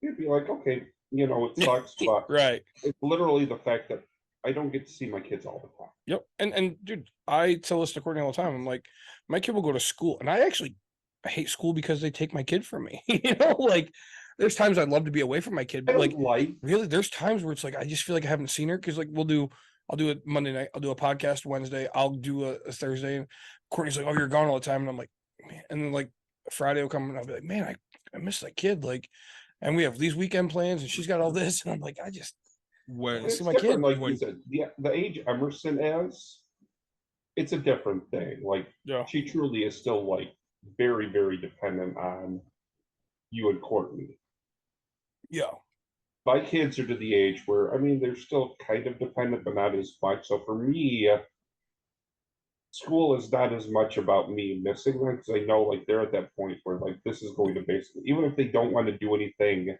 you'd be like, okay, it sucks, but right. it's literally the fact that I don't get to see my kids all the time. Yep. And dude, I tell this to Courtney all the time. I'm like, my kid will go to school, and I hate school because they take my kid from me. Like, there's times I'd love to be away from my kid, I but don't like really, there's times where it's like I just feel like I haven't seen her, because like I'll do a Monday night, I'll do a podcast Wednesday, I'll do a Thursday, and Courtney's like, oh, you're gone all the time, and I'm like, man. And then like Friday will come, and I'll be like, man, I miss that kid, like, and we have these weekend plans, and she's got all this, and I'm like, I just When it's see my different, kid. like you said, the age Emerson is, it's a different thing. Like, Yeah. she truly is still like very, very dependent on you and Courtney. Yeah. My kids are to the age where, I mean, they're still kind of dependent, but not as much. So for me, school is not as much about me missing them, because I know, like, they're at that point where, like, this is going to basically, even if they don't want to do anything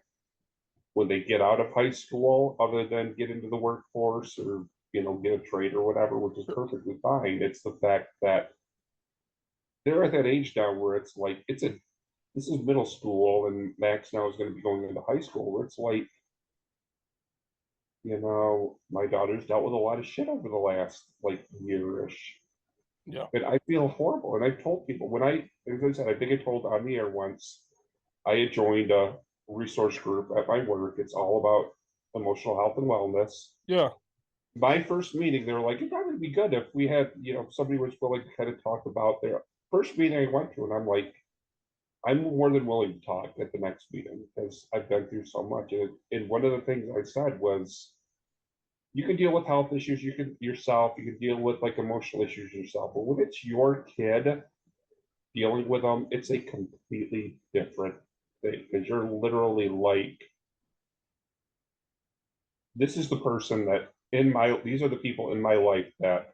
when they get out of high school, other than get into the workforce or, get a trade or whatever, which is perfectly fine. It's the fact that they're at that age now where it's like, this is middle school, and Max now is going to be going into high school, where it's like, my daughter's dealt with a lot of shit over the last like year-ish. Yeah. And I feel horrible. And I've told people, as I said, I think I told on the air once, I had joined a resource group at my work. It's all about emotional health and wellness. Yeah. My first meeting, they were like, it'd probably be good if we had, somebody was willing to kind of talk about their first meeting I went to. And I'm like, I'm more than willing to talk at the next meeting, because I've been through so much. And one of the things I said was, you can deal with health issues, you can deal with like emotional issues yourself. But when it's your kid dealing with them, it's a completely different thing, because you're literally like, this is the person that these are the people in my life that,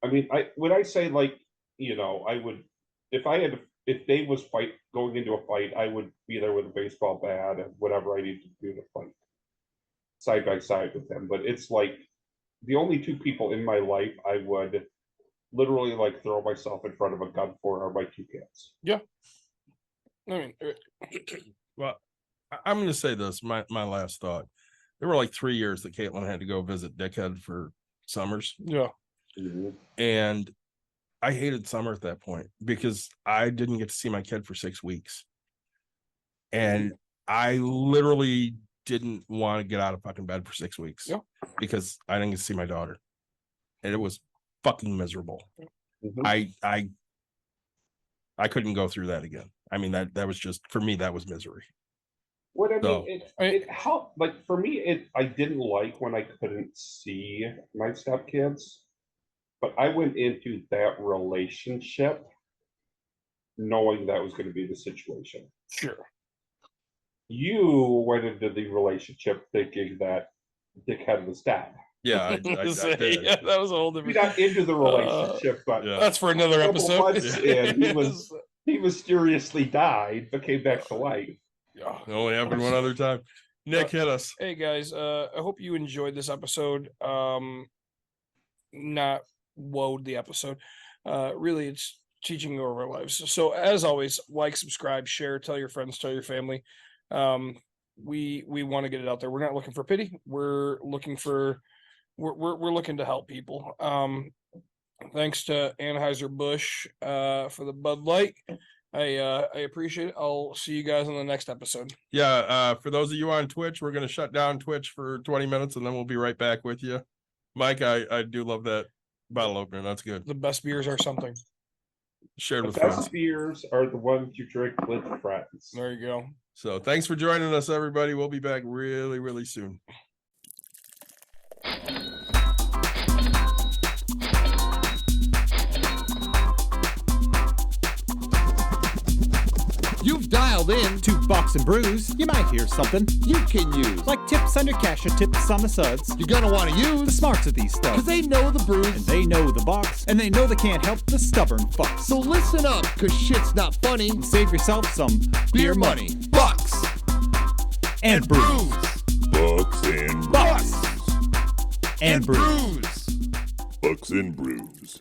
I mean, when I say, like, I would, if they was going into a fight, I would be there with a baseball bat and whatever I need to do to fight side by side with them. But it's like, the only two people in my life I would literally like throw myself in front of a gun for are my two kids. Yeah. I mean, well, I'm going to say this, my last thought. There were like 3 years that Caitlin had to go visit Dickhead for summers. yeah. And I hated summer at that point because I didn't get to see my kid for 6 weeks. And I literally didn't want to get out of fucking bed for 6 weeks because I didn't get to see my daughter. And it was fucking miserable. I couldn't go through that again. I mean, that was just, for me, that was misery. What I mean, So- it helped. Like for me, I didn't like when I couldn't see my stepkids, but I went into that relationship knowing that was going to be the situation. Sure. You went into the relationship thinking that dickhead was dead. Yeah, I did. Yeah, that was a whole We different. got into the relationship, but yeah. That's for another a couple episode. months in, he mysteriously died, but came back to life. Yeah. It only happened one other time. Nick, hit us. Hey guys, I hope you enjoyed this episode. Not woed the episode. Really, it's teaching you over our lives. So as always, like, subscribe, share, tell your friends, tell your family. We want to get it out there. We're not looking for pity. We're looking for we're looking to help people. Thanks to Anheuser-Busch for the Bud Light. I appreciate it. I'll see you guys on the next episode. Yeah, for those of you on Twitch, we're gonna shut down Twitch for 20 minutes and then we'll be right back with you. Mike, I do love that bottle opener. That's good. The best beers are something. Shared The with friends. best beers are the ones you drink with friends. There you go. So thanks for joining us, everybody. We'll be back really, really soon. You've dialed in To Box and Brews, you might hear something you can use. like tips on your cash or tips on the suds. You're gonna want to The use smarts of these because stuff. they know the And brews. they know the box, and they know they can't help the stubborn fucks. So listen up, cause shit's not funny. And save yourself some Beer money, bucks, and brews. Bucks and Bucks brews. and brews. brews. Bucks and brews.